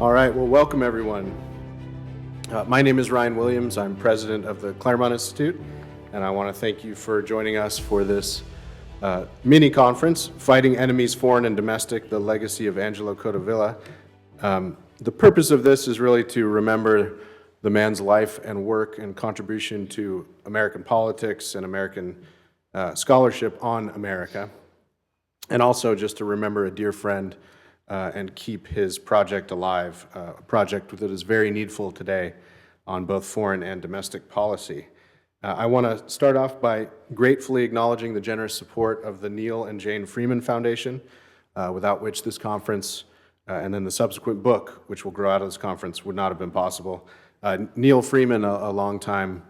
All right, well, welcome everyone. My name is Ryan Williams. I'm president of the Claremont Institute, and I want to thank you for joining us for this mini conference, Fighting Enemies Foreign and Domestic, the Legacy of Angelo Codevilla. The purpose of this is really to remember the man's life and work and contribution to American politics and American scholarship on America, and also just to remember a dear friend and keep his project alive, a project that is very needful today on both foreign and domestic policy. I want to start off by gratefully acknowledging the generous support of the Neil and Jane Freeman Foundation, without which this conference and then the subsequent book, which will grow out of this conference, would not have been possible. Neil Freeman, a longtime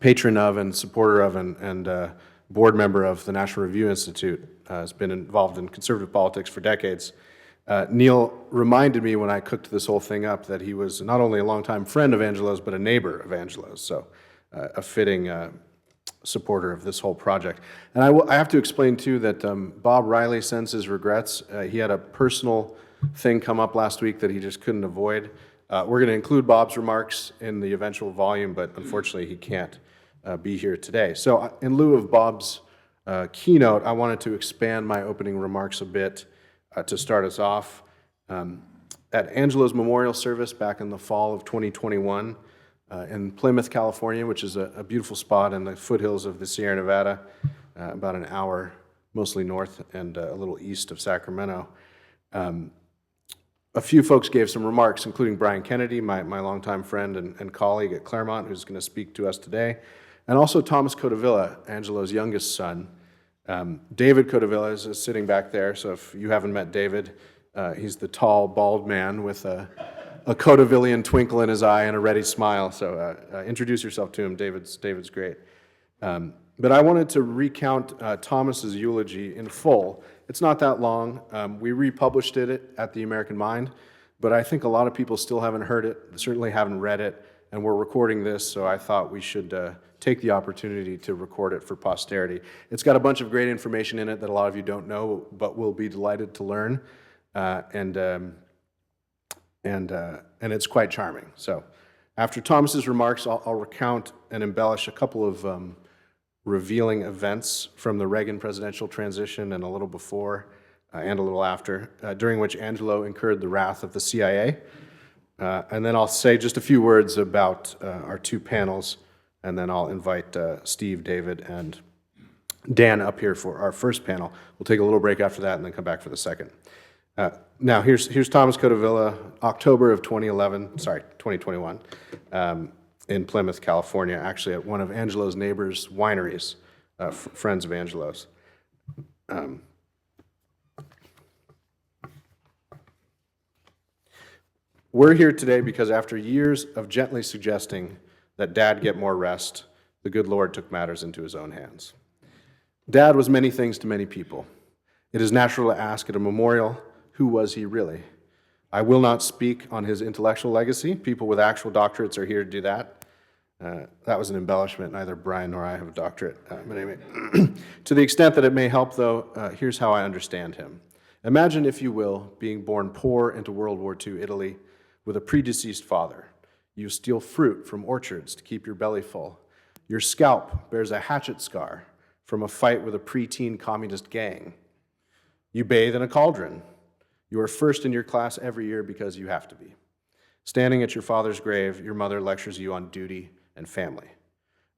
patron of and supporter of and board member of the National Review Institute, has been involved in conservative politics for decades. Neil reminded me when I cooked this whole thing up that he was not only a longtime friend of Angelo's, but a neighbor of Angelo's, so a fitting supporter of this whole project. And I have to explain, too, that Bob Riley sends his regrets. He had a personal thing come up last week that he just couldn't avoid. We're going to include Bob's remarks in the eventual volume, but unfortunately he can't be here today. So in lieu of Bob's keynote, I wanted to expand my opening remarks a bit to start us off. At Angelo's memorial service back in the fall of 2021 in Plymouth, California, which is a beautiful spot in the foothills of the Sierra Nevada, about an hour, mostly north and a little east of Sacramento. A few folks gave some remarks, including Brian Kennedy, my longtime friend and colleague at Claremont, who's going to speak to us today, and also Thomas Codevilla, Angelo's youngest son. David Codevilla is sitting back there, so if you haven't met David, he's the tall, bald man with a Codevillian twinkle in his eye and a ready smile, so introduce yourself to him. David's great. But I wanted to recount Thomas's eulogy in full. It's not that long. We republished it at the American Mind, but I think a lot of people still haven't heard it, certainly haven't read it, and we're recording this, so I thought we should take the opportunity to record it for posterity. It's got a bunch of great information in it that a lot of you don't know, but will be delighted to learn, and it's quite charming. So after Thomas's remarks, I'll recount and embellish a couple of revealing events from the Reagan presidential transition and a little before and a little after, during which Angelo incurred the wrath of the CIA. And then I'll say just a few words about our two panels, and then I'll invite Steve, David, and Dan up here for our first panel. We'll take a little break after that and then come back for the second. Now, here's Thomas Codevilla, October of 2021, in Plymouth, California, actually at one of Angelo's neighbors' wineries, friends of Angelo's. We're here today because after years of gently suggesting that Dad get more rest, the good Lord took matters into his own hands. Dad was many things to many people. It is natural to ask at a memorial, who was he really? I will not speak on his intellectual legacy. People with actual doctorates are here to do that. That was an embellishment. Neither Brian nor I have a doctorate. But anyway, to the extent that it may help, though, here's how I understand him. Imagine, if you will, being born poor into World War II Italy with a predeceased father. You steal fruit from orchards to keep your belly full. Your scalp bears a hatchet scar from a fight with a preteen communist gang. You bathe in a cauldron. You are first in your class every year because you have to be. Standing at your father's grave, your mother lectures you on duty and family.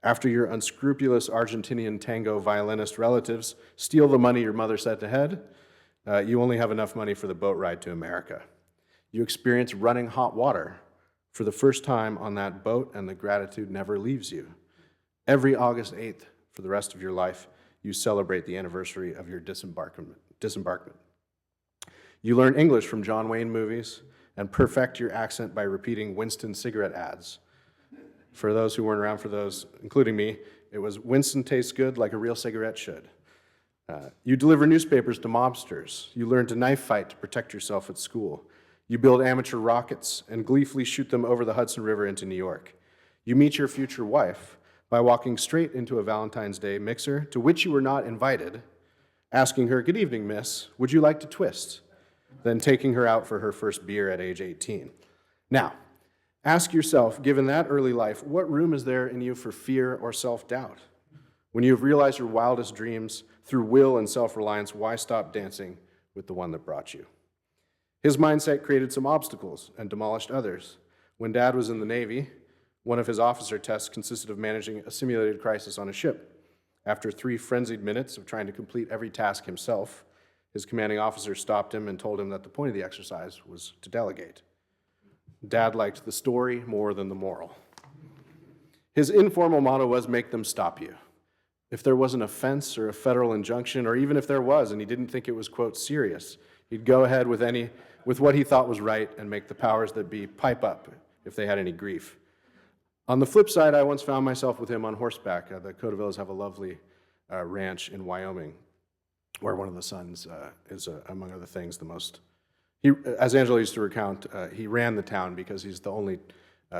After your unscrupulous Argentinian tango violinist relatives steal the money your mother set ahead, you only have enough money for the boat ride to America. You experience running hot water for the first time on that boat, and the gratitude never leaves you. Every August 8th, for the rest of your life, you celebrate the anniversary of your disembarkment. You learn English from John Wayne movies and perfect your accent by repeating Winston cigarette ads. For those who weren't around for those, including me, it was Winston tastes good like a real cigarette should. You deliver newspapers to mobsters. You learn to knife fight to protect yourself at school. You build amateur rockets and gleefully shoot them over the Hudson River into New York. You meet your future wife by walking straight into a Valentine's Day mixer to which you were not invited, asking her, "Good evening, miss. Would you like to twist?" then taking her out for her first beer at age 18. Now, ask yourself, given that early life, what room is there in you for fear or self-doubt? When you have realized your wildest dreams through will and self-reliance, why stop dancing with the one that brought you? His mindset created some obstacles and demolished others. When Dad was in the Navy, one of his officer tests consisted of managing a simulated crisis on a ship. After 3 frenzied minutes of trying to complete every task himself, his commanding officer stopped him and told him that the point of the exercise was to delegate. Dad liked the story more than the moral. His informal motto was, make them stop you. If there was an offense or a federal injunction, or even if there was and he didn't think it was, quote, serious, he'd go ahead with what he thought was right and make the powers that be pipe up if they had any grief. On the flip side, I once found myself with him on horseback. The Codevillas have a lovely ranch in Wyoming, where one of the sons is, among other things, the most... as Angelo used to recount, he ran the town because he's the only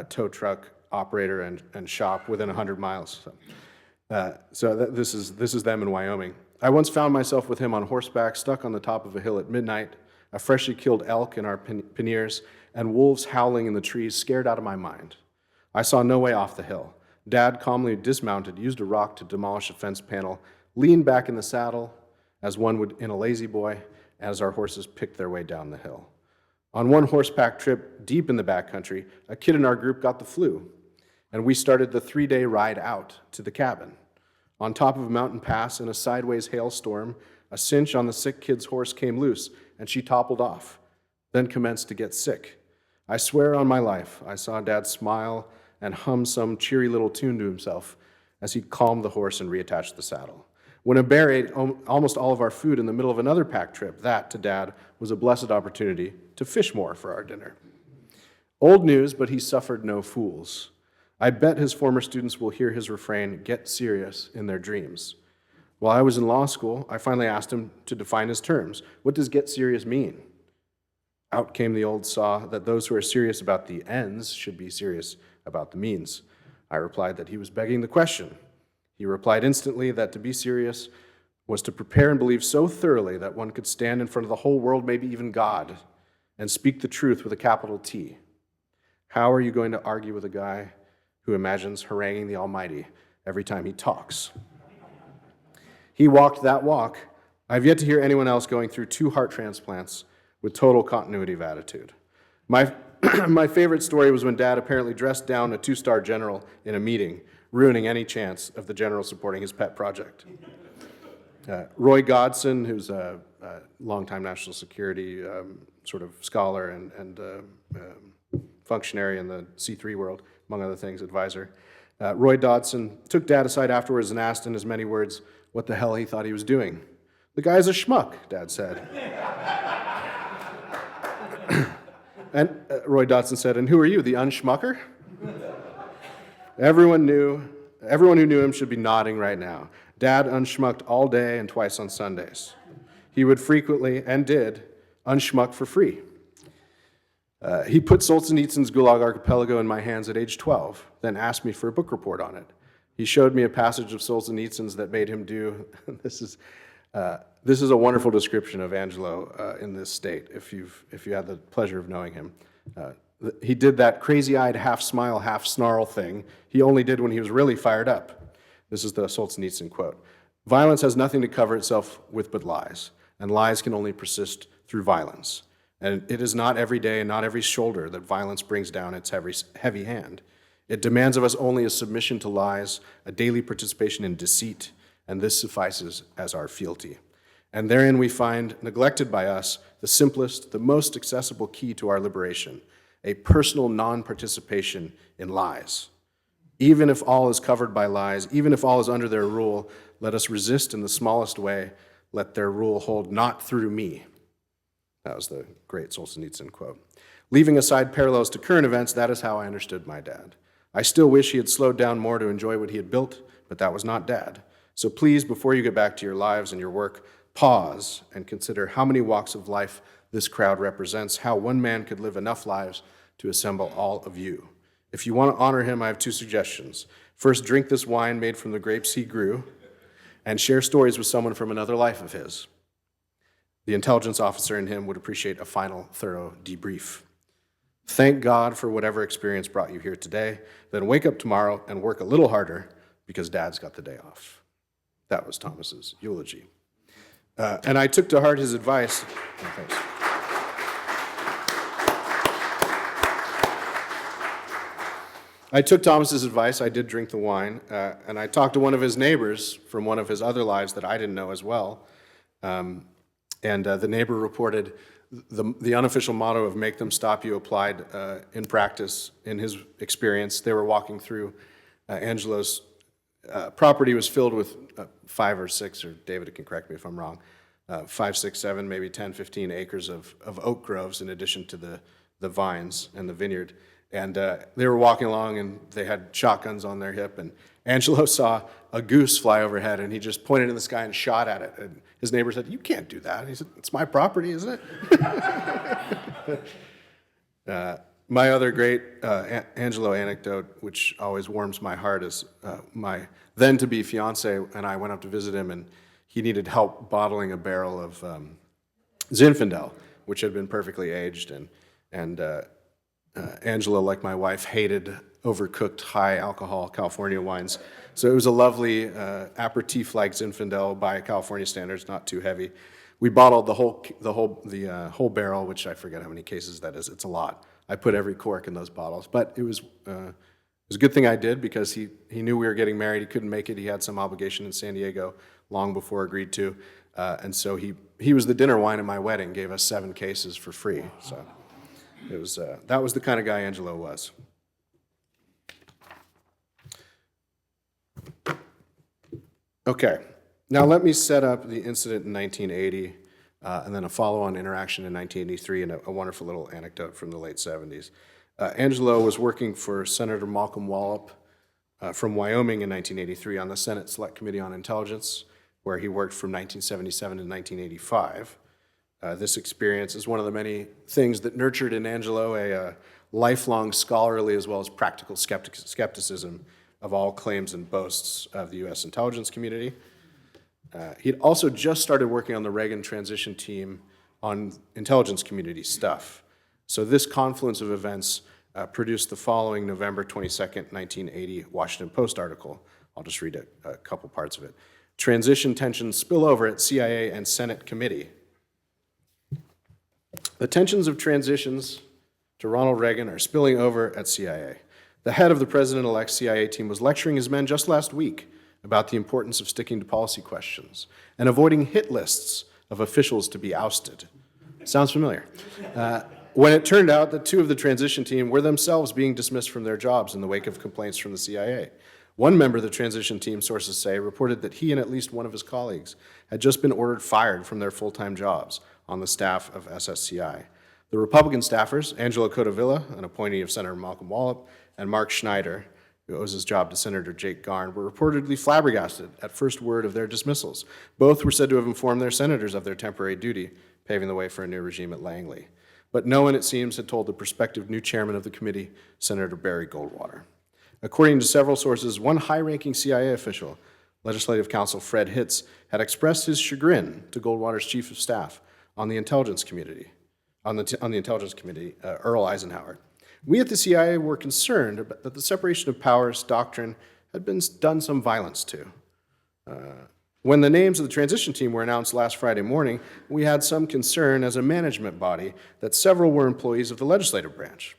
tow truck operator and shop within 100 miles. This is them in Wyoming. I once found myself with him on horseback, stuck on the top of a hill at midnight, a freshly killed elk in our panniers, and wolves howling in the trees, scared out of my mind. I saw no way off the hill. Dad calmly dismounted, used a rock to demolish a fence panel, leaned back in the saddle, as one would in a lazy boy, as our horses picked their way down the hill. On one horseback trip deep in the backcountry, a kid in our group got the flu, and we started the 3-day ride out to the cabin. On top of a mountain pass in a sideways hailstorm, a cinch on the sick kid's horse came loose, and she toppled off, then commenced to get sick. I swear on my life, I saw Dad smile and hum some cheery little tune to himself as he calmed the horse and reattached the saddle. When a bear ate almost all of our food in the middle of another pack trip, that, to Dad, was a blessed opportunity to fish more for our dinner. Old news, but he suffered no fools. I bet his former students will hear his refrain, get serious, in their dreams. While I was in law school, I finally asked him to define his terms. What does get serious mean? Out came the old saw that those who are serious about the ends should be serious about the means. I replied that he was begging the question. He replied instantly that to be serious was to prepare and believe so thoroughly that one could stand in front of the whole world, maybe even God, and speak the truth with a capital T. How are you going to argue with a guy who imagines haranguing the Almighty every time he talks? He walked that walk. I've yet to hear anyone else going through 2 heart transplants with total continuity of attitude. My favorite story was when Dad apparently dressed down a 2-star general in a meeting, ruining any chance of the general supporting his pet project. Roy Godson, who's a longtime national security sort of scholar and functionary in the C3 world, among other things, advisor. Roy Dodson took Dad aside afterwards and asked in as many words what the hell he thought he was doing. The guy's a schmuck, Dad said. And Roy Dodson said, and who are you, the unschmucker? Everyone who knew him should be nodding right now. Dad unschmucked all day and twice on Sundays. He would frequently, and did, unschmuck for free. He put Solzhenitsyn's Gulag Archipelago in my hands at age 12, then asked me for a book report on it. He showed me a passage of Solzhenitsyn's that made him do, this is a wonderful description of Angelo in this state, if you had the pleasure of knowing him. He did that crazy-eyed, half-smile, half-snarl thing he only did when he was really fired up. This is the Solzhenitsyn quote. Violence has nothing to cover itself with but lies, and lies can only persist through violence. And it is not every day and not every shoulder that violence brings down its heavy hand. It demands of us only a submission to lies, a daily participation in deceit, and this suffices as our fealty. And therein we find, neglected by us, the simplest, the most accessible key to our liberation, a personal non-participation in lies. Even if all is covered by lies, even if all is under their rule, let us resist in the smallest way, let their rule hold not through me. That was the great Solzhenitsyn quote. Leaving aside parallels to current events, that is how I understood my dad. I still wish he had slowed down more to enjoy what he had built, but that was not Dad. So please, before you get back to your lives and your work, pause and consider how many walks of life this crowd represents, how one man could live enough lives to assemble all of you. If you want to honor him, I have 2 suggestions. First, drink this wine made from the grapes he grew, and share stories with someone from another life of his. The intelligence officer in him would appreciate a final, thorough debrief. Thank God for whatever experience brought you here today, then wake up tomorrow and work a little harder because Dad's got the day off. That was Thomas's eulogy. And I took to heart his advice. Oh, thanks. I took Thomas's advice. I did drink the wine, and I talked to one of his neighbors from one of his other lives that I didn't know as well. And the neighbor reported the unofficial motto of "Make them stop you" applied in practice. In his experience, they were walking through Angelo's property was filled with 5 or 6, or David can correct me if I'm wrong, 5, 6, 7, maybe 10, 15 acres of oak groves in addition to the vines and the vineyard. And they were walking along, and they had shotguns on their hip, and Angelo saw a goose fly overhead, and he just pointed in the sky and shot at it. And his neighbor said, "You can't do that." And he said, "It's my property, isn't it?" My other great Angelo anecdote, which always warms my heart, is my then-to-be fiance and I went up to visit him, and he needed help bottling a barrel of Zinfandel, which had been perfectly aged, and Angelo, like my wife, hated overcooked, high-alcohol California wines. So it was a lovely aperitif-like Zinfandel by California standards, not too heavy. We bottled the whole barrel, which I forget how many cases that is. It's a lot. I put every cork in those bottles, but it was a good thing I did because he knew we were getting married. He couldn't make it. He had some obligation in San Diego long before agreed to, and so he was the dinner wine at my wedding. Gave us 7 cases for free. So. It was, that was the kind of guy Angelo was. Okay, now let me set up the incident in 1980 and then a follow-on interaction in 1983 and a wonderful little anecdote from the late 70s. Angelo was working for Senator Malcolm Wallop from Wyoming in 1983 on the Senate Select Committee on Intelligence, where he worked from 1977 to 1985. This experience is one of the many things that nurtured in Angelo a lifelong scholarly as well as practical skepticism of all claims and boasts of the U.S. intelligence community. He'd also just started working on the Reagan transition team on intelligence community stuff. So this confluence of events produced the following November 22nd, 1980 Washington Post article. I'll just read a couple parts of it. Transition tensions spill over at CIA and Senate committee. The tensions of transitions to Ronald Reagan are spilling over at CIA. The head of the president-elect's CIA team was lecturing his men just last week about the importance of sticking to policy questions and avoiding hit lists of officials to be ousted. Sounds familiar. When it turned out that 2 of the transition team were themselves being dismissed from their jobs in the wake of complaints from the CIA. One member of the transition team, sources say, reported that he and at least one of his colleagues had just been ordered fired from their full-time jobs on the staff of SSCI. The Republican staffers, Angelo Codevilla, an appointee of Senator Malcolm Wallop, and Mark Schneider, who owes his job to Senator Jake Garn, were reportedly flabbergasted at first word of their dismissals. Both were said to have informed their senators of their temporary duty, paving the way for a new regime at Langley. But no one, it seems, had told the prospective new chairman of the committee, Senator Barry Goldwater. According to several sources, one high-ranking CIA official, Legislative Counsel Fred Hitz, had expressed his chagrin to Goldwater's chief of staff on the intelligence committee, Earl Eisenhower. We at the CIA were concerned that the separation of powers doctrine had been done some violence to. When the names of the transition team were announced last Friday morning, we had some concern as a management body that several were employees of the legislative branch.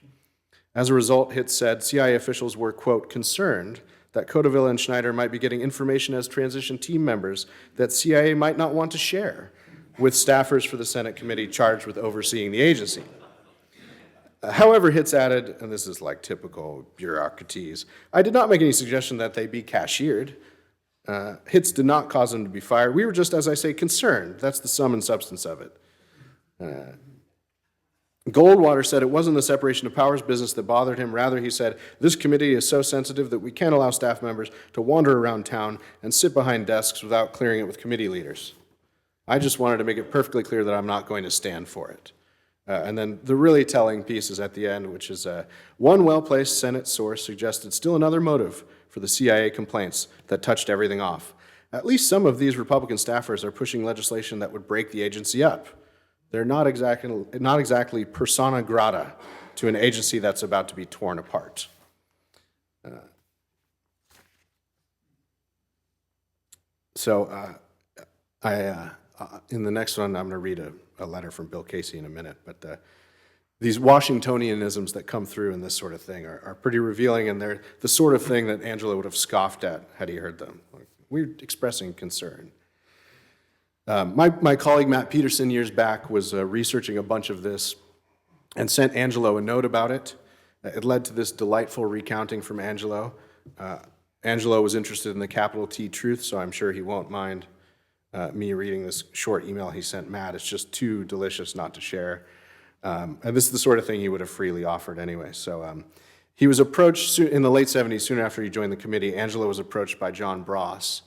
As a result, Hitz said CIA officials were, quote, concerned that Codevilla and Schneider might be getting information as transition team members that CIA might not want to share with staffers for the Senate committee charged with overseeing the agency. However, Hitz added, and this is like typical bureaucraties, I did not make any suggestion that they be cashiered. Hitz did not cause them to be fired. We were just, as I say, concerned. That's the sum and substance of it. Goldwater said it wasn't the separation of powers business that bothered him. Rather, he said, this committee is so sensitive that we can't allow staff members to wander around town and sit behind desks without clearing it with committee leaders. I just wanted to make it perfectly clear that I'm not going to stand for it. And then the really telling piece is at the end, which is one well-placed Senate source suggested still another motive for the CIA complaints that touched everything off. at least some of these Republican staffers are pushing legislation that would break the agency up. They're not exactly persona grata to an agency that's about to be torn apart. In the next one, I'm going to read a letter from Bill Casey in a minute, but these Washingtonianisms that come through in this sort of thing are pretty revealing, and they're the sort of thing that Angelo would have scoffed at had he heard them. Like, we're expressing concern. My colleague Matt Peterson years back was researching a bunch of this and sent Angelo a note about it. It led to this delightful recounting from Angelo. Angelo was interested in the capital T truth, so I'm sure he won't mind me reading this short email he sent Matt. It's just too delicious not to share. And this is the sort of thing he would have freely offered anyway. So he was approached in the late 70s, soon after he joined the committee. Angelo was approached by John Bross,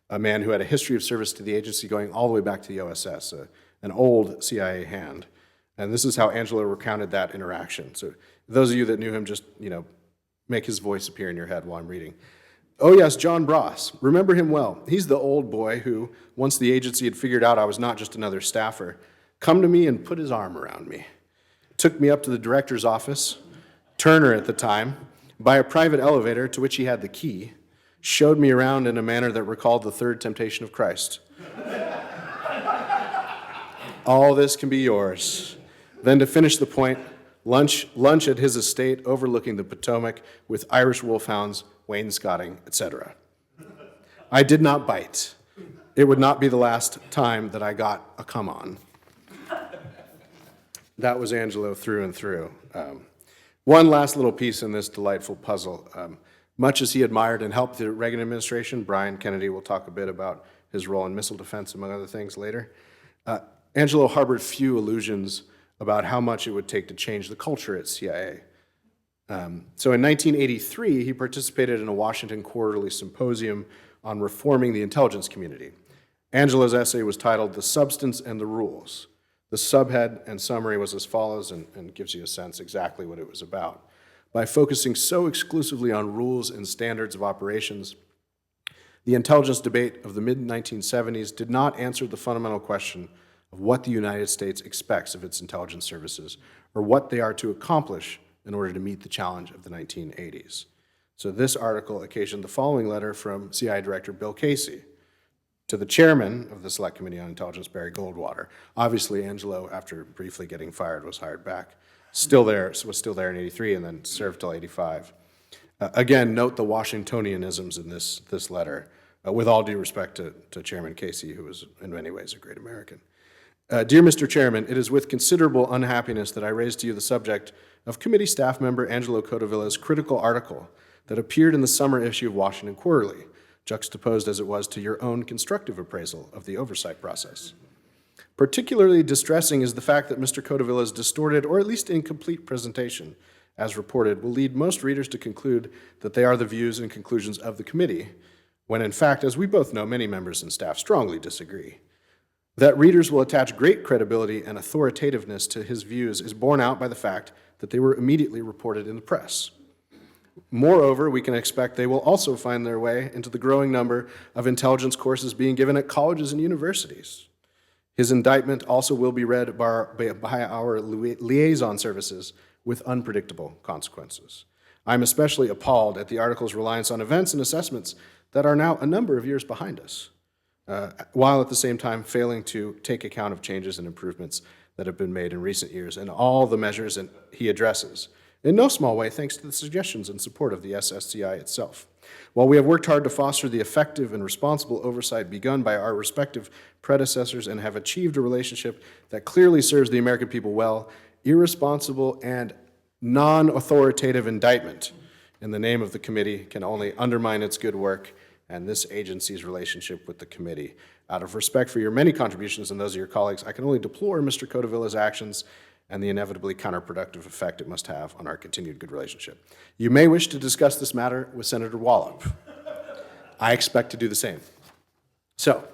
a man who had a history of service to the agency going all the way back to the OSS, an old CIA hand. And this is how Angelo recounted that interaction. So those of you that knew him, just, make his voice appear in your head while I'm reading. Oh yes, John Bross. Remember him well. He's the old boy who, once the agency had figured out I was not just another staffer, come to me and put his arm around me. Took me up to the director's office, Turner at the time, by a private elevator to which he had the key, showed me around in a manner that recalled the third temptation of Christ. All this can be yours. Then to finish the point, lunch at his estate overlooking the Potomac with Irish wolfhounds, wainscoting, etc. I did not bite. It would not be the last time that I got a come on. That was Angelo through and through. One last little piece in this delightful puzzle. Much as he admired and helped the Reagan administration, Brian Kennedy will talk a bit about his role in missile defense, among other things, later. Angelo harbored few illusions about how much it would take to change the culture at CIA. So in 1983, he participated in a Washington Quarterly Symposium on reforming the intelligence community. Angelo's essay was titled "The Substance and the Rules." The subhead and summary was as follows, and gives you a sense exactly what it was about. By focusing so exclusively on rules and standards of operations, the intelligence debate of the mid-1970s did not answer the fundamental question of what the United States expects of its intelligence services, or what they are to accomplish in order to meet the challenge of the 1980s. So this article occasioned the following letter from CIA Director Bill Casey to the chairman of the Select Committee on Intelligence, Barry Goldwater. Obviously, Angelo, after briefly getting fired, was hired back. Was still there in 83 and then served till 85. Again, note the Washingtonianisms in this letter, with all due respect to Chairman Casey, who was in many ways a great American. Dear Mr. Chairman, it is with considerable unhappiness that I raise to you the subject of committee staff member Angelo Codevilla's critical article that appeared in the summer issue of Washington Quarterly, juxtaposed as it was to your own constructive appraisal of the oversight process. Particularly distressing is the fact that Mr. Codevilla's distorted, or at least incomplete presentation, as reported, will lead most readers to conclude that they are the views and conclusions of the committee, when in fact, as we both know, many members and staff strongly disagree. That readers will attach great credibility and authoritativeness to his views is borne out by the fact that they were immediately reported in the press. Moreover, we can expect they will also find their way into the growing number of intelligence courses being given at colleges and universities. His indictment also will be read by our liaison services with unpredictable consequences. I'm especially appalled at the article's reliance on events and assessments that are now a number of years behind us, while at the same time failing to take account of changes and improvements that have been made in recent years and all the measures he addresses, in no small way thanks to the suggestions and support of the SSCI itself. While we have worked hard to foster the effective and responsible oversight begun by our respective predecessors and have achieved a relationship that clearly serves the American people well, irresponsible and non-authoritative indictment in the name of the committee can only undermine its good work and this agency's relationship with the committee. Out of respect for your many contributions and those of your colleagues, I can only deplore Mr. Codevilla's actions and the inevitably counterproductive effect it must have on our continued good relationship. You may wish to discuss this matter with Senator Wallop. I expect to do the same. So,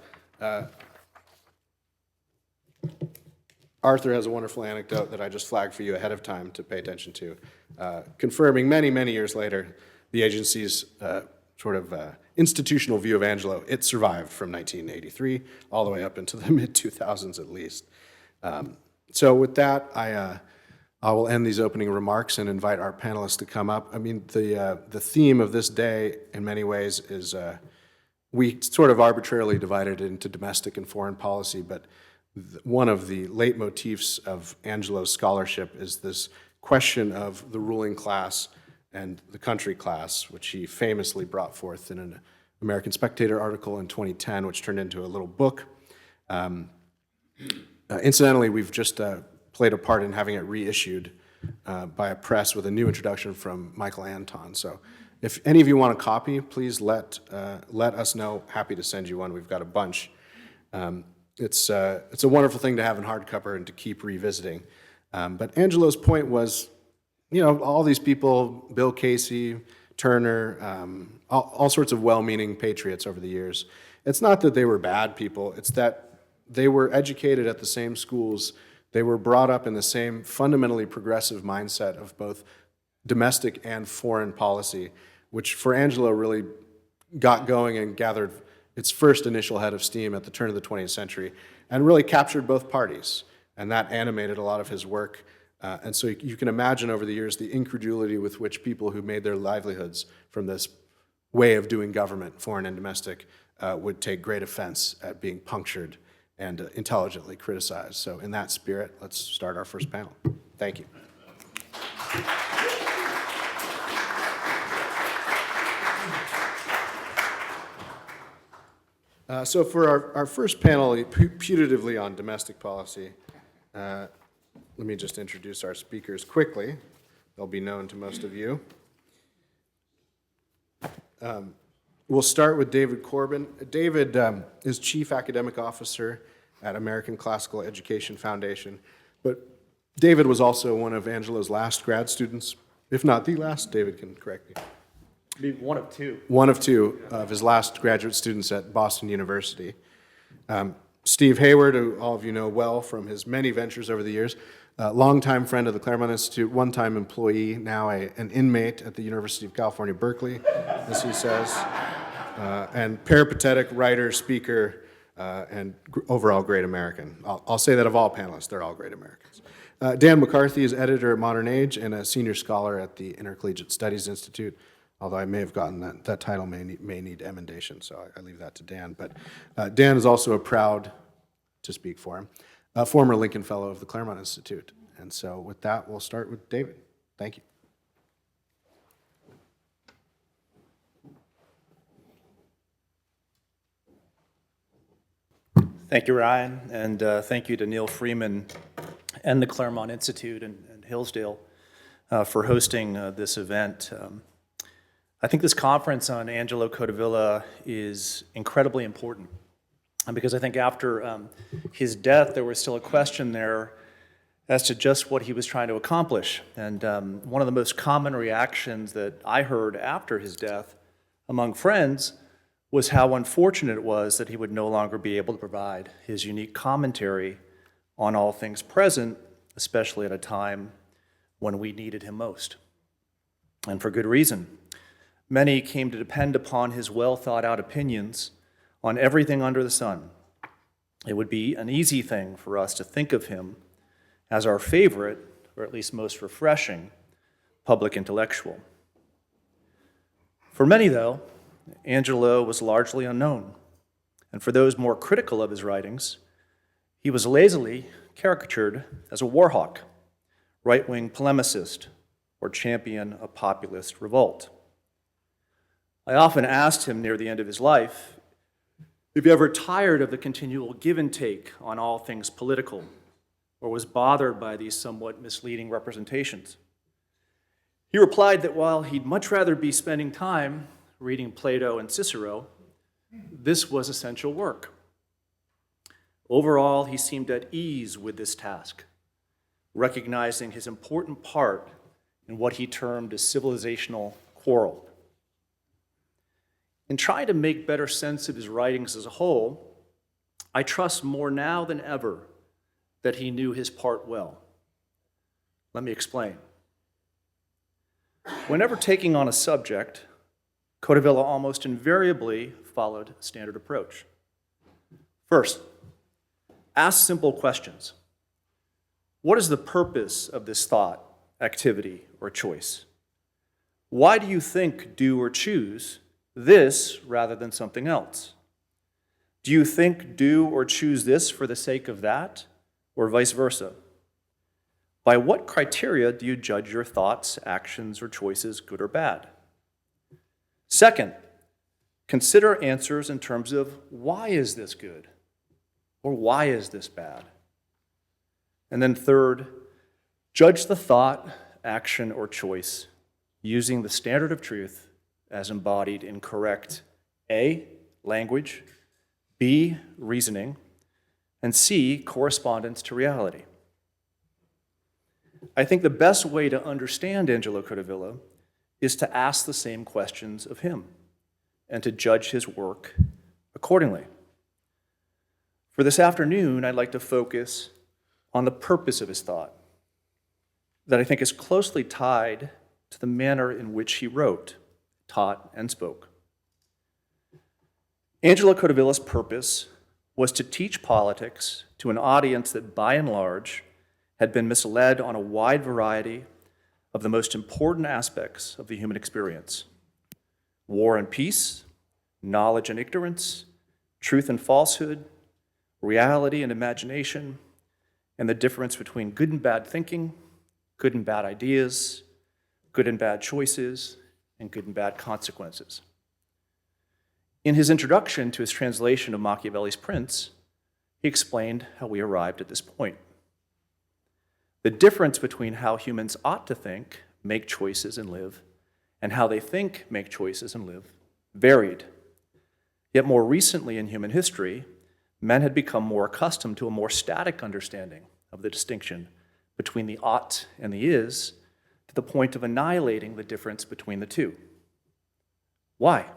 Arthur has a wonderful anecdote that I just flagged for you ahead of time to pay attention to, confirming many, many years later the agency's sort of institutional view of Angelo, it survived from 1983 all the way up into the mid-2000s at least. So with that, I will end these opening remarks and invite our panelists to come up. I mean, the theme of this day, in many ways, is we sort of arbitrarily divided it into domestic and foreign policy, but one of the leitmotifs of Angelo's scholarship is this question of the ruling class and the country class, which he famously brought forth in an American Spectator article in 2010, which turned into a little book. Incidentally, we've just played a part in having it reissued by a press with a new introduction from Michael Anton. So if any of you want a copy, please let us know. Happy to send you one. We've got a bunch. It's a wonderful thing to have in hardcover and to keep revisiting. But Angelo's point was, all these people, Bill Casey, Turner, all sorts of well-meaning patriots over the years. It's not that they were bad people. It's that they were educated at the same schools. They were brought up in the same fundamentally progressive mindset of both domestic and foreign policy, which for Angelo really got going and gathered its first initial head of steam at the turn of the 20th century and really captured both parties. And that animated a lot of his work. And so you can imagine over the years the incredulity with which people who made their livelihoods from this way of doing government, foreign and domestic, would take great offense at being punctured and intelligently criticized. So in that spirit, let's start our first panel. Thank you. So for our first panel, putatively on domestic policy, let me just introduce our speakers quickly. They'll be known to most of you. We'll start with David Corbin. David is Chief Academic Officer at American Classical Education Foundation. But David was also one of Angelo's last grad students, if not the last. David can correct me. Maybe one of two. One of two of his last graduate students at Boston University. Steve Hayward, who all of you know well from his many ventures over the years, longtime friend of the Claremont Institute, one-time employee, now an inmate at the University of California, Berkeley, as he says, and peripatetic writer, speaker, and overall great American. I'll say that of all panelists, they're all great Americans. Dan McCarthy is editor at Modern Age and a senior scholar at the Intercollegiate Studies Institute, although I may have gotten that title may need emendation, so I leave that to Dan. But Dan is also a proud, to speak for him, a former Lincoln Fellow of the Claremont Institute. And so with that, we'll start with David. Thank you. Thank you, Ryan, and thank you to Neil Freeman and the Claremont Institute and Hillsdale for hosting this event. I think this conference on Angelo Codevilla is incredibly important because I think after his death, there was still a question there as to just what he was trying to accomplish. And one of the most common reactions that I heard after his death among friends was how unfortunate it was that he would no longer be able to provide his unique commentary on all things present, especially at a time when we needed him most. And for good reason. Many came to depend upon his well-thought-out opinions on everything under the sun. It would be an easy thing for us to think of him as our favorite, or at least most refreshing, public intellectual. For many, though, Angelo was largely unknown, and for those more critical of his writings, he was lazily caricatured as a war hawk, right-wing polemicist, or champion of populist revolt. I often asked him near the end of his life if he ever tired of the continual give and take on all things political, or was bothered by these somewhat misleading representations. He replied that while he'd much rather be spending time reading Plato and Cicero, this was essential work. Overall, he seemed at ease with this task, recognizing his important part in what he termed a civilizational quarrel. In trying to make better sense of his writings as a whole, I trust more now than ever that he knew his part well. Let me explain. Whenever taking on a subject, Codevilla almost invariably followed a standard approach. First, ask simple questions. What is the purpose of this thought, activity, or choice? Why do you think, do, or choose this rather than something else? Do you think, do, or choose this for the sake of that, or vice versa? By what criteria do you judge your thoughts, actions, or choices good or bad? Second, consider answers in terms of why is this good, or why is this bad? And then third, judge the thought, action, or choice using the standard of truth as embodied in correct A, language, B, reasoning, and C, correspondence to reality. I think the best way to understand Angelo Codevilla is to ask the same questions of him and to judge his work accordingly. For this afternoon, I'd like to focus on the purpose of his thought that I think is closely tied to the manner in which he wrote, taught, and spoke. Angelo Codevilla's purpose was to teach politics to an audience that, by and large, had been misled on a wide variety of the most important aspects of the human experience: war and peace, knowledge and ignorance, truth and falsehood, reality and imagination, and the difference between good and bad thinking, good and bad ideas, good and bad choices, and good and bad consequences. In his introduction to his translation of Machiavelli's Prince, he explained how we arrived at this point. The difference between how humans ought to think, make choices, and live, and how they think, make choices, and live varied. Yet more recently in human history, men had become more accustomed to a more static understanding of the distinction between the ought and the is, to the point of annihilating the difference between the two. Why?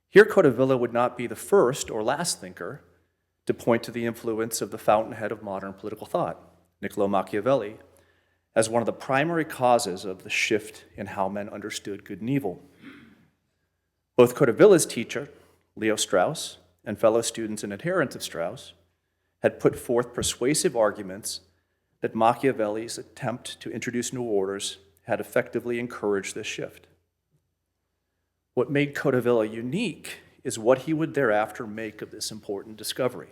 Here, Codevilla would not be the first or last thinker to point to the influence of the fountainhead of modern political thought, Niccolo Machiavelli, as one of the primary causes of the shift in how men understood good and evil. Both Codevilla's teacher, Leo Strauss, and fellow students and adherents of Strauss had put forth persuasive arguments that Machiavelli's attempt to introduce new orders had effectively encouraged this shift. What made Codevilla unique is what he would thereafter make of this important discovery.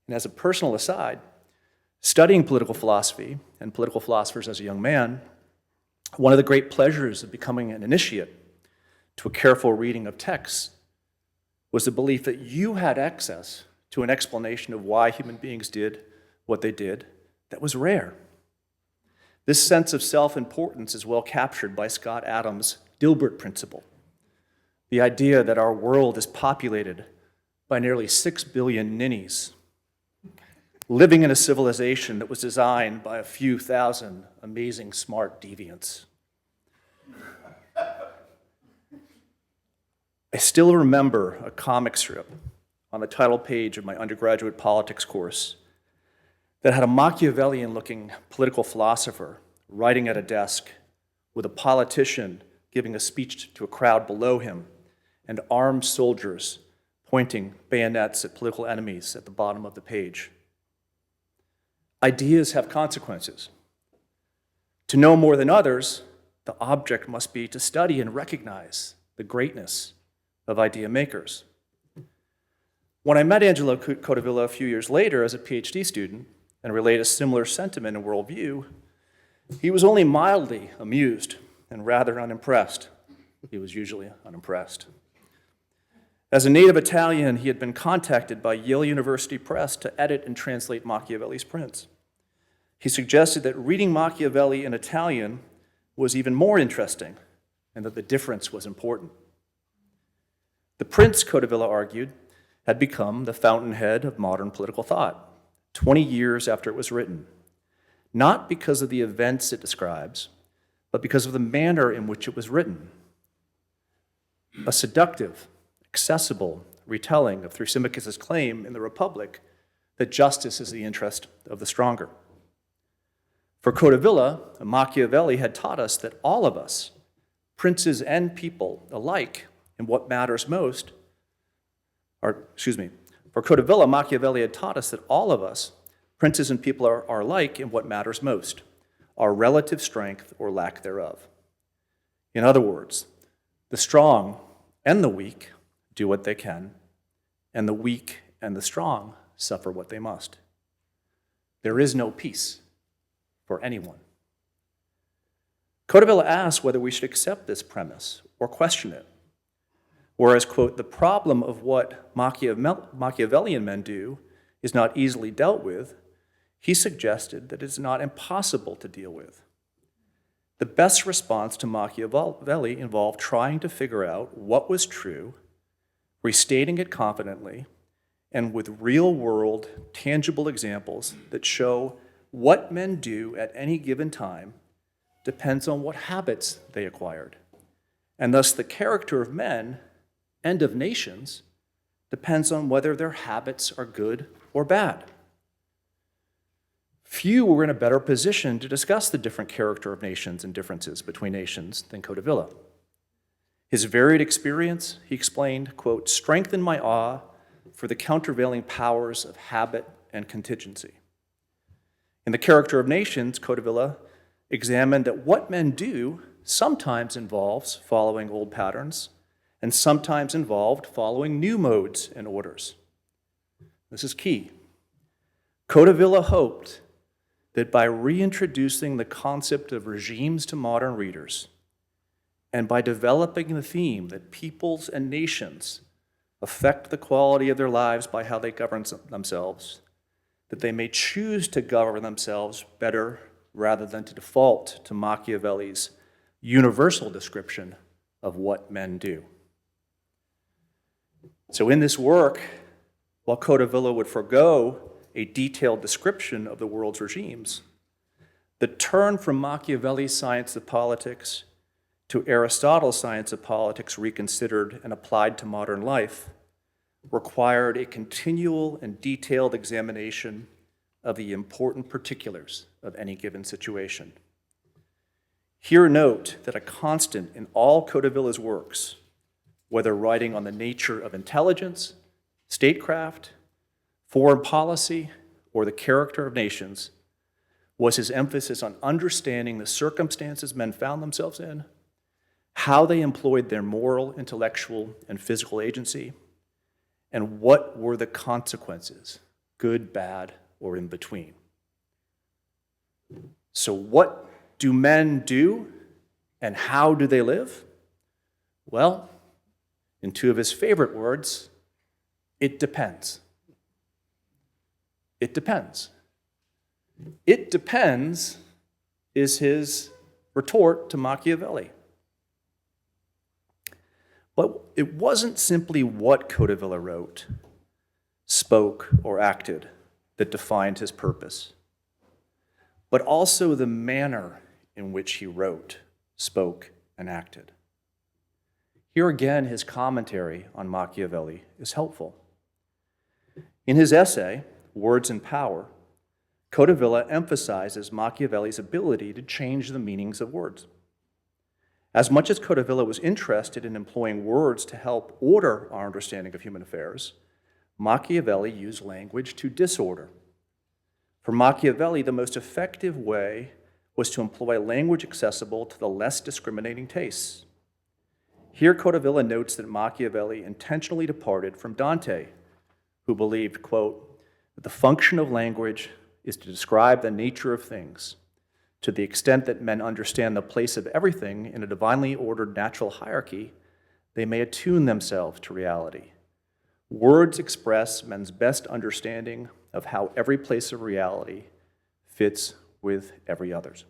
And as a personal aside, studying political philosophy and political philosophers as a young man, one of the great pleasures of becoming an initiate to a careful reading of texts was the belief that you had access to an explanation of why human beings did what they did that was rare. This sense of self-importance is well captured by Scott Adams' Dilbert principle, the idea that our world is populated by nearly 6 billion ninnies, living in a civilization that was designed by a few thousand amazing smart deviants. I still remember a comic strip on the title page of my undergraduate politics course that had a Machiavellian-looking political philosopher writing at a desk with a politician giving a speech to a crowd below him and armed soldiers pointing bayonets at political enemies at the bottom of the page. Ideas have consequences. To know more than others, the object must be to study and recognize the greatness of idea makers. When I met Angelo Codevilla a few years later as a Ph.D. student and relayed a similar sentiment and worldview, he was only mildly amused and rather unimpressed. He was usually unimpressed. As a native Italian, he had been contacted by Yale University Press to edit and translate Machiavelli's Prince. He suggested that reading Machiavelli in Italian was even more interesting and that the difference was important. The Prince, Codevilla argued, had become the fountainhead of modern political thought 20 years after it was written, not because of the events it describes, but because of the manner in which it was written. A seductive, accessible retelling of Thrasymachus' claim in the Republic that justice is the interest of the stronger. For Codevilla, Machiavelli had taught us that all of us, princes and people alike in what matters most, for Codevilla, Machiavelli had taught us that all of us, princes and people, are alike in what matters most, our relative strength or lack thereof. In other words, the strong and the weak do what they can, and the weak and the strong suffer what they must. There is no peace for anyone. Codevilla asks whether we should accept this premise or question it. Whereas, quote, the problem of what Machiavellian men do is not easily dealt with, he suggested that it is not impossible to deal with. The best response to Machiavelli involved trying to figure out what was true, restating it confidently, and with real-world, tangible examples that show what men do at any given time depends on what habits they acquired. And thus the character of men and of nations depends on whether their habits are good or bad. Few were in a better position to discuss the different character of nations and differences between nations than Codevilla. His varied experience, he explained, quote, strengthened my awe for the countervailing powers of habit and contingency. In The Character of Nations, Codevilla examined that what men do sometimes involves following old patterns and sometimes involved following new modes and orders. This is key. Codevilla hoped that by reintroducing the concept of regimes to modern readers and by developing the theme that peoples and nations affect the quality of their lives by how they govern themselves, that they may choose to govern themselves better rather than to default to Machiavelli's universal description of what men do. So in this work, while Codevilla would forego a detailed description of the world's regimes, the turn from Machiavelli's science of politics to Aristotle's science of politics reconsidered and applied to modern life required a continual and detailed examination of the important particulars of any given situation. Here note that a constant in all Codevilla's works, whether writing on the nature of intelligence, statecraft, foreign policy, or the character of nations, was his emphasis on understanding the circumstances men found themselves in, how they employed their moral, intellectual, and physical agency, and what were the consequences, good, bad, or in between. So what do men do, and how do they live? Well, in two of his favorite words, it depends. It depends. It depends is his retort to Machiavelli. But it wasn't simply what Codevilla wrote, spoke, or acted that defined his purpose, but also the manner in which he wrote, spoke, and acted. Here again, his commentary on Machiavelli is helpful. In his essay, Words and Power, Codevilla emphasizes Machiavelli's ability to change the meanings of words. As much as Codevilla was interested in employing words to help order our understanding of human affairs, Machiavelli used language to disorder. For Machiavelli, the most effective way was to employ language accessible to the less discriminating tastes. Here, Codevilla notes that Machiavelli intentionally departed from Dante, who believed, quote, that the function of language is to describe the nature of things. To the extent that men understand the place of everything in a divinely ordered natural hierarchy, they may attune themselves to reality. Words express men's best understanding of how every place of reality fits with every other's.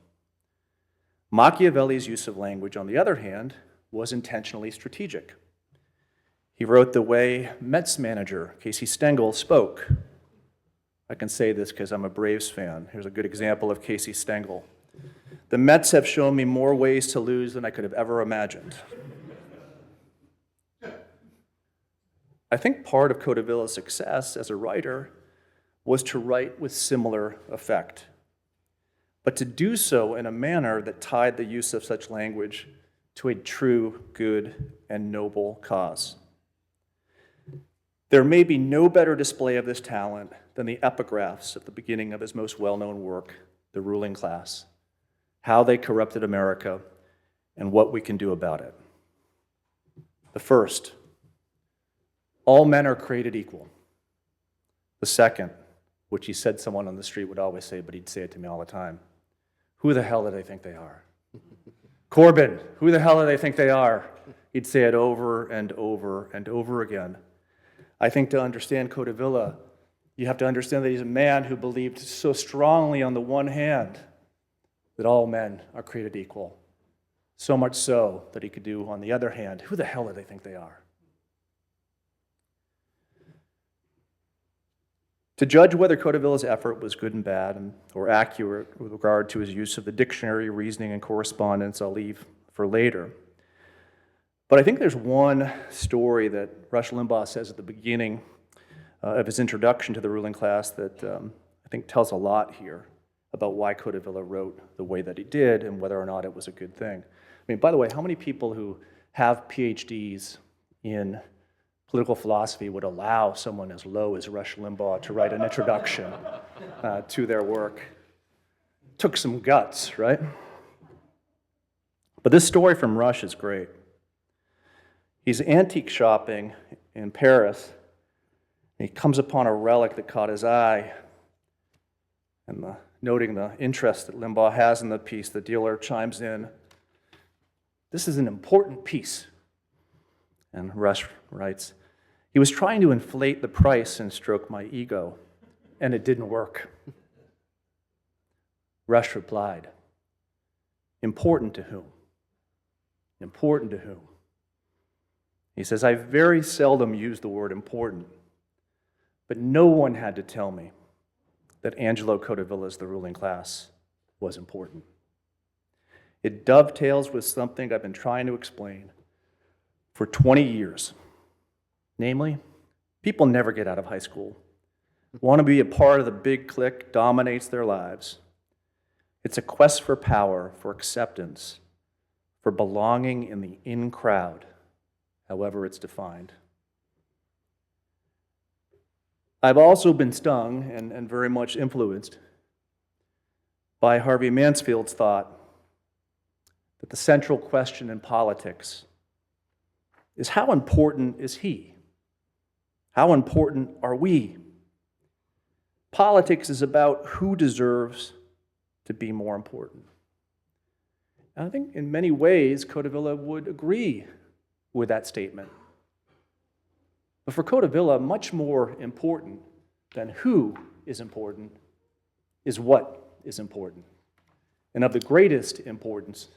Machiavelli's use of language, on the other hand, was intentionally strategic. He wrote the way Mets manager Casey Stengel spoke. I can say this because I'm a Braves fan. Here's a good example of Casey Stengel. The Mets have shown me more ways to lose than I could have ever imagined. I think part of Codevilla's success as a writer was to write with similar effect, but to do so in a manner that tied the use of such language to a true, good, and noble cause. There may be no better display of this talent than the epigraphs at the beginning of his most well-known work, The Ruling Class, How They Corrupted America and What We Can Do About It. The first, all men are created equal. The second, which he said someone on the street would always say, but he'd say it to me all the time, who the hell do they think they are? Corbin, who the hell do they think they are? He'd say it over and over and over again. I think to understand Codevilla, you have to understand that he's a man who believed so strongly on the one hand that all men are created equal, so much so that he could do on the other hand, who the hell do they think they are? To judge whether Codevilla's effort was good and bad or accurate with regard to his use of the dictionary, reasoning, and correspondence, I'll leave for later. But I think there's one story that Rush Limbaugh says at the beginning of his introduction to The Ruling Class that I think tells a lot here about why Codevilla wrote the way that he did and whether or not it was a good thing. I mean, by the way, how many people who have Ph.D.s in political philosophy would allow someone as low as Rush Limbaugh to write an introduction to their work? Took some guts, right? But this story from Rush is great. He's antique shopping in Paris, and he comes upon a relic that caught his eye. And noting the interest that Limbaugh has in the piece, the dealer chimes in, "This is an important piece." And Rush writes, "He was trying to inflate the price and stroke my ego, and it didn't work." Rush replied, "Important to whom? Important to whom?" He says, "I very seldom use the word important, but no one had to tell me that Angelo Codevilla's The Ruling Class was important. It dovetails with something I've been trying to explain for 20 years. Namely, people never get out of high school. Want to be a part of the big clique dominates their lives. It's a quest for power, for acceptance, for belonging in the in crowd, however it's defined. I've also been stung and very much influenced by Harvey Mansfield's thought that the central question in politics is how important is he? How important are we? Politics is about who deserves to be more important." And I think in many ways, Codevilla would agree with that statement. But for Codevilla, much more important than who is important is what is important. And of the greatest importance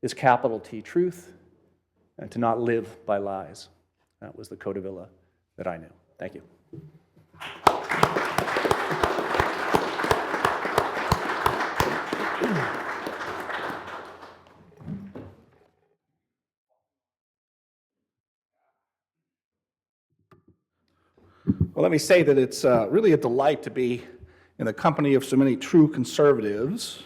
is capital T, truth, and to not live by lies. That was the Codevilla that I knew. Thank you. Well, let me say that it's really a delight to be in the company of so many true conservatives.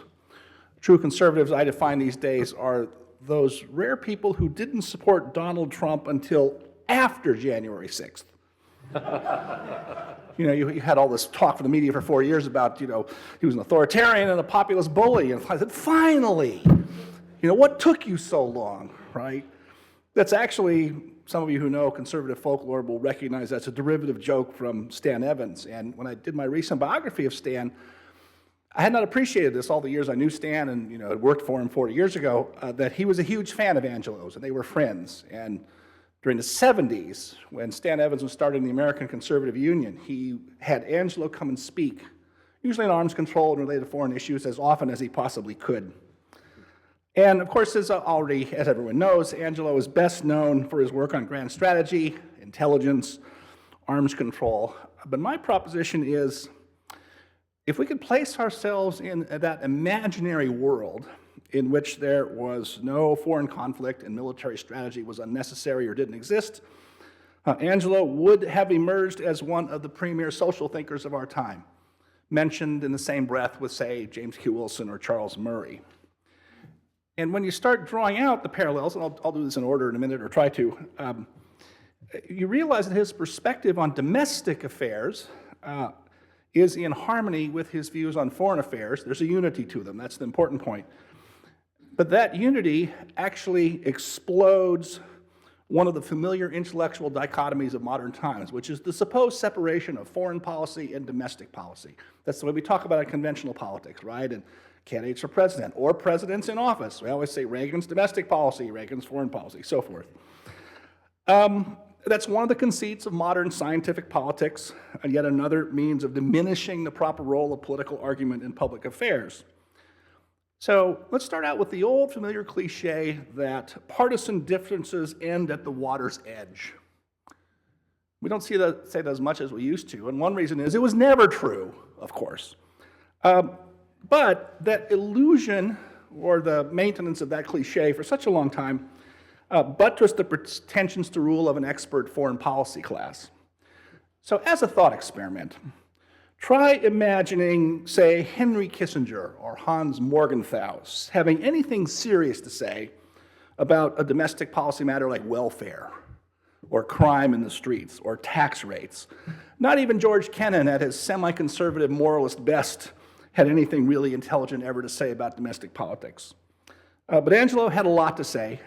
True conservatives, I define these days, are those rare people who didn't support Donald Trump until after January 6th. You know, you had all this talk from the media for 4 years about, he was an authoritarian and a populist bully. And I said, finally, what took you so long, right? That's actually, some of you who know conservative folklore will recognize that's a derivative joke from Stan Evans. And when I did my recent biography of Stan, I had not appreciated this all the years I knew Stan and had worked for him 40 years ago, that he was a huge fan of Angelo's and they were friends. And during the 70s, when Stan Evans was starting the American Conservative Union, he had Angelo come and speak, usually on arms control and related foreign issues, as often as he possibly could. And of course, as everyone knows, Angelo is best known for his work on grand strategy, intelligence, arms control. But my proposition is, if we could place ourselves in that imaginary world in which there was no foreign conflict and military strategy was unnecessary or didn't exist, Angelo would have emerged as one of the premier social thinkers of our time, mentioned in the same breath with, say, James Q. Wilson or Charles Murray. And when you start drawing out the parallels, and I'll do this in order in a minute, or try to, you realize that his perspective on domestic affairs is in harmony with his views on foreign affairs. There's a unity to them. That's the important point. But that unity actually explodes one of the familiar intellectual dichotomies of modern times, which is the supposed separation of foreign policy and domestic policy. That's the way we talk about it in conventional politics, right? And candidates for president or presidents in office. We always say Reagan's domestic policy, Reagan's foreign policy, so forth. That's one of the conceits of modern scientific politics, and yet another means of diminishing the proper role of political argument in public affairs. So let's start out with the old familiar cliche that partisan differences end at the water's edge. We don't say that as much as we used to, and one reason is it was never true, of course. But that illusion, or the maintenance of that cliche for such a long time, buttressed the pretensions to rule of an expert foreign policy class. So as a thought experiment, try imagining, say, Henry Kissinger or Hans Morgenthau having anything serious to say about a domestic policy matter like welfare, or crime in the streets, or tax rates. Not even George Kennan, at his semi-conservative moralist best, had anything really intelligent ever to say about domestic politics. But Angelo had a lot to say.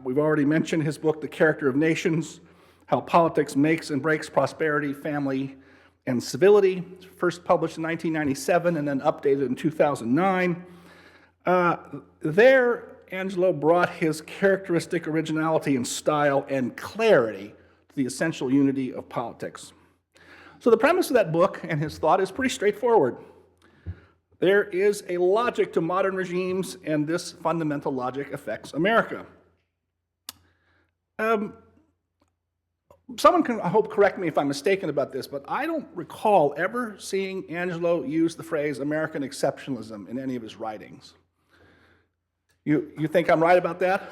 We've already mentioned his book, The Character of Nations, How Politics Makes and Breaks Prosperity, Family, and Civility, first published in 1997 and then updated in 2009. There, Angelo brought his characteristic originality and style and clarity to the essential unity of politics. So the premise of that book and his thought is pretty straightforward. There is a logic to modern regimes, and this fundamental logic affects America. Someone can, I hope, correct me if I'm mistaken about this, but I don't recall ever seeing Angelo use the phrase American exceptionalism in any of his writings. You think I'm right about that?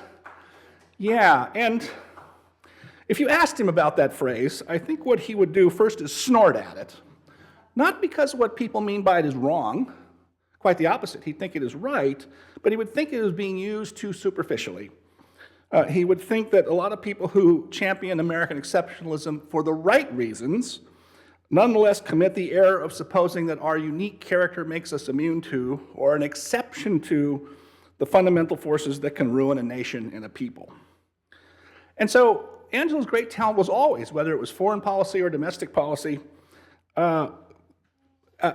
Yeah, and if you asked him about that phrase, I think what he would do first is snort at it. Not because what people mean by it is wrong, quite the opposite. He'd think it is right, but he would think it is being used too superficially. He would think that a lot of people who champion American exceptionalism for the right reasons nonetheless commit the error of supposing that our unique character makes us immune to, or an exception to, the fundamental forces that can ruin a nation and a people. And so Angelo's great talent was always, whether it was foreign policy or domestic policy,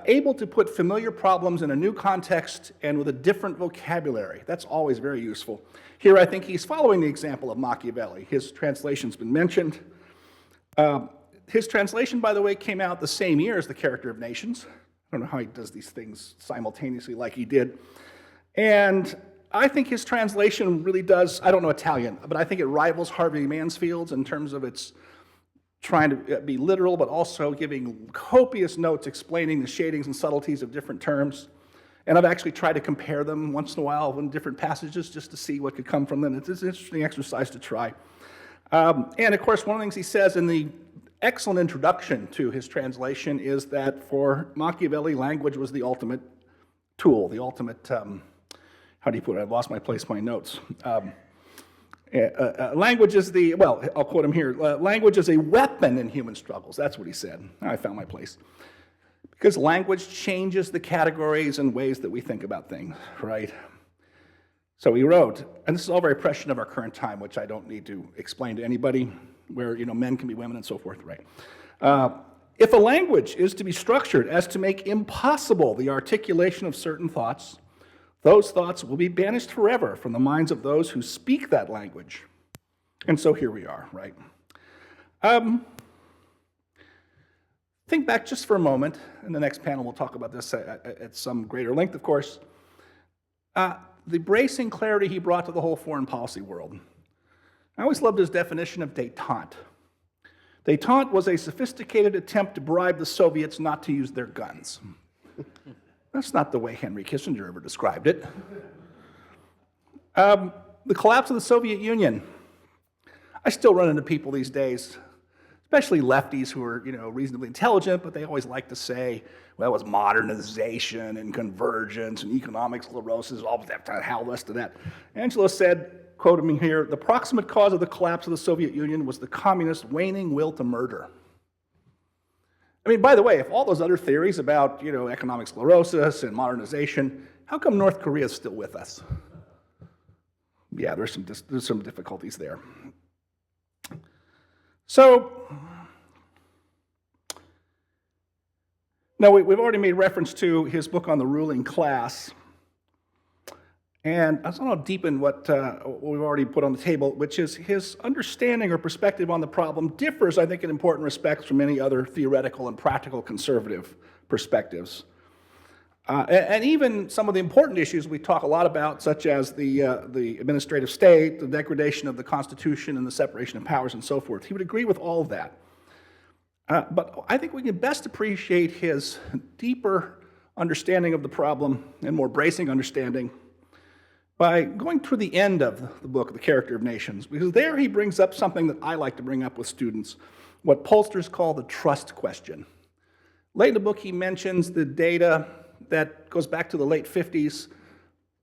able to put familiar problems in a new context and with a different vocabulary. That's always very useful. Here, I think he's following the example of Machiavelli. His translation's been mentioned. His translation, by the way, came out the same year as The Character of Nations. I don't know how he does these things simultaneously like he did. And I think his translation really does, I don't know Italian, but I think it rivals Harvey Mansfield's in terms of its trying to be literal, but also giving copious notes explaining the shadings and subtleties of different terms. And I've actually tried to compare them once in a while in different passages just to see what could come from them. It's an interesting exercise to try. And of course, one of the things he says in the excellent introduction to his translation is that for Machiavelli, language was the ultimate tool, the ultimate, how do you put it? I've lost my place, my notes. Language is the, well, I'll quote him here, language is a weapon in human struggles. That's what he said. I found my place. Because language changes the categories and ways that we think about things, right? So he wrote, and this is all very prescient of our current time, which I don't need to explain to anybody, where men can be women and so forth, right? If a language is to be structured as to make impossible the articulation of certain thoughts, those thoughts will be banished forever from the minds of those who speak that language. And so here we are, right? Think back just for a moment. In the next panel, we'll talk about this at some greater length, of course. The bracing clarity he brought to the whole foreign policy world. I always loved his definition of détente. Détente was a sophisticated attempt to bribe the Soviets not to use their guns. That's not the way Henry Kissinger ever described it. The collapse of the Soviet Union. I still run into people these days, especially lefties who are, reasonably intelligent, but they always like to say, well, it was modernization and convergence and economic sclerosis, all that hell rest of that. Angelo said, quoting me here, the proximate cause of the collapse of the Soviet Union was the communists' waning will to murder. I mean, by the way, if all those other theories about, economic sclerosis and modernization, how come North Korea is still with us? Yeah, there's some difficulties there. So, now we've already made reference to his book on the ruling class. And I just want to deepen what we've already put on the table, which is his understanding or perspective on the problem differs, I think, in important respects from many other theoretical and practical conservative perspectives. And even some of the important issues we talk a lot about, such as the administrative state, the degradation of the Constitution, and the separation of powers, and so forth. He would agree with all of that. But I think we can best appreciate his deeper understanding of the problem and more bracing understanding by going through the end of the book, The Character of Nations, because there he brings up something that I like to bring up with students, what pollsters call the trust question. Late in the book, he mentions the data that goes back to the late 50s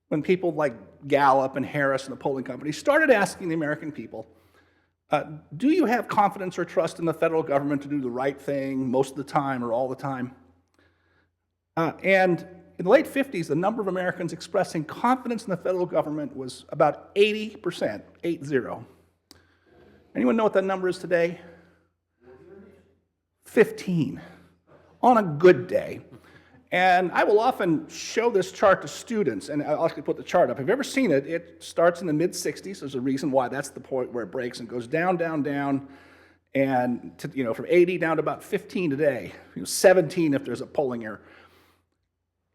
when people like Gallup and Harris and the polling companies started asking the American people, do you have confidence or trust in the federal government to do the right thing most of the time or all the time? And in the late 50s, the number of Americans expressing confidence in the federal government was about 80%, 8-0. Anyone know what that number is today? 15, on a good day. And I will often show this chart to students, and I'll actually put the chart up. Have you ever seen it? It starts in the mid-60s. There's a reason why. That's the point where it breaks and goes down, down, down, and from 80 down to about 15 today, 17 if there's a polling error.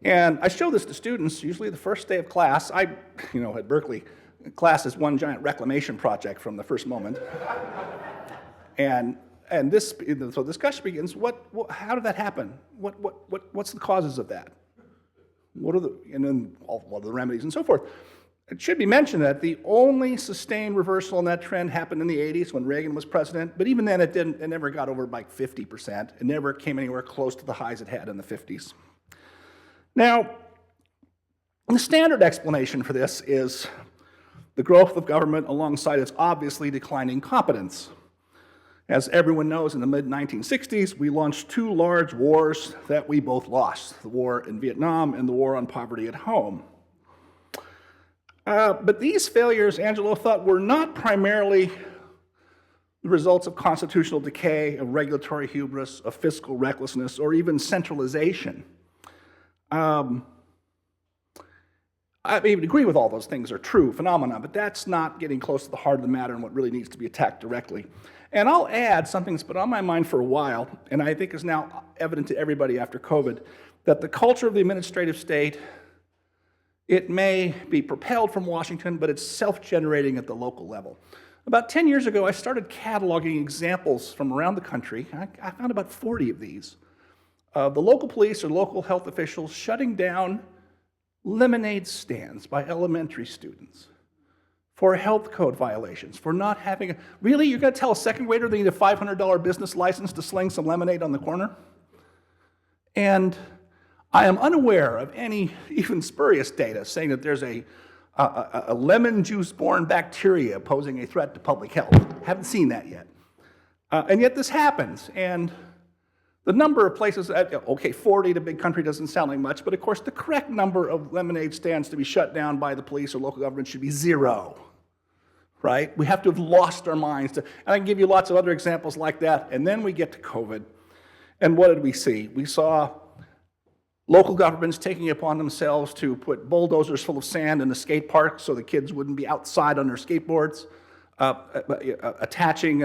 And I show this to students, usually the first day of class. At Berkeley, class is one giant reclamation project from the first moment. So the discussion begins, how did that happen? What's the causes of that? What are the remedies and so forth? It should be mentioned that the only sustained reversal in that trend happened in the 80s when Reagan was president, but even then it never got over like 50%. It never came anywhere close to the highs it had in the 50s. Now, the standard explanation for this is the growth of government alongside its obviously declining competence. As everyone knows, in the mid-1960s, we launched two large wars that we both lost, the war in Vietnam and the war on poverty at home. But these failures, Angelo thought, were not primarily the results of constitutional decay, of regulatory hubris, of fiscal recklessness, or even centralization. I would agree with all those things are true phenomena, but that's not getting close to the heart of the matter and what really needs to be attacked directly. And I'll add something that's been on my mind for a while, and I think is now evident to everybody after COVID, that the culture of the administrative state, it may be propelled from Washington, but it's self-generating at the local level. About 10 years ago, I started cataloging examples from around the country. I found about 40 of these. The local police or local health officials shutting down lemonade stands by elementary students for health code violations, for not having really, you're going to tell a second grader they need a $500 business license to sling some lemonade on the corner? And I am unaware of any even spurious data saying that there's a lemon juice-borne bacteria posing a threat to public health. Haven't seen that yet. And yet this happens, and the number of places, 40 to big country doesn't sound like much, but of course the correct number of lemonade stands to be shut down by the police or local government should be 0, right? We have to have lost our minds. And I can give you lots of other examples like that, and then we get to COVID. And what did we see? We saw local governments taking it upon themselves to put bulldozers full of sand in the skate park so the kids wouldn't be outside on their skateboards. Attaching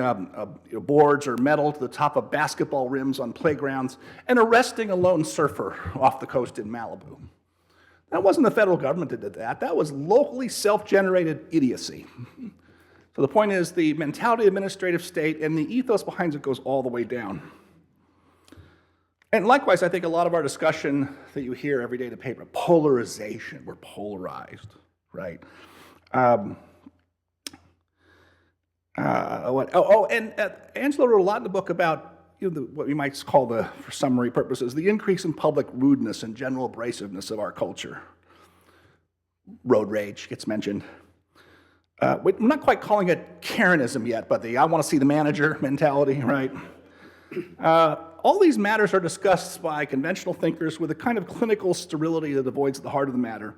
boards or metal to the top of basketball rims on playgrounds, and arresting a lone surfer off the coast in Malibu. That wasn't the federal government that did that. That was locally self-generated idiocy. So the point is, the mentality of the administrative state and the ethos behind it goes all the way down. And likewise, I think a lot of our discussion that you hear every day in the paper, polarization, we're polarized, right? Angelo wrote a lot in the book about what we might call for summary purposes, the increase in public rudeness and general abrasiveness of our culture. Road rage gets mentioned. We're not quite calling it Karenism yet, but the I want to see the manager mentality, right? All these matters are discussed by conventional thinkers with a kind of clinical sterility that avoids the heart of the matter.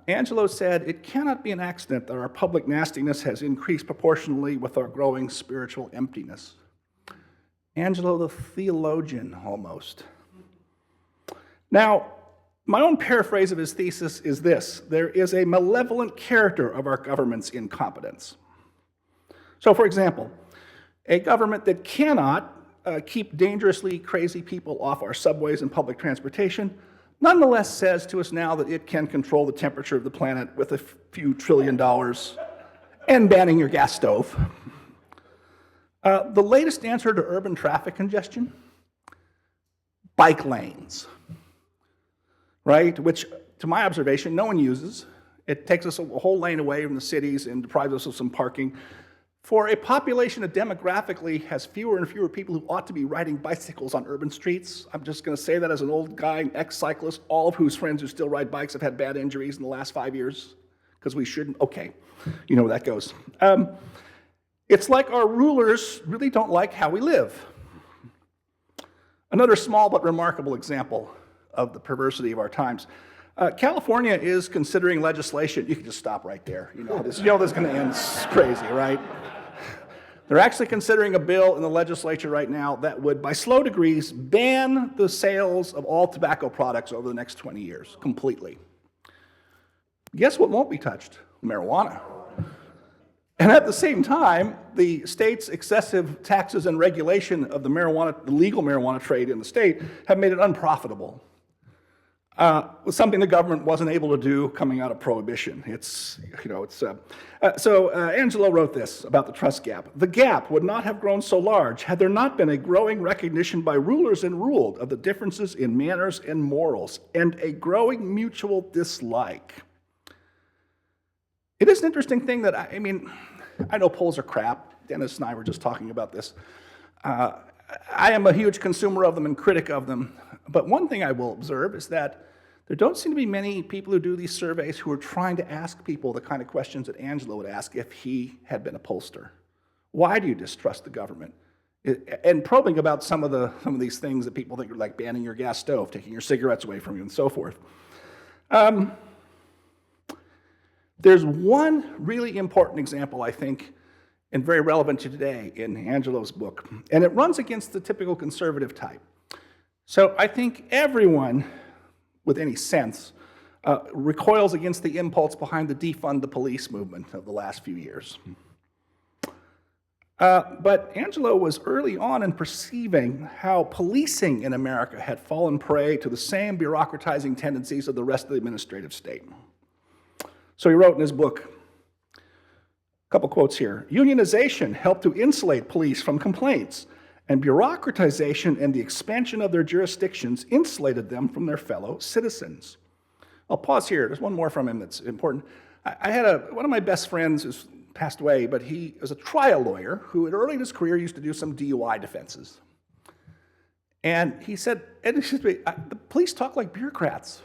Angelo said, it cannot be an accident that our public nastiness has increased proportionally with our growing spiritual emptiness. Angelo the theologian, almost. Now, my own paraphrase of his thesis is this: there is a malevolent character of our government's incompetence. So, for example, a government that cannot keep dangerously crazy people off our subways and public transportation nonetheless says to us now that it can control the temperature of the planet with a few $1 trillion and banning your gas stove. The latest answer to urban traffic congestion? Bike lanes, right? Which, to my observation, no one uses. It takes us a whole lane away from the cities and deprives us of some parking. For a population that demographically has fewer and fewer people who ought to be riding bicycles on urban streets, I'm just going to say that as an old guy, an ex-cyclist, all of whose friends who still ride bikes have had bad injuries in the last 5 years, because we shouldn't. Okay, you know where that goes. It's like our rulers really don't like how we live. Another small but remarkable example of the perversity of our times. California is considering legislation. You can just stop right there. You know this is going to end crazy, right? They're actually considering a bill in the legislature right now that would, by slow degrees, ban the sales of all tobacco products over the next 20 years, completely. Guess what won't be touched? Marijuana. And at the same time, the state's excessive taxes and regulation of the legal marijuana trade in the state have made it unprofitable. Was something the government wasn't able to do coming out of Prohibition. So Angelo wrote this about the trust gap. The gap would not have grown so large had there not been a growing recognition by rulers and ruled of the differences in manners and morals, and a growing mutual dislike. It is an interesting thing that, I know polls are crap. Dennis and I were just talking about this. I am a huge consumer of them and critic of them. But one thing I will observe is that there don't seem to be many people who do these surveys who are trying to ask people the kind of questions that Angelo would ask if he had been a pollster. Why do you distrust the government? And probing about some of these things that people think are like banning your gas stove, taking your cigarettes away from you, and so forth. There's one really important example, I think, and very relevant to today in Angelo's book, and it runs against the typical conservative type. So I think everyone with any sense recoils against the impulse behind the defund the police movement of the last few years. But Angelo was early on in perceiving how policing in America had fallen prey to the same bureaucratizing tendencies of the rest of the administrative state. So he wrote in his book, a couple quotes here: unionization helped to insulate police from complaints, and bureaucratization and the expansion of their jurisdictions insulated them from their fellow citizens. I'll pause here. There's one more from him that's important. I had one of my best friends who's passed away, but he was a trial lawyer who early in his career used to do some DUI defenses. And he said, the police talk like bureaucrats.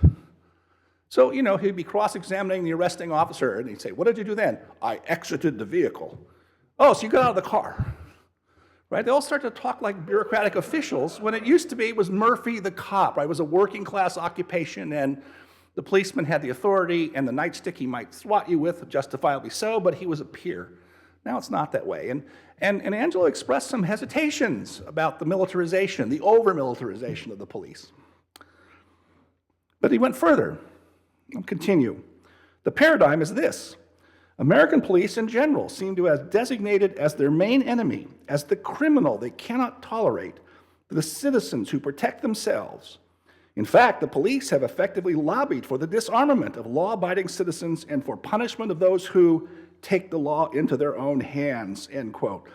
So, he'd be cross-examining the arresting officer, and he'd say, what did you do then? I exited the vehicle. Oh, so you got out of the car. Right? They all start to talk like bureaucratic officials when it used to be it was Murphy the cop, right? It was a working class occupation, and the policeman had the authority and the nightstick he might swat you with, justifiably so, but he was a peer. Now it's not that way. And Angelo expressed some hesitations about the militarization, the over-militarization of the police. But he went further. I'll continue. The paradigm is this: American police in general seem to have designated as their main enemy, as the criminal they cannot tolerate, the citizens who protect themselves. In fact, the police have effectively lobbied for the disarmament of law-abiding citizens and for punishment of those who take the law into their own hands, end quote.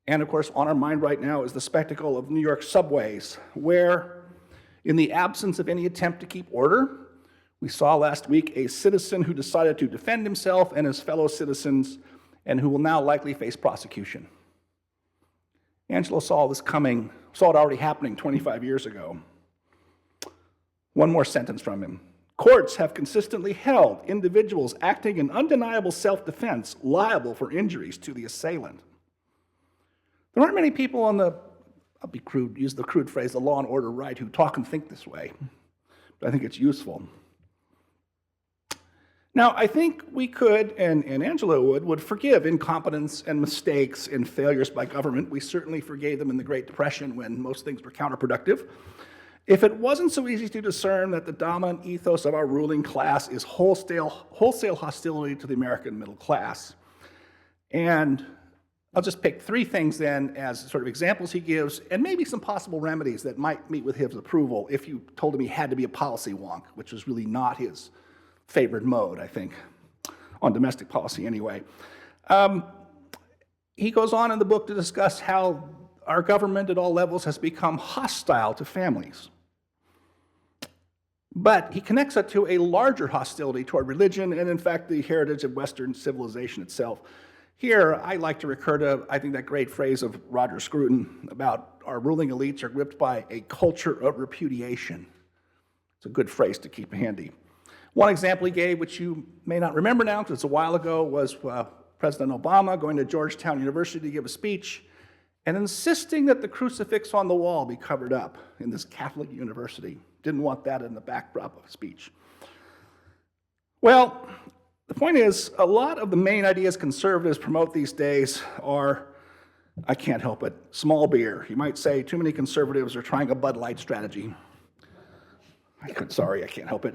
And of course, on our mind right now is the spectacle of New York subways, where, in the absence of any attempt to keep order, we saw last week a citizen who decided to defend himself and his fellow citizens and who will now likely face prosecution. Angelo saw this coming, saw it already happening 25 years ago. One more sentence from him. Courts have consistently held individuals acting in undeniable self-defense liable for injuries to the assailant. There aren't many people on the, I'll be crude, use the crude phrase, the law and order right, who talk and think this way. But I think it's useful. Now, I think we could, and Angelo would forgive incompetence and mistakes and failures by government. We certainly forgave them in the Great Depression when most things were counterproductive. If it wasn't so easy to discern that the dominant ethos of our ruling class is wholesale hostility to the American middle class. And I'll just pick three things then as sort of examples he gives, and maybe some possible remedies that might meet with his approval if you told him he had to be a policy wonk, which was really not his favored mode, I think, on domestic policy anyway. He goes on in the book to discuss how our government at all levels has become hostile to families. But he connects it to a larger hostility toward religion and, in fact, the heritage of Western civilization itself. Here, I like to recur to, I think, that great phrase of Roger Scruton about our ruling elites are gripped by a culture of repudiation. It's a good phrase to keep handy. One example he gave, which you may not remember now because it's a while ago, was President Obama going to Georgetown University to give a speech and insisting that the crucifix on the wall be covered up in this Catholic university. Didn't want that in the backdrop of a speech. Well, the point is, a lot of the main ideas conservatives promote these days are, I can't help it, small beer. You might say too many conservatives are trying a Bud Light strategy. Sorry, I can't help it.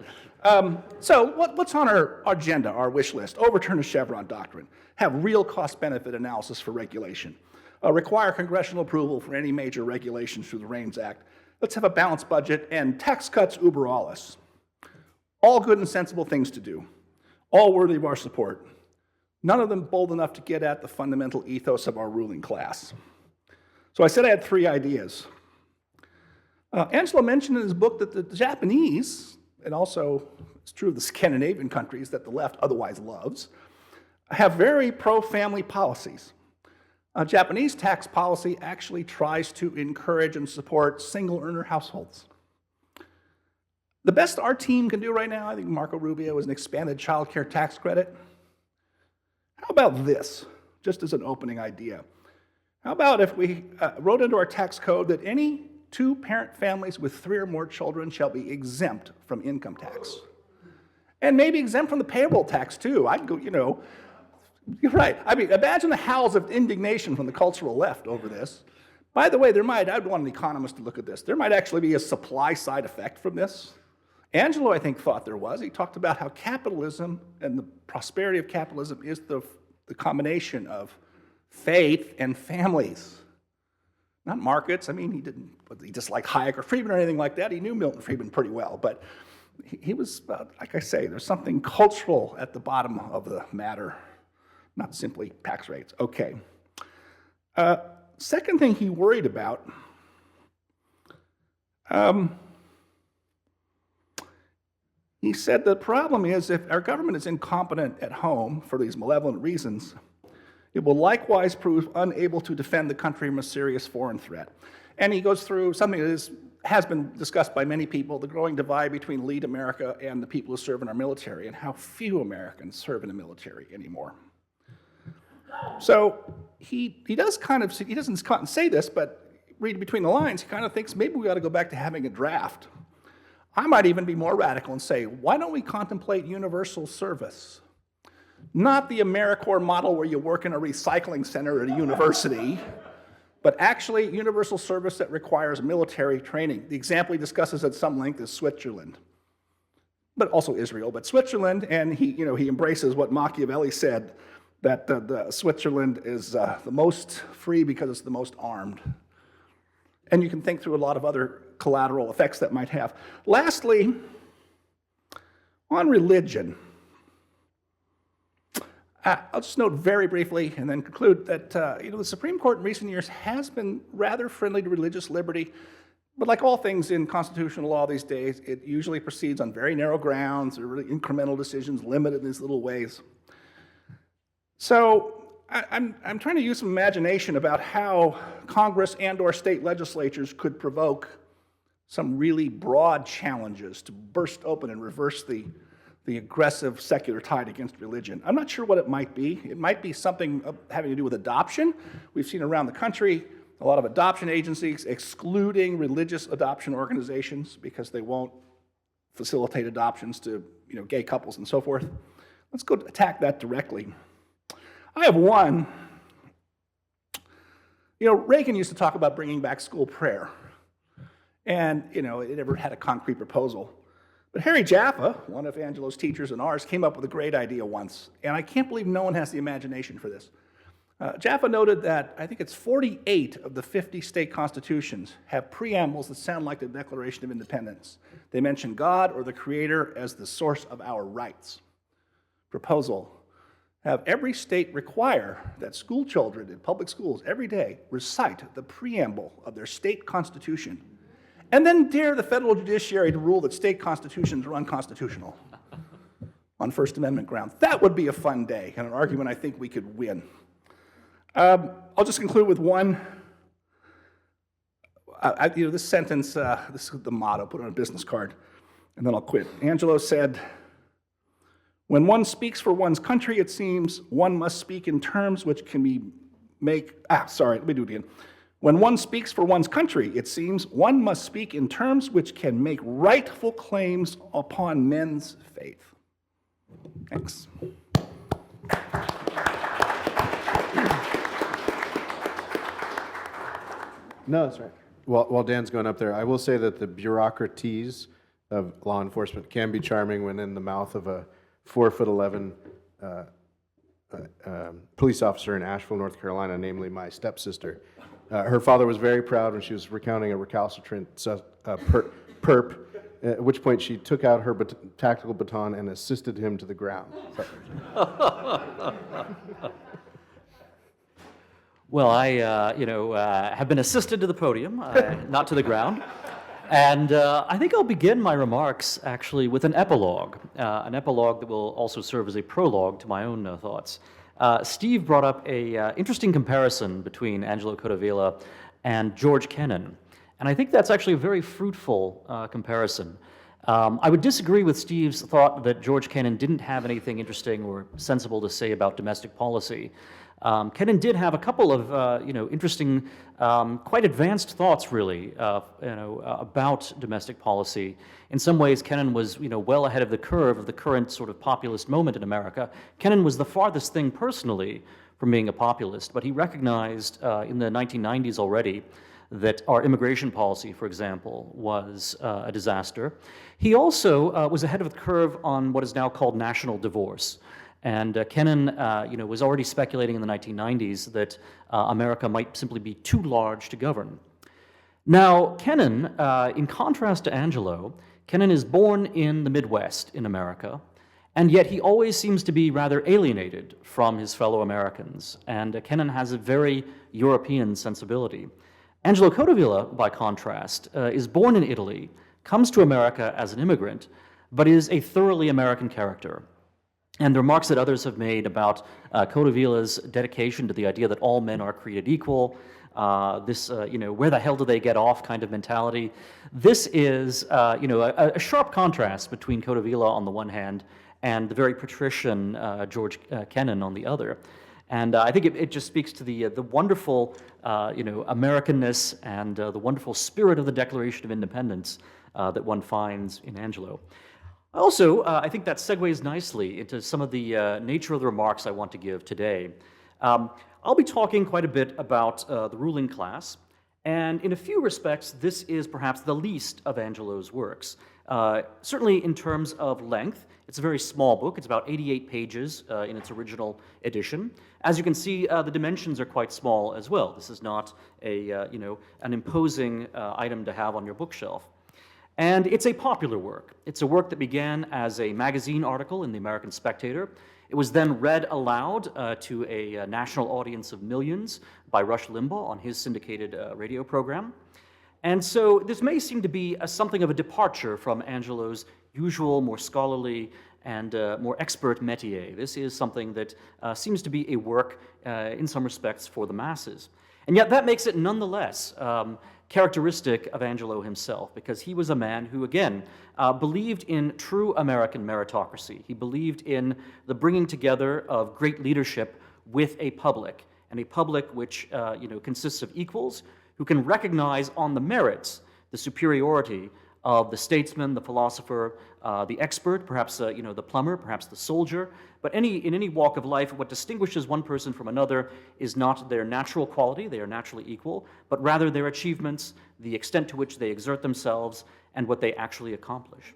So what's on our agenda, our wish list? Overturn the Chevron doctrine. Have real cost-benefit analysis for regulation. Require congressional approval for any major regulations through the REINS Act. Let's have a balanced budget and tax cuts uber alles. All good and sensible things to do. All worthy of our support. None of them bold enough to get at the fundamental ethos of our ruling class. So I said I had three ideas. Angelo mentioned in his book that the Japanese, and also it's true of the Scandinavian countries that the left otherwise loves, have very pro-family policies. Japanese tax policy actually tries to encourage and support single-earner households. The best our team can do right now, I think Marco Rubio, is an expanded child care tax credit. How about this, just as an opening idea? How about if we wrote into our tax code that any two-parent families with 3 or more children shall be exempt from income tax? And maybe exempt from the payroll tax, too. I'd go, you're right. I mean, imagine the howls of indignation from the cultural left over this. By the way, I'd want an economist to look at this. There might actually be a supply side effect from this. Angelo, I think, thought there was. He talked about how capitalism and the prosperity of capitalism is the combination of faith and families, not markets. I mean, he disliked Hayek or Friedman or anything like that. He knew Milton Friedman pretty well, but he was, like I say, there's something cultural at the bottom of the matter. Not simply tax rates. Okay. Second thing he worried about, he said the problem is if our government is incompetent at home for these malevolent reasons, it will likewise prove unable to defend the country from a serious foreign threat. And he goes through something that has been discussed by many people, the growing divide between elite America and the people who serve in our military, and how few Americans serve in the military anymore. So he doesn't say this, but read between the lines, he kind of thinks maybe we ought to go back to having a draft. I might even be more radical and say, why don't we contemplate universal service? Not the AmeriCorps model where you work in a recycling center at a university, but actually universal service that requires military training. The example he discusses at some length is Switzerland, but also Israel. But Switzerland, and he embraces what Machiavelli said, that the Switzerland is the most free because it's the most armed. And you can think through a lot of other collateral effects that might have. Lastly, on religion, I'll just note very briefly and then conclude that the Supreme Court in recent years has been rather friendly to religious liberty, but like all things in constitutional law these days, it usually proceeds on very narrow grounds or really incremental decisions limited in these little ways. So I'm trying to use some imagination about how Congress and/or state legislatures could provoke some really broad challenges to burst open and reverse the aggressive secular tide against religion. I'm not sure what it might be. It might be something having to do with adoption. We've seen around the country a lot of adoption agencies excluding religious adoption organizations because they won't facilitate adoptions to gay couples and so forth. Let's go attack that directly. I have one. Reagan used to talk about bringing back school prayer. And, it never had a concrete proposal. But Harry Jaffa, one of Angelo's teachers and ours, came up with a great idea once. And I can't believe no one has the imagination for this. Jaffa noted that I think it's 48 of the 50 state constitutions have preambles that sound like the Declaration of Independence. They mention God or the Creator as the source of our rights. Proposal: have every state require that school children in public schools every day recite the preamble of their state constitution, and then dare the federal judiciary to rule that state constitutions are unconstitutional on First Amendment grounds. That would be a fun day and an argument I think we could win. I'll just conclude with one. This sentence, this is the motto, put it on a business card, and then I'll quit. Angelo said, "When one speaks for one's country, it seems one must speak in terms which can let me do it again. When one speaks for one's country, it seems one must speak in terms which can make rightful claims upon men's faith." Thanks. No, that's right. While Dan's going up there, I will say that the bureaucraties of law enforcement can be charming when in the mouth of a 4'11" police officer in Asheville, North Carolina, namely my stepsister. Her father was very proud when she was recounting a recalcitrant perp, at which point she took out her tactical baton and assisted him to the ground. Well, I have been assisted to the podium, not to the ground. And I think I'll begin my remarks, actually, with an epilogue that will also serve as a prologue to my own thoughts. Steve brought up an interesting comparison between Angelo Codevilla and George Kennan, and I think that's actually a very fruitful comparison. I would disagree with Steve's thought that George Kennan didn't have anything interesting or sensible to say about domestic policy. Kennan did have a couple of interesting, quite advanced thoughts, really, about domestic policy. In some ways, Kennan was well ahead of the curve of the current sort of populist moment in America. Kennan was the farthest thing personally from being a populist, but he recognized in the 1990s already that our immigration policy, for example, was a disaster. He also was ahead of the curve on what is now called national divorce. And Kennan, was already speculating in the 1990s that America might simply be too large to govern. Now, Kennan, in contrast to Angelo, Kennan is born in the Midwest in America, and yet he always seems to be rather alienated from his fellow Americans. And Kennan has a very European sensibility. Angelo Codevilla, by contrast, is born in Italy, comes to America as an immigrant, but is a thoroughly American character. And the remarks that others have made about Codevilla's dedication to the idea that all men are created equal, where the hell do they get off kind of mentality. This is, a sharp contrast between Codevilla on the one hand and the very patrician George Kennan on the other. And I think it just speaks to the wonderful, Americanness and the wonderful spirit of the Declaration of Independence that one finds in Angelo. Also, I think that segues nicely into some of the nature of the remarks I want to give today. I'll be talking quite a bit about the ruling class, and in a few respects, this is perhaps the least of Angelo's works. Certainly in terms of length, it's a very small book. It's about 88 pages in its original edition. As you can see, the dimensions are quite small as well. This is not an imposing item to have on your bookshelf. And it's a popular work. It's a work that began as a magazine article in the American Spectator. It was then read aloud to a national audience of millions by Rush Limbaugh on his syndicated radio program. And so this may seem to be something of a departure from Angelo's usual, more scholarly and more expert métier. This is something that seems to be a work, in some respects, for the masses. And yet that makes it nonetheless characteristic of Angelo himself, because he was a man who, again, believed in true American meritocracy. He believed in the bringing together of great leadership with a public, and a public which consists of equals who can recognize on the merits the superiority of the statesman, the philosopher, the expert, perhaps the plumber, perhaps the soldier. But in any walk of life, what distinguishes one person from another is not their natural quality, they are naturally equal, but rather their achievements, the extent to which they exert themselves, and what they actually accomplish.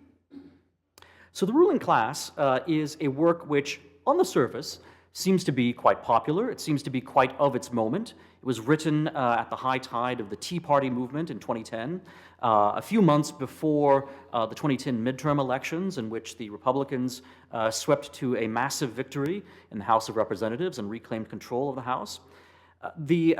So the ruling class is a work which, on the surface, seems to be quite popular. It seems to be quite of its moment. It was written at the high tide of the Tea Party movement in 2010, a few months before the 2010 midterm elections, in which the Republicans swept to a massive victory in the House of Representatives and reclaimed control of the House. The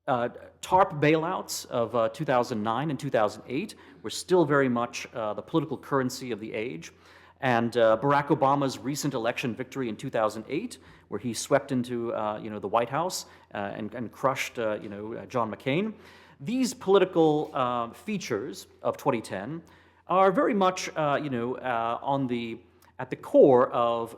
TARP bailouts of 2009 and 2008 were still very much the political currency of the age. And Barack Obama's recent election victory in 2008, where he swept into the White House and crushed John McCain. These political features of 2010 are very much at the core of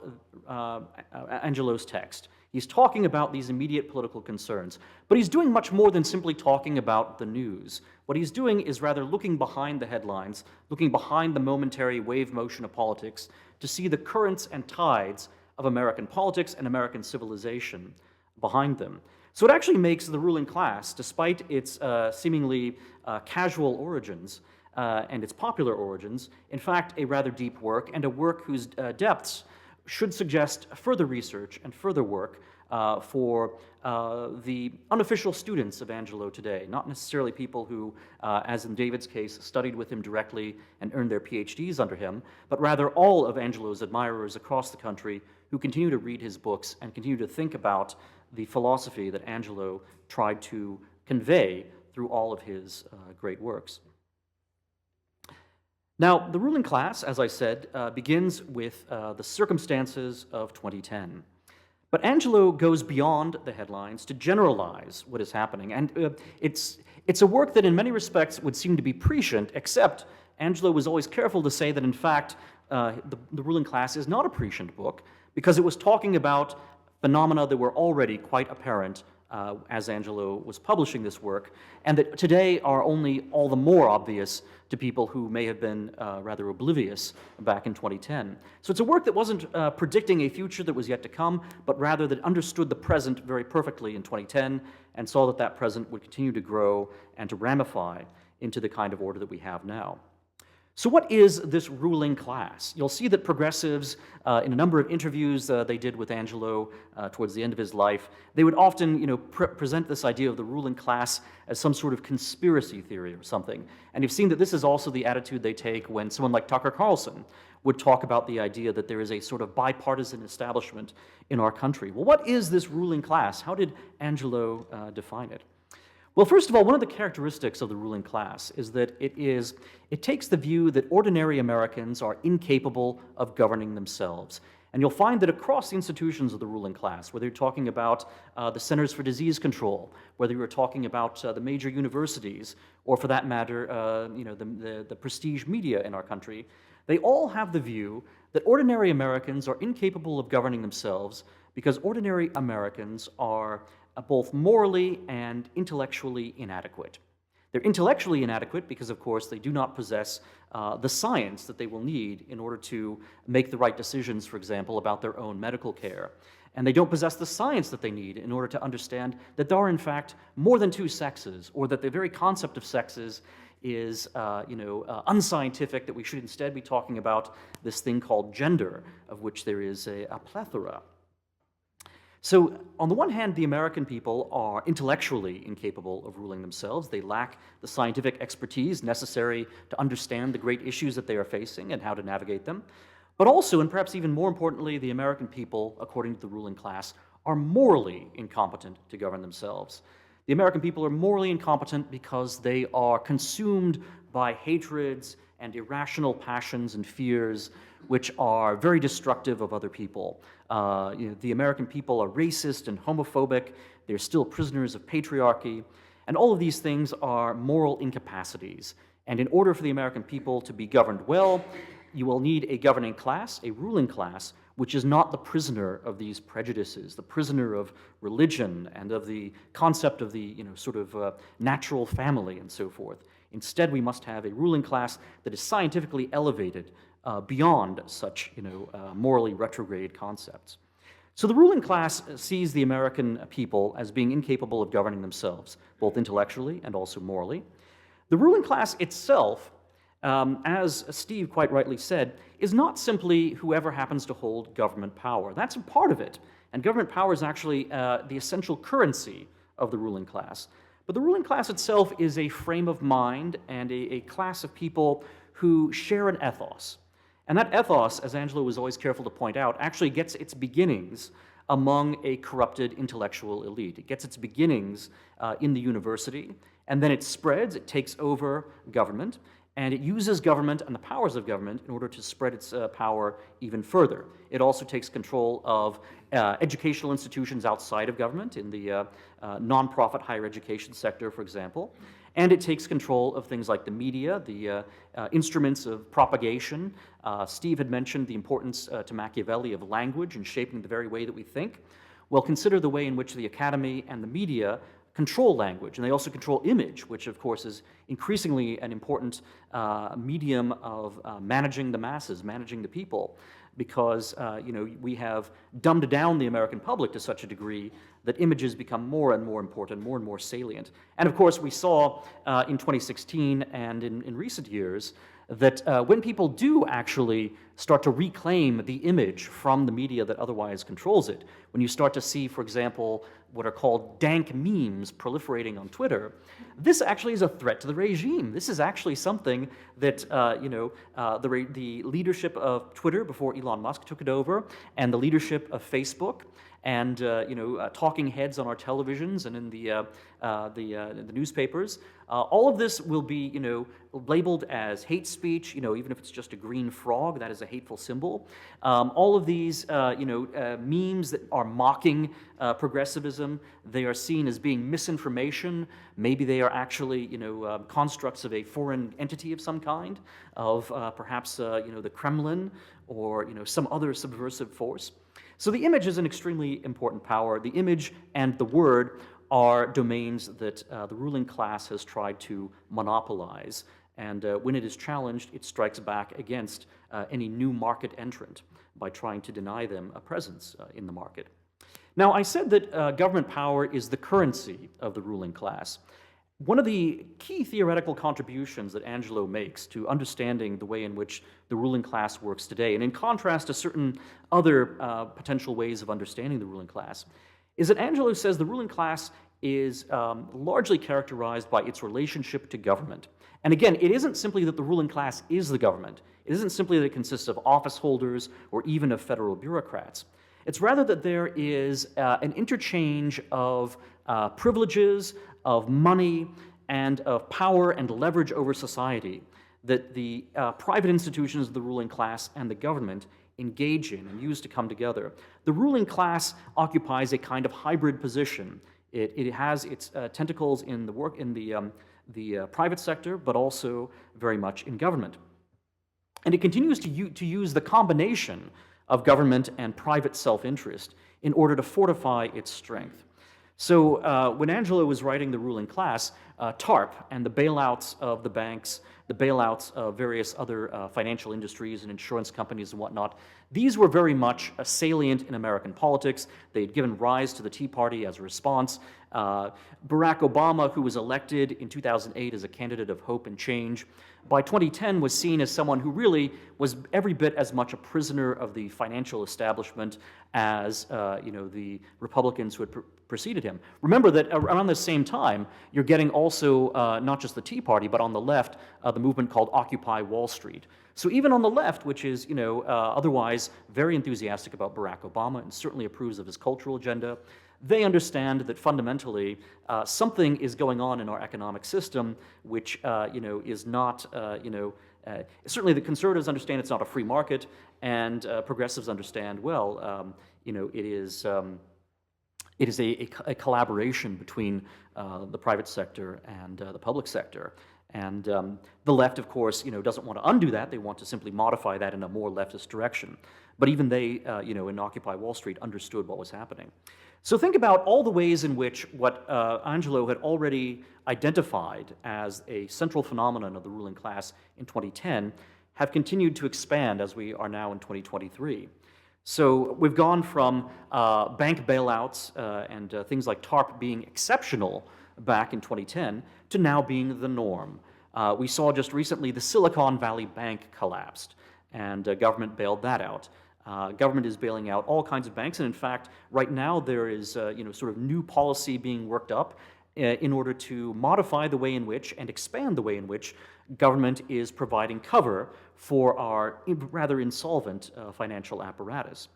Angelo's text. He's talking about these immediate political concerns, but he's doing much more than simply talking about the news. What he's doing is rather looking behind the headlines, looking behind the momentary wave motion of politics to see the currents and tides of American politics and American civilization behind them. So it actually makes the ruling class, despite its seemingly casual origins and its popular origins, in fact a rather deep work, and a work whose depths should suggest further research and further work for the unofficial students of Angelo today, not necessarily people who, as in David's case, studied with him directly and earned their PhDs under him, but rather all of Angelo's admirers across the country who continue to read his books and continue to think about the philosophy that Angelo tried to convey through all of his great works. Now, the ruling class, as I said, begins with the circumstances of 2010. But Angelo goes beyond the headlines to generalize what is happening. And it's a work that in many respects would seem to be prescient, except Angelo was always careful to say that, in fact, the ruling class is not a prescient book, because it was talking about phenomena that were already quite apparent as Angelo was publishing this work, and that today are only all the more obvious to people who may have been rather oblivious back in 2010. So it's a work that wasn't predicting a future that was yet to come, but rather that understood the present very perfectly in 2010 and saw that that present would continue to grow and to ramify into the kind of order that we have now. So what is this ruling class? You'll see that progressives, in a number of interviews they did with Angelo towards the end of his life, they would often present this idea of the ruling class as some sort of conspiracy theory or something. And you've seen that this is also the attitude they take when someone like Tucker Carlson would talk about the idea that there is a sort of bipartisan establishment in our country. Well, what is this ruling class? How did Angelo define it? Well, first of all, one of the characteristics of the ruling class is that it takes the view that ordinary Americans are incapable of governing themselves. And you'll find that across the institutions of the ruling class, whether you're talking about the Centers for Disease Control, whether you're talking about the major universities, or for that matter, the prestige media in our country, they all have the view that ordinary Americans are incapable of governing themselves because ordinary Americans are both morally and intellectually inadequate. They're intellectually inadequate because, of course, they do not possess the science that they will need in order to make the right decisions, for example, about their own medical care. And they don't possess the science that they need in order to understand that there are, in fact, more than two sexes, or that the very concept of sexes is unscientific, that we should instead be talking about this thing called gender, of which there is a plethora. So, on the one hand, the American people are intellectually incapable of ruling themselves. They lack the scientific expertise necessary to understand the great issues that they are facing and how to navigate them. But also, and perhaps even more importantly, the American people, according to the ruling class, are morally incompetent to govern themselves. The American people are morally incompetent because they are consumed by hatreds and irrational passions and fears which are very destructive of other people. The American people are racist and homophobic. They're still prisoners of patriarchy. And all of these things are moral incapacities. And in order for the American people to be governed well, you will need a governing class, a ruling class, which is not the prisoner of these prejudices, the prisoner of religion and of the concept of the natural family and so forth. Instead, we must have a ruling class that is scientifically elevated beyond such morally retrograde concepts. So the ruling class sees the American people as being incapable of governing themselves, both intellectually and also morally. The ruling class itself, as Steve quite rightly said, is not simply whoever happens to hold government power. That's a part of it. And government power is actually the essential currency of the ruling class. But the ruling class itself is a frame of mind and a class of people who share an ethos. And that ethos, as Angelo was always careful to point out, actually gets its beginnings among a corrupted intellectual elite. It gets its beginnings in the university, and then it spreads, it takes over government, and it uses government and the powers of government in order to spread its power even further. It also takes control of educational institutions outside of government, in the nonprofit higher education sector, for example. And it takes control of things like the media, the instruments of propagation. Steve had mentioned the importance to Machiavelli of language and shaping the very way that we think. Well, consider the way in which the academy and the media control language, and they also control image, which of course is increasingly an important medium of managing the masses, managing the people, because we have dumbed down the American public to such a degree that images become more and more important, more and more salient. And of course, we saw in 2016 and in recent years that when people do actually start to reclaim the image from the media that otherwise controls it, when you start to see, for example, what are called dank memes proliferating on Twitter, this actually is a threat to the regime. This is actually something that the leadership of Twitter before Elon Musk took it over, and the leadership of Facebook, and talking heads on our televisions and in the newspapers, all of this will be labeled as hate speech. Even if it's just a green frog, that is a hateful symbol. All of these memes that are mocking progressivism, they are seen as being misinformation. Maybe they are actually constructs of a foreign entity of some kind, of perhaps the Kremlin or some other subversive force. So the image is an extremely important power. The image and the word are domains that the ruling class has tried to monopolize. And when it is challenged, it strikes back against any new market entrant by trying to deny them a presence in the market. Now, I said that government power is the currency of the ruling class. One of the key theoretical contributions that Angelo makes to understanding the way in which the ruling class works today, and in contrast to certain other potential ways of understanding the ruling class, is that Angelo says the ruling class is largely characterized by its relationship to government. And again, it isn't simply that the ruling class is the government. It isn't simply that it consists of office holders or even of federal bureaucrats. It's rather that there is an interchange of privileges, of money, and of power and leverage over society that the private institutions of the ruling class and the government engage in and use to come together. The ruling class occupies a kind of hybrid position. It has its tentacles in the private sector, but also very much in government. And it continues to use the combination of government and private self-interest in order to fortify its strength. So when Angelo was writing The Ruling Class, TARP and the bailouts of the banks, the bailouts of various other financial industries and insurance companies and whatnot, these were very much salient in American politics. They had given rise to the Tea Party as a response. Barack Obama, who was elected in 2008 as a candidate of hope and change, by 2010 was seen as someone who really was every bit as much a prisoner of the financial establishment as the Republicans who had preceded him. Remember that around the same time, you're getting also not just the Tea Party, but on the left, the movement called Occupy Wall Street. So even on the left, which is otherwise very enthusiastic about Barack Obama and certainly approves of his cultural agenda, they understand that fundamentally something is going on in our economic system which is not certainly the conservatives understand it's not a free market, and progressives understand, well, it is a collaboration between the private sector and the public sector. And the left, of course, doesn't want to undo that. They want to simply modify that in a more leftist direction. But even they, in Occupy Wall Street, understood what was happening. So think about all the ways in which what Angelo had already identified as a central phenomenon of the ruling class in 2010 have continued to expand as we are now in 2023. So we've gone from bank bailouts and things like TARP being exceptional back in 2010 to now being the norm. We saw just recently the Silicon Valley Bank collapsed, and government bailed that out. Government is bailing out all kinds of banks, and in fact, right now there is sort of new policy being worked up in order to modify the way in which and expand the way in which government is providing cover for our rather insolvent financial apparatus.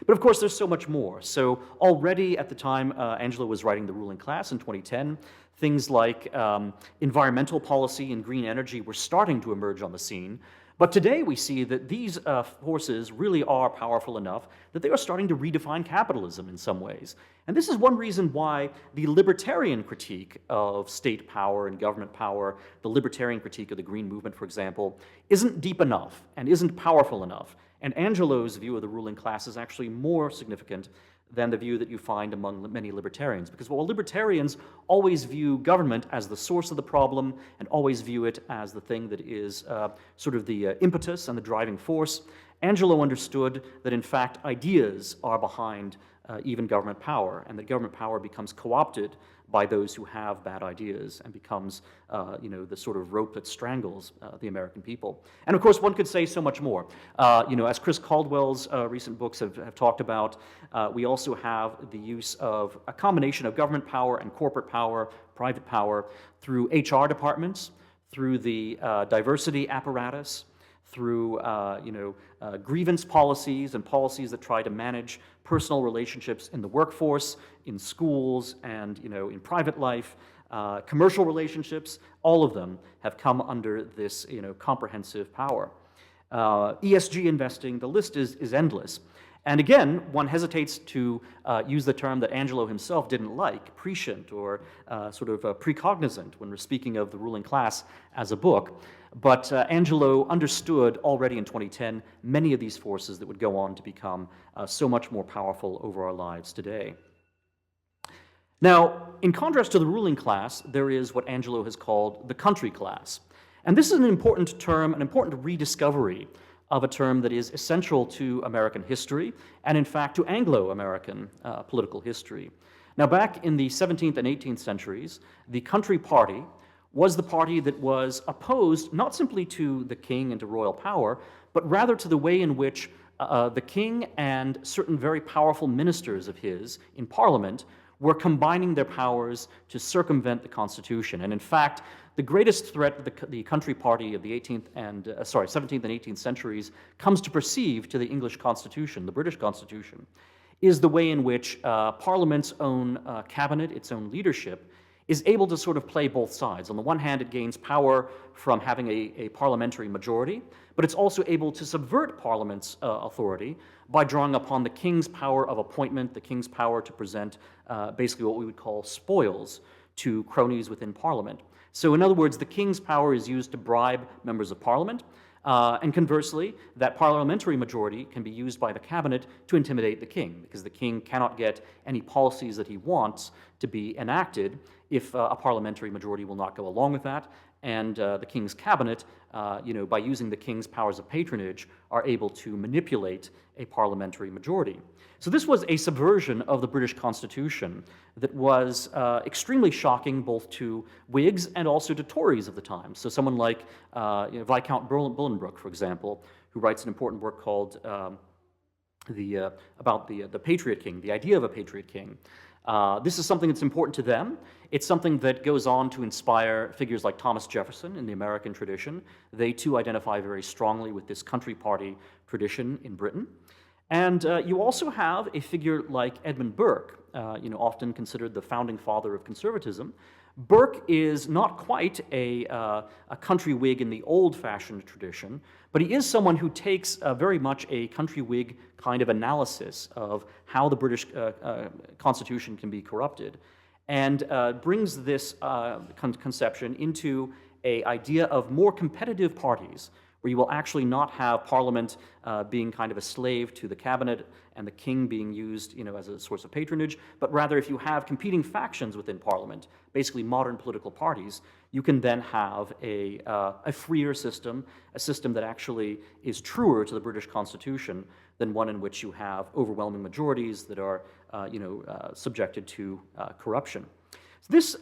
But of course, there's so much more. So already at the time Angelo was writing The Ruling Class in 2010, things like environmental policy and green energy were starting to emerge on the scene. But today we see that these forces really are powerful enough that they are starting to redefine capitalism in some ways. And this is one reason why the libertarian critique of state power and government power, the libertarian critique of the Green Movement, for example, isn't deep enough and isn't powerful enough. And Angelo's view of the ruling class is actually more significant than the view that you find among many libertarians. Because while libertarians always view government as the source of the problem and always view it as the thing that is sort of the impetus and the driving force, Angelo understood that in fact ideas are behind even government power, and that government power becomes co-opted by those who have bad ideas and becomes the sort of rope that strangles the American people. And of course, one could say so much more. As Chris Caldwell's recent books have talked about, we also have the use of a combination of government power and corporate power, private power, through HR departments, through the diversity apparatus, through grievance policies and policies that try to manage personal relationships in the workforce, in schools, and in private life, commercial relationships. All of them have come under this comprehensive power. ESG investing, the list is endless. And again, one hesitates to use the term that Angelo himself didn't like, prescient or sort of precognizant, when we're speaking of the ruling class as a book. But Angelo understood already in 2010 many of these forces that would go on to become so much more powerful over our lives today. Now, in contrast to the ruling class, there is what Angelo has called the country class. And this is an important term, an important rediscovery of a term that is essential to American history, and in fact to Anglo-American political history. Now, back in the 17th and 18th centuries, the country party was the party that was opposed not simply to the king and to royal power, but rather to the way in which the king and certain very powerful ministers of his in Parliament were combining their powers to circumvent the Constitution. And in fact, the greatest threat the country party of the 17th and 18th centuries comes to perceive to the English Constitution, the British Constitution, is the way in which Parliament's own cabinet, its own leadership, is able to sort of play both sides. On the one hand, it gains power from having a parliamentary majority, but it's also able to subvert Parliament's authority by drawing upon the king's power of appointment, the king's power to present basically what we would call spoils to cronies within Parliament. So in other words, the king's power is used to bribe members of Parliament, and conversely, that parliamentary majority can be used by the cabinet to intimidate the king, because the king cannot get any policies that he wants to be enacted if a parliamentary majority will not go along with that, and the king's cabinet, by using the king's powers of patronage, are able to manipulate a parliamentary majority. So this was a subversion of the British Constitution that was extremely shocking both to Whigs and also to Tories of the time. So someone like Viscount Bolingbroke, for example, who writes an important work called about the Patriot King, the idea of a Patriot King. This is something that's important to them. It's something that goes on to inspire figures like Thomas Jefferson in the American tradition. They too identify very strongly with this country party tradition in Britain. And you also have a figure like Edmund Burke, often considered the founding father of conservatism. Burke is not quite a country Whig in the old-fashioned tradition, but he is someone who takes very much a country Whig kind of analysis of how the British Constitution can be corrupted, and brings this conception into an idea of more competitive parties, where you will actually not have Parliament being kind of a slave to the cabinet and the king being used, as a source of patronage, but rather if you have competing factions within Parliament, basically modern political parties, you can then have a freer system, a system that actually is truer to the British Constitution than one in which you have overwhelming majorities that are, subjected to corruption. So this,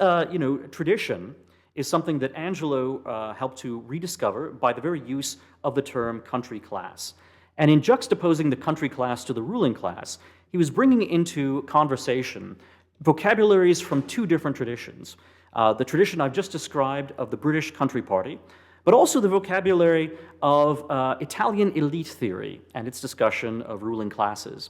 tradition is something that Angelo helped to rediscover by the very use of the term country class. And in juxtaposing the country class to the ruling class, he was bringing into conversation vocabularies from two different traditions. The tradition I've just described of the British Country Party, but also the vocabulary of Italian elite theory and its discussion of ruling classes.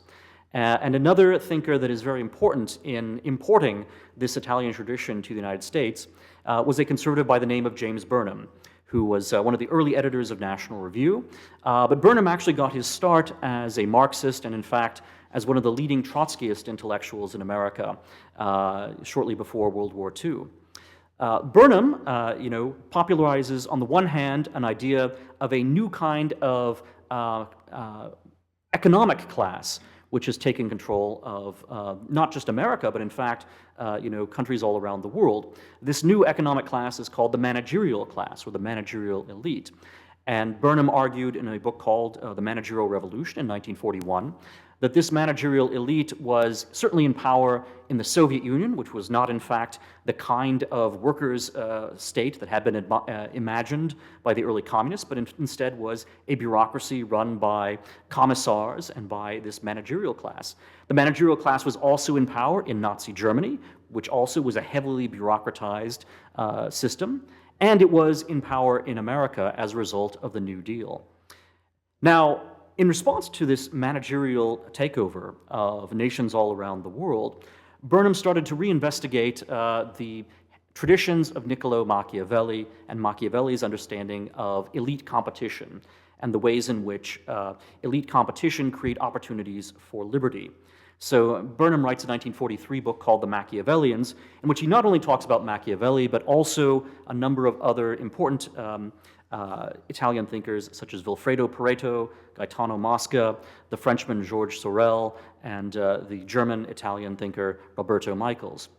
And another thinker that is very important in importing this Italian tradition to the United States was a conservative by the name of James Burnham, who was one of the early editors of National Review. But Burnham actually got his start as a Marxist and, in fact, as one of the leading Trotskyist intellectuals in America shortly before World War II. Burnham, popularizes, on the one hand, an idea of a new kind of economic class, which has taken control of not just America, but in fact, countries all around the world. This new economic class is called the managerial class, or the managerial elite. And Burnham argued in a book called The Managerial Revolution in 1941 that this managerial elite was certainly in power in the Soviet Union, which was not, in fact, the kind of workers' state that had been imagined by the early communists, but instead was a bureaucracy run by commissars and by this managerial class. The managerial class was also in power in Nazi Germany, which also was a heavily bureaucratized system, and it was in power in America as a result of the New Deal. Now, in response to this managerial takeover of nations all around the world, Burnham started to reinvestigate the traditions of Niccolo Machiavelli and Machiavelli's understanding of elite competition and the ways in which elite competition create opportunities for liberty. So Burnham writes a 1943 book called The Machiavellians, in which he not only talks about Machiavelli, but also a number of other important Italian thinkers such as Vilfredo Pareto, Gaetano Mosca, the Frenchman Georges Sorel, and the German-Italian thinker Roberto Michels.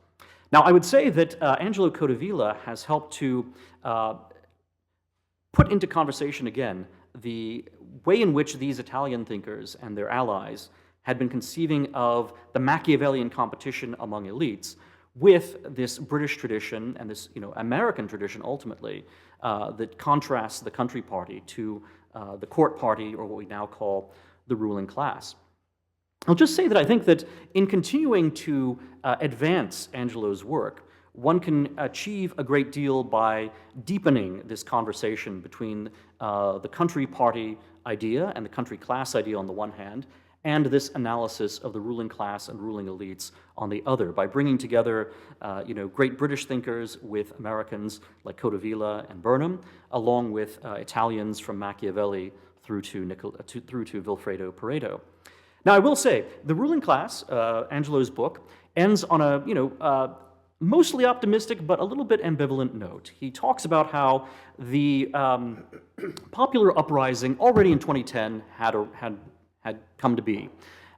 Now, I would say that Angelo Codevilla has helped to put into conversation again the way in which these Italian thinkers and their allies had been conceiving of the Machiavellian competition among elites with this British tradition and this American tradition ultimately that contrasts the country party to the court party, or what we now call the ruling class. I'll just say that I think that in continuing to advance Angelo's work, one can achieve a great deal by deepening this conversation between the country party idea and the country class idea on the one hand, and this analysis of the ruling class and ruling elites on the other, by bringing together great British thinkers with Americans like Codevilla and Burnham, along with Italians from Machiavelli through to Vilfredo Pareto. Now, I will say, the ruling class, Angelo's book, ends on a mostly optimistic but a little bit ambivalent note. He talks about how the popular uprising already in 2010 had come to be.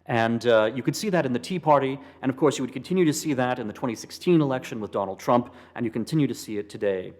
And you could see that in the Tea Party, and of course you would continue to see that in the 2016 election with Donald Trump, and you continue to see it today.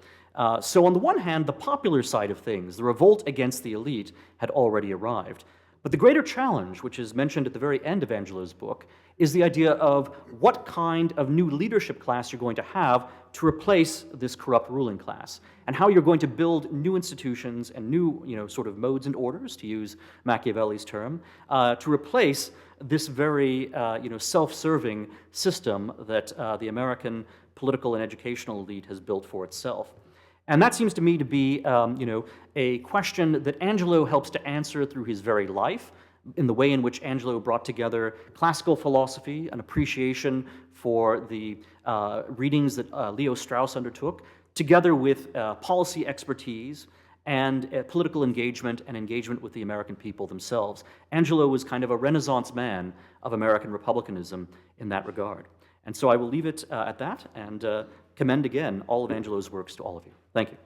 So on the one hand, the popular side of things, the revolt against the elite, had already arrived. But the greater challenge, which is mentioned at the very end of Angelo's book, is the idea of what kind of new leadership class you're going to have to replace this corrupt ruling class, and how you're going to build new institutions and new, sort of modes and orders, to use Machiavelli's term, to replace this very, self-serving system that the American political and educational elite has built for itself. And that seems to me to be, a question that Angelo helps to answer through his very life, in the way in which Angelo brought together classical philosophy, an appreciation for the readings that Leo Strauss undertook, together with policy expertise and political engagement and engagement with the American people themselves. Angelo was kind of a Renaissance man of American republicanism in that regard. And so I will leave it at that and commend again all of Angelo's works to all of you. Thank you.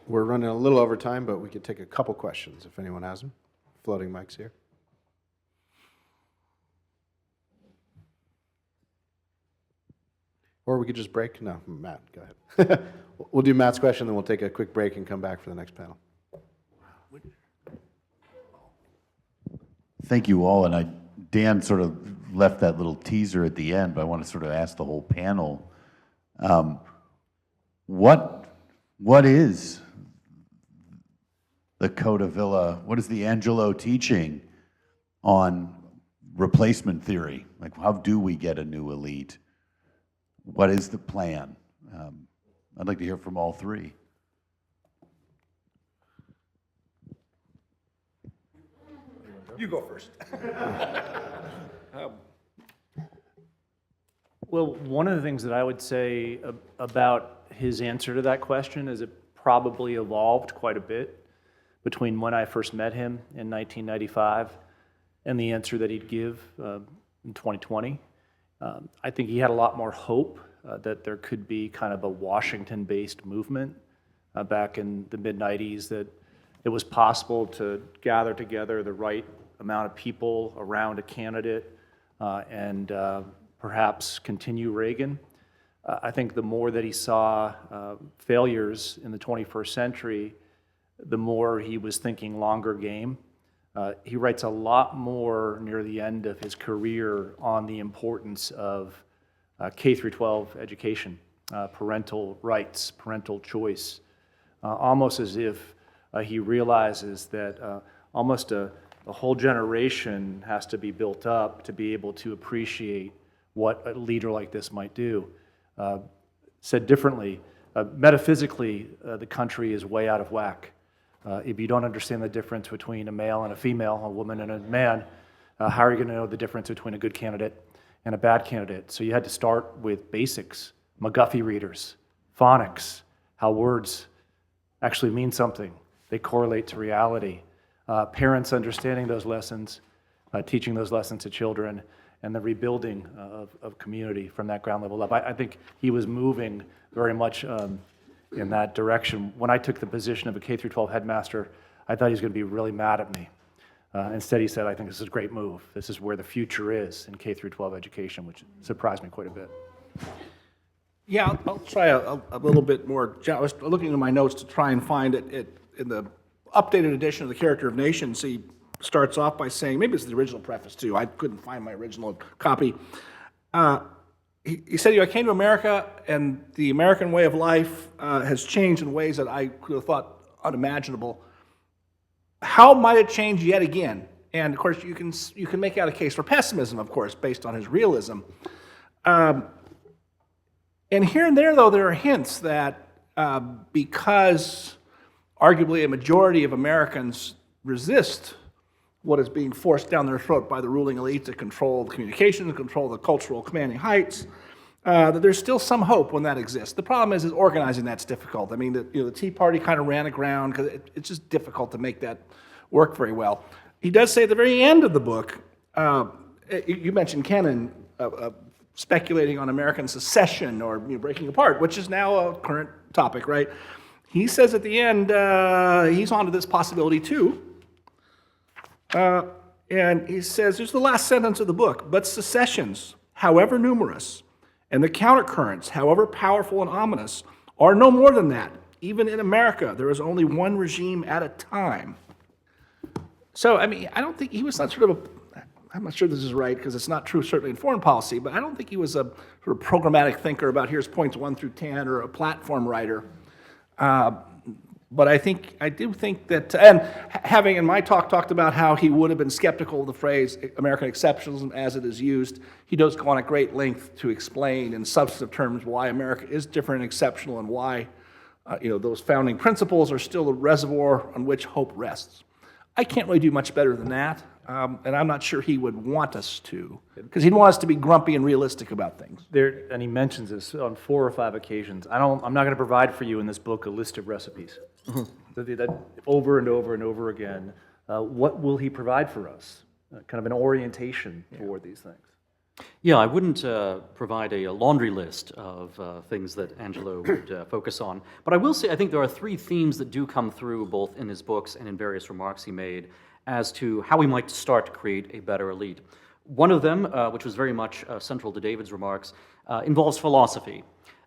We're running a little over time, but we could take a couple questions if anyone has them. Floating mics here. Or we could just break. No, Matt, go ahead. We'll do Matt's question, then we'll take a quick break and come back for the next panel. Thank you all, and Dan sort of left that little teaser at the end, but I want to sort of ask the whole panel, what is the Codevilla, what is the Angelo teaching on replacement theory? Like, how do we get a new elite? What is the plan? I'd like to hear from all three. You go first. Well, one of the things that I would say about his answer to that question is it probably evolved quite a bit between when I first met him in 1995 and the answer that he'd give in 2020. I think he had a lot more hope that there could be kind of a Washington-based movement back in the mid-90s, that it was possible to gather together the right amount of people around a candidate and perhaps continue Reagan. I think the more that he saw failures in the 21st century, the more he was thinking longer game. He writes a lot more near the end of his career on the importance of K through 12 education, parental rights, parental choice, almost as if he realizes that almost a whole generation has to be built up to be able to appreciate what a leader like this might do. Said differently, metaphysically, the country is way out of whack. If you don't understand the difference between a male and a female, a woman and a man, how are you going to know the difference between a good candidate and a bad candidate? So you had to start with basics, McGuffey readers, phonics, how words actually mean something. They correlate to reality. Parents understanding those lessons, teaching those lessons to children, and the rebuilding of community from that ground level up. I think he was moving very much in that direction. When I took the position of a K through 12 headmaster, I thought he was going to be really mad at me. Instead, he said, I think this is a great move. This is where the future is in K through 12 education, which surprised me quite a bit. Yeah, I'll try a little bit more. I was looking at my notes to try and find it in the updated edition of The Character of Nations. He starts off by saying, maybe it's the original preface too, I couldn't find my original copy. He said, I came to America and the American way of life has changed in ways that I could have thought unimaginable. How might it change yet again? And of course, you can make out a case for pessimism, of course, based on his realism. And here and there, though, there are hints that because arguably a majority of Americans resist what is being forced down their throat by the ruling elite to control the communication, to control the cultural commanding heights, that there's still some hope when that exists. The problem is organizing that's difficult. I mean, the Tea Party kind of ran aground because it's just difficult to make that work very well. He does say at the very end of the book, you mentioned Kennan speculating on American secession or breaking apart, which is now a current topic, right? He says at the end, he's onto this possibility too. And he says, here's the last sentence of the book, but secessions, however numerous, and the countercurrents, however powerful and ominous, are no more than that. Even in America, there is only one regime at a time. So, I mean, I don't think he was not sort of I'm not sure this is right because it's not true certainly in foreign policy, but I don't think he was a sort of programmatic thinker about here's points 1 through 10 or a platform writer. But I do think that, and having in my talk talked about how he would have been skeptical of the phrase American exceptionalism as it is used, he does go on at great length to explain in substantive terms why America is different and exceptional and why Those founding principles are still a reservoir on which hope rests. I can't really do much better than that, and I'm not sure he would want us to, because he'd want us to be grumpy and realistic about things. And he mentions this on 4 or 5 occasions. I'm not going to provide for you in this book a list of recipes. That over and over and over again, what will he provide for us? Kind of an orientation toward these things. Yeah, I wouldn't provide a laundry list of things that Angelo would focus on, but I will say I think there are 3 themes that do come through both in his books and in various remarks he made as to how we might start to create a better elite. One of them, which was very much central to David's remarks, involves philosophy.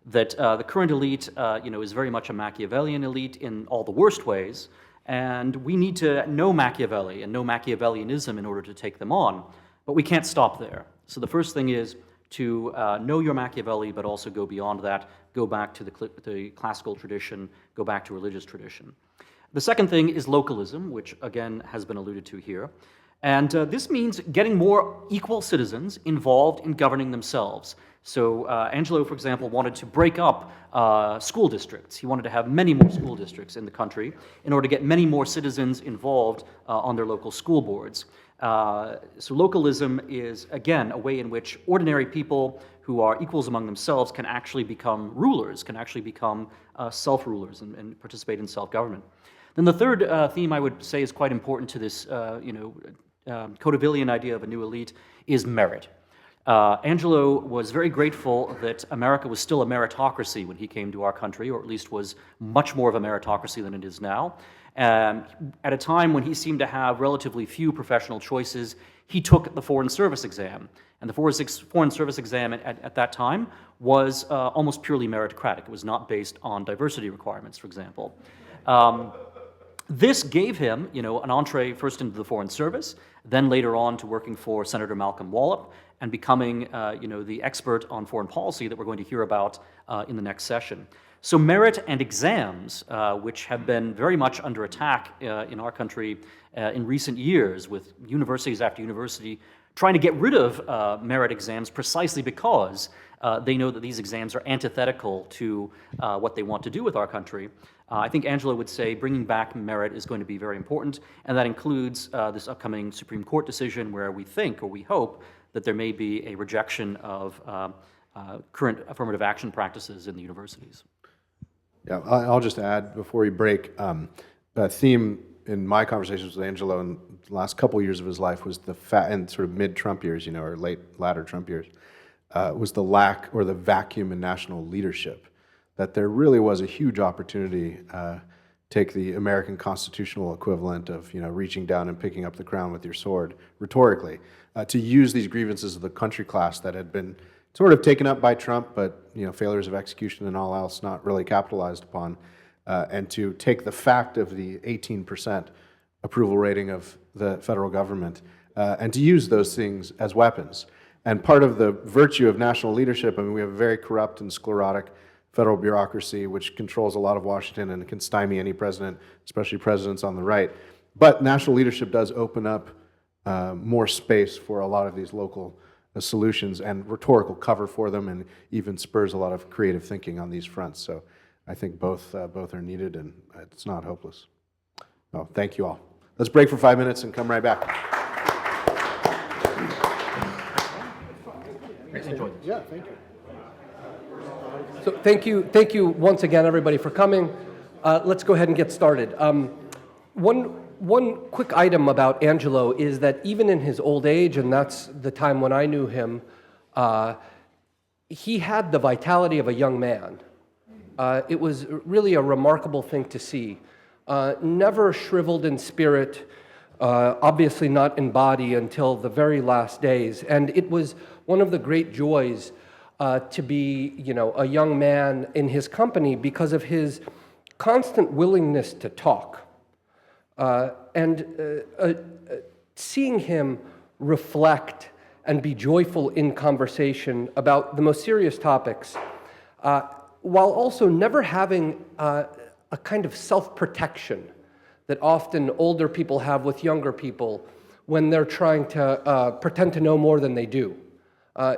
That the current elite, is very much a Machiavellian elite in all the worst ways, and we need to know Machiavelli and know Machiavellianism in order to take them on, but we can't stop there. So the first thing is to know your Machiavelli, but also go beyond that, go back to the classical tradition, go back to religious tradition. The second thing is localism, which again has been alluded to here. And this means getting more equal citizens involved in governing themselves. So Angelo, for example, wanted to break up school districts. He wanted to have many more school districts in the country in order to get many more citizens involved on their local school boards. So localism is, again, a way in which ordinary people who are equals among themselves can actually become rulers, can actually become self-rulers and participate in self-government. Then the third theme I would say is quite important to this, Codevillian idea of a new elite is merit. Angelo was very grateful that America was still a meritocracy when he came to our country, or at least was much more of a meritocracy than it is now. At a time when he seemed to have relatively few professional choices, he took the Foreign Service exam. And the Foreign Service exam at that time was almost purely meritocratic. It was not based on diversity requirements, for example. This gave him, an entree first into the Foreign Service, then later on to working for Senator Malcolm Wallop and becoming, the expert on foreign policy that we're going to hear about in the next session. So merit and exams, which have been very much under attack in our country in recent years, with universities after university trying to get rid of merit exams precisely because they know that these exams are antithetical to what they want to do with our country. I think Angelo would say bringing back merit is going to be very important, and that includes this upcoming Supreme Court decision where we think, or we hope, that there may be a rejection of current affirmative action practices in the universities. Yeah, I'll just add before we break, a theme in my conversations with Angelo in the last couple years of his life was and sort of mid-Trump years, or latter Trump years, was the lack or the vacuum in national leadership. That there really was a huge opportunity, take the American constitutional equivalent of reaching down and picking up the crown with your sword, rhetorically, to use these grievances of the country class that had been sort of taken up by Trump, but failures of execution and all else not really capitalized upon, and to take the fact of the 18% approval rating of the federal government and to use those things as weapons. And part of the virtue of national leadership, we have a very corrupt and sclerotic federal bureaucracy which controls a lot of Washington and can stymie any president, especially presidents on the right. But national leadership does open up more space for a lot of these local solutions and rhetorical cover for them, and even spurs a lot of creative thinking on these fronts. So I think both are needed, and it's not hopeless. Oh, thank you all. Let's break for 5 minutes and come right back. Yeah, thank you. So thank you once again, everybody, for coming. Let's go ahead and get started. One quick item about Angelo is that even in his old age, and that's the time when I knew him, he had the vitality of a young man. It was really a remarkable thing to see. Never shriveled in spirit, obviously not in body until the very last days. And it was one of the great joys to be, a young man in his company because of his constant willingness to talk. And seeing him reflect and be joyful in conversation about the most serious topics, while also never having a kind of self-protection that often older people have with younger people when they're trying to pretend to know more than they do.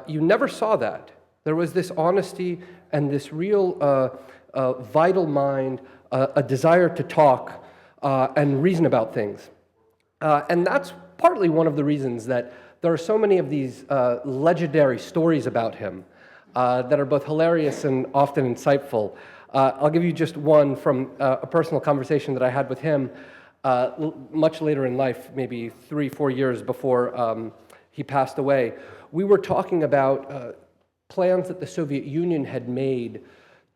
You never saw that. There was this honesty and this real a vital mind, a desire to talk and reason about things. And that's partly one of the reasons that there are so many of these legendary stories about him that are both hilarious and often insightful. I'll give you just one from a personal conversation that I had with him much later in life, maybe 3-4 years before he passed away. We were talking about plans that the Soviet Union had made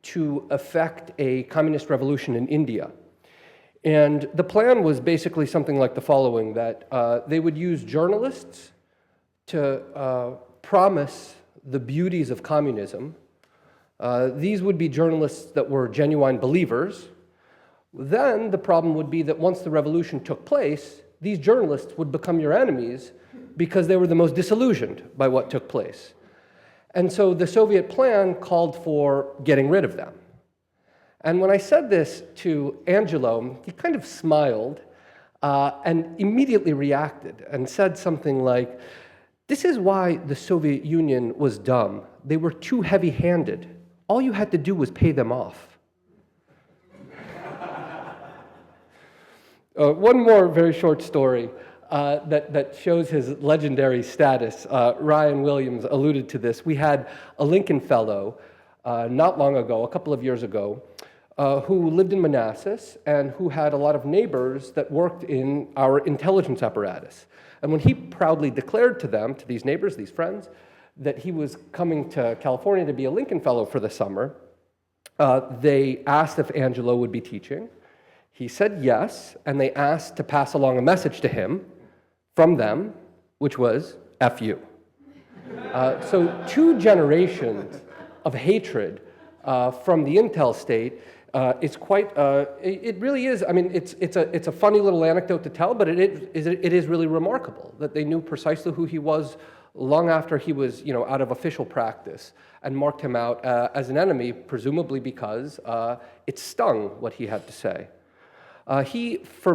to effect a communist revolution in India. And the plan was basically something like the following, that they would use journalists to promise the beauties of communism. These would be journalists that were genuine believers. Then the problem would be that once the revolution took place, these journalists would become your enemies because they were the most disillusioned by what took place. And so the Soviet plan called for getting rid of them. And when I said this to Angelo, he kind of smiled and immediately reacted and said something like, "This is why the Soviet Union was dumb. They were too heavy-handed. All you had to do was pay them off." One more very short story that shows his legendary status. Ryan Williams alluded to this. We had a Lincoln Fellow not long ago, a couple of years ago, who lived in Manassas and who had a lot of neighbors that worked in our intelligence apparatus. And when he proudly declared to them, to these neighbors, these friends, that he was coming to California to be a Lincoln Fellow for the summer, they asked if Angelo would be teaching. He said yes, and they asked to pass along a message to him from them, which was, "F you." So 2 generations of hatred from the Intel state. It's quite, it really is, I mean, it's a funny little anecdote to tell, but it is really remarkable that they knew precisely who he was long after he was, out of official practice and marked him out as an enemy, presumably because it stung what he had to say. He, for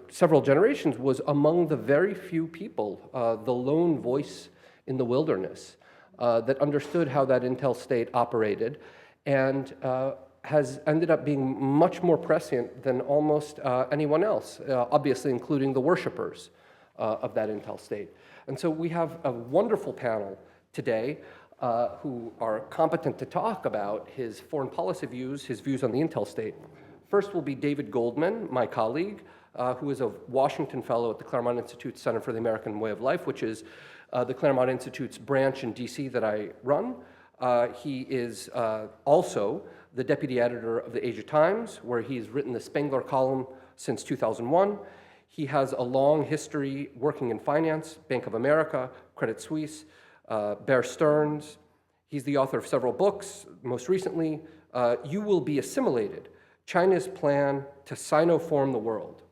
several generations, was among the very few people, the lone voice in the wilderness, that understood how that Intel state operated, and has ended up being much more prescient than almost anyone else, obviously including the worshipers of that Intel state. And so we have a wonderful panel today who are competent to talk about his foreign policy views, his views on the Intel state. First will be David Goldman, my colleague, who is a Washington Fellow at the Claremont Institute Center for the American Way of Life, which is the Claremont Institute's branch in DC that I run. He is also the deputy editor of the Asia Times, where he's written the Spengler column since 2001. He has a long history working in finance, Bank of America, Credit Suisse, Bear Stearns. He's the author of several books, most recently, You Will Be Assimilated, China's Plan to Sinoform the World.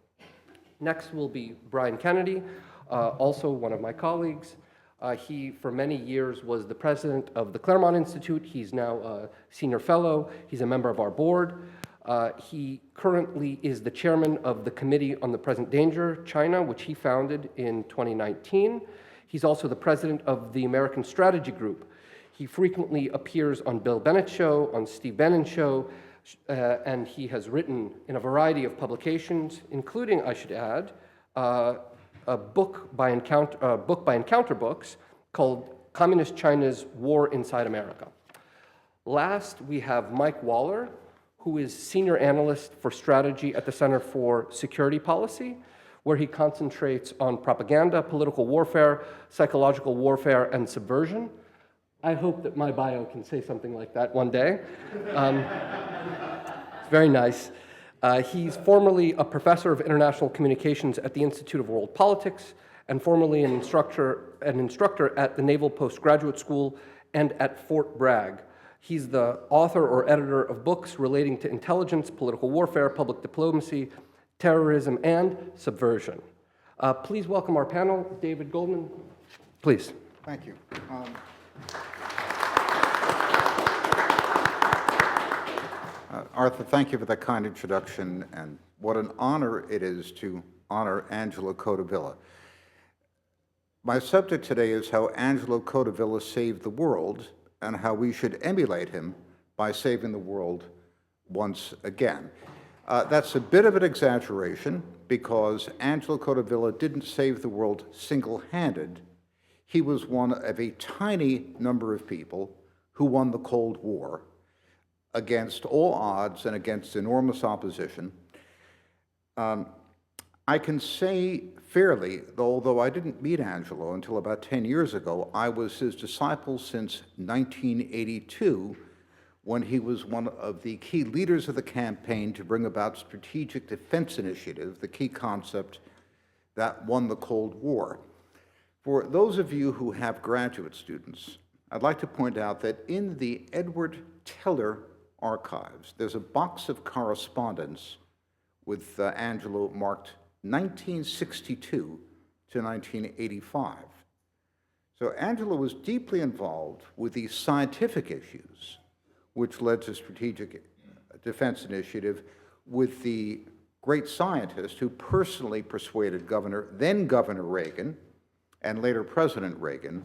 Next will be Brian Kennedy, also one of my colleagues. He, for many years, was the president of the Claremont Institute. He's now a senior fellow. He's a member of our board. He currently is the chairman of the Committee on the Present Danger, China, which he founded in 2019. He's also the president of the American Strategy Group. He frequently appears on Bill Bennett's show, on Steve Bannon's show, and he has written in a variety of publications, including, I should add, a book by Encounter Books called Communist China's War Inside America. Last, we have Mike Waller, who is senior analyst for strategy at the Center for Security Policy, where he concentrates on propaganda, political warfare, psychological warfare, and subversion. I hope that my bio can say something like that one day. It's very nice. He's formerly a professor of international communications at the Institute of World Politics, and formerly an instructor at the Naval Postgraduate School and at Fort Bragg. He's the author or editor of books relating to intelligence, political warfare, public diplomacy, terrorism, and subversion. Please welcome our panel, David Goldman. Please. Thank you. Arthur, thank you for that kind introduction, and what an honor it is to honor Angelo Codevilla. My subject today is how Angelo Codevilla saved the world and how we should emulate him by saving the world once again. That's a bit of an exaggeration because Angelo Codevilla didn't save the world single-handed. He was one of a tiny number of people who won the Cold War against all odds and against enormous opposition. I can say fairly, although I didn't meet Angelo until about 10 years ago, I was his disciple since 1982, when he was one of the key leaders of the campaign to bring about Strategic Defense Initiative, the key concept that won the Cold War. For those of you who have graduate students, I'd like to point out that in the Edward Teller archives, there's a box of correspondence with Angelo marked 1962 to 1985. So Angelo was deeply involved with the scientific issues which led to Strategic Defense Initiative, with the great scientist who personally persuaded then Governor Reagan, and later President Reagan,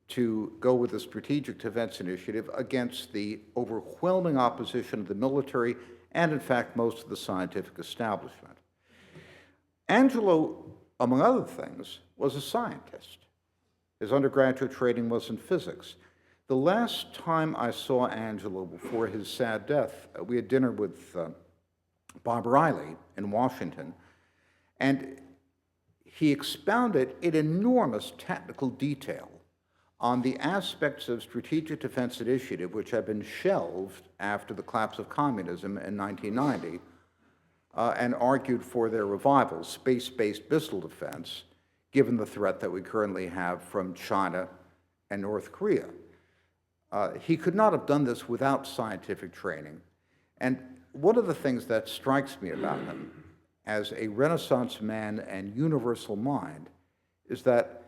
to go with the Strategic Defense Initiative against the overwhelming opposition of the military and, in fact, most of the scientific establishment. Angelo, among other things, was a scientist. His undergraduate training was in physics. The last time I saw Angelo before his sad death, we had dinner with Bob Riley in Washington, and he expounded in enormous technical detail on the aspects of Strategic Defense Initiative which had been shelved after the collapse of communism in 1990, and argued for their revival, space-based missile defense, given the threat that we currently have from China and North Korea. He could not have done this without scientific training. And one of the things that strikes me about him as a Renaissance man and universal mind is that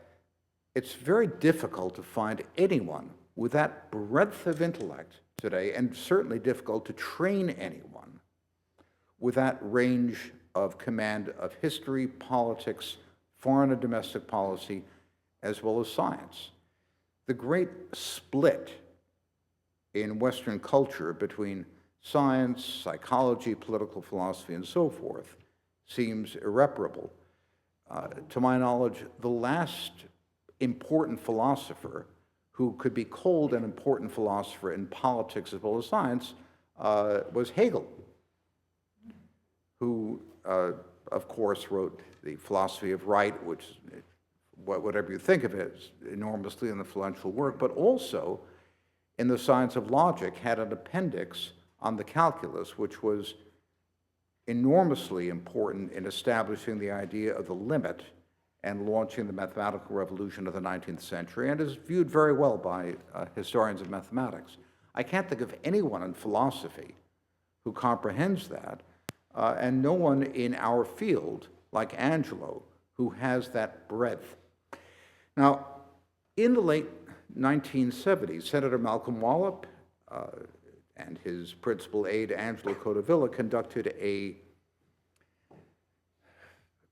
it's very difficult to find anyone with that breadth of intellect today, and certainly difficult to train anyone with that range of command of history, politics, foreign and domestic policy, as well as science. The great split in Western culture between science, psychology, political philosophy, and so forth seems irreparable. To my knowledge, the last important philosopher who could be called an important philosopher in politics as well as science was Hegel, who, of course, wrote The Philosophy of Right, which, whatever you think of it, is enormously influential work, but also in The Science of Logic had an appendix on the calculus, which was enormously important in establishing the idea of the limit and launching the mathematical revolution of the 19th century, and is viewed very well by historians of mathematics. I can't think of anyone in philosophy who comprehends that, and no one in our field like Angelo who has that breadth. Now, in the late 1970s, Senator Malcolm Wallop and his principal aide, Angelo Codevilla, conducted a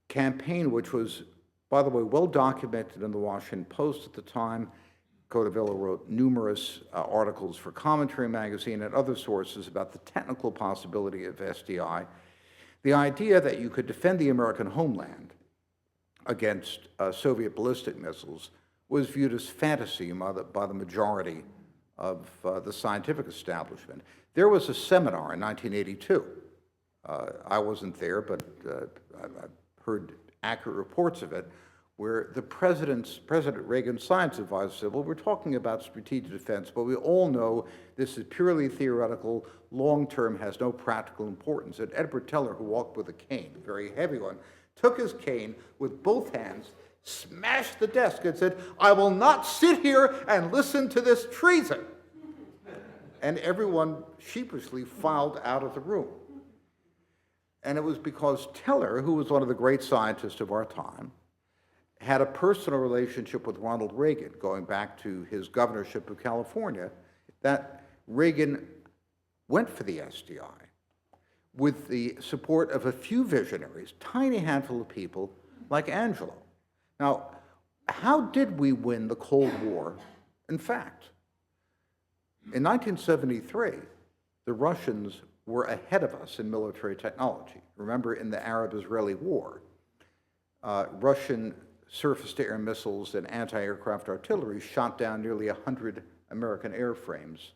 campaign which was, by the way, well documented in the Washington Post at the time. Codevilla wrote numerous articles for Commentary magazine and other sources about the technical possibility of SDI. The idea that you could defend the American homeland against Soviet ballistic missiles was viewed as fantasy by the majority of the scientific establishment. There was a seminar in 1982. I wasn't there, but I've heard accurate reports of it, where President Reagan's science advisor said, well, we're talking about strategic defense, but we all know this is purely theoretical, long-term, has no practical importance. And Edward Teller, who walked with a cane, a very heavy one, took his cane with both hands, smashed the desk, and said, I will not sit here and listen to this treason. And everyone sheepishly filed out of the room. And it was because Teller, who was one of the great scientists of our time, had a personal relationship with Ronald Reagan, going back to his governorship of California, that Reagan went for the SDI with the support of a few visionaries, tiny handful of people like Angelo. Now, how did we win the Cold War? In fact, in 1973, the Russians were ahead of us in military technology. Remember, in the Arab-Israeli War, Russian surface-to-air missiles and anti-aircraft artillery shot down nearly 100 American airframes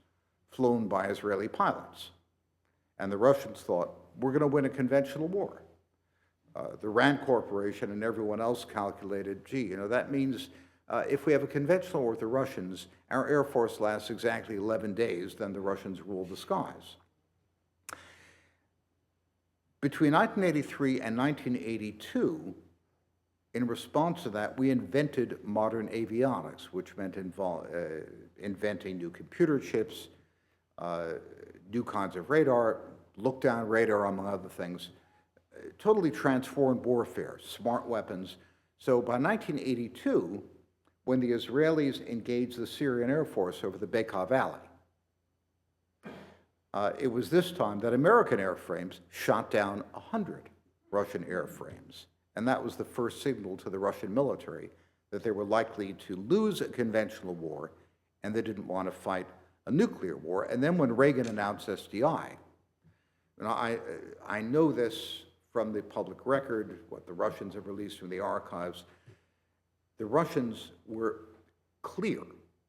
flown by Israeli pilots. And the Russians thought, we're going to win a conventional war. The Rand Corporation and everyone else calculated, gee, that means if we have a conventional war with the Russians, our Air Force lasts exactly 11 days, then the Russians rule the skies. Between 1983 and 1982, in response to that, we invented modern avionics, which meant inventing new computer chips, new kinds of radar, look-down radar, among other things. Totally transformed warfare, smart weapons. So by 1982, when the Israelis engaged the Syrian Air Force over the Bekaa Valley, it was this time that American airframes shot down 100 Russian airframes. And that was the first signal to the Russian military that they were likely to lose a conventional war and they didn't want to fight a nuclear war. And then when Reagan announced SDI, and I know this from the public record, what the Russians have released from the archives, the Russians were clear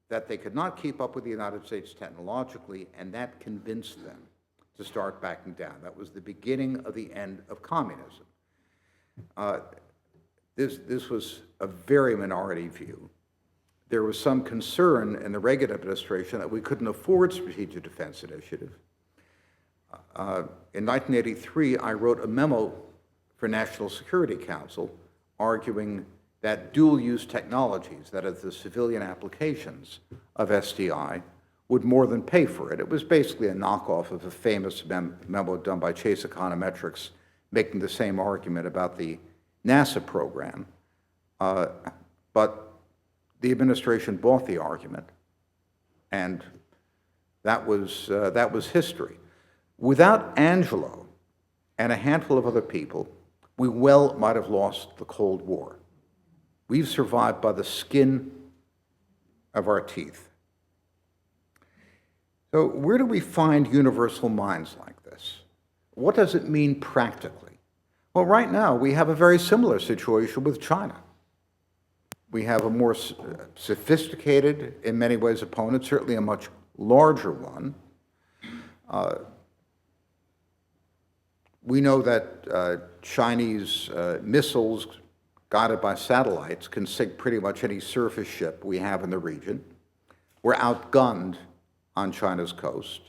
that they could not keep up with the United States technologically, and that convinced them to start backing down. That was the beginning of the end of communism. This was a very minority view. There was some concern in the Reagan administration that we couldn't afford strategic defense initiative. In 1983, I wrote a memo for National Security Council arguing that dual-use technologies, that is the civilian applications of SDI, would more than pay for it. It was basically a knockoff of a famous memo done by Chase Econometrics making the same argument about the NASA program. But the administration bought the argument, and that was history. Without Angelo and a handful of other people, we well might have lost the Cold War. We've survived by the skin of our teeth. So where do we find universal minds like this? What does it mean practically? Well, right now, we have a very similar situation with China. We have a more sophisticated, in many ways, opponent, certainly a much larger one. We know that Chinese missiles guided by satellites can sink pretty much any surface ship we have in the region. We're outgunned on China's coast.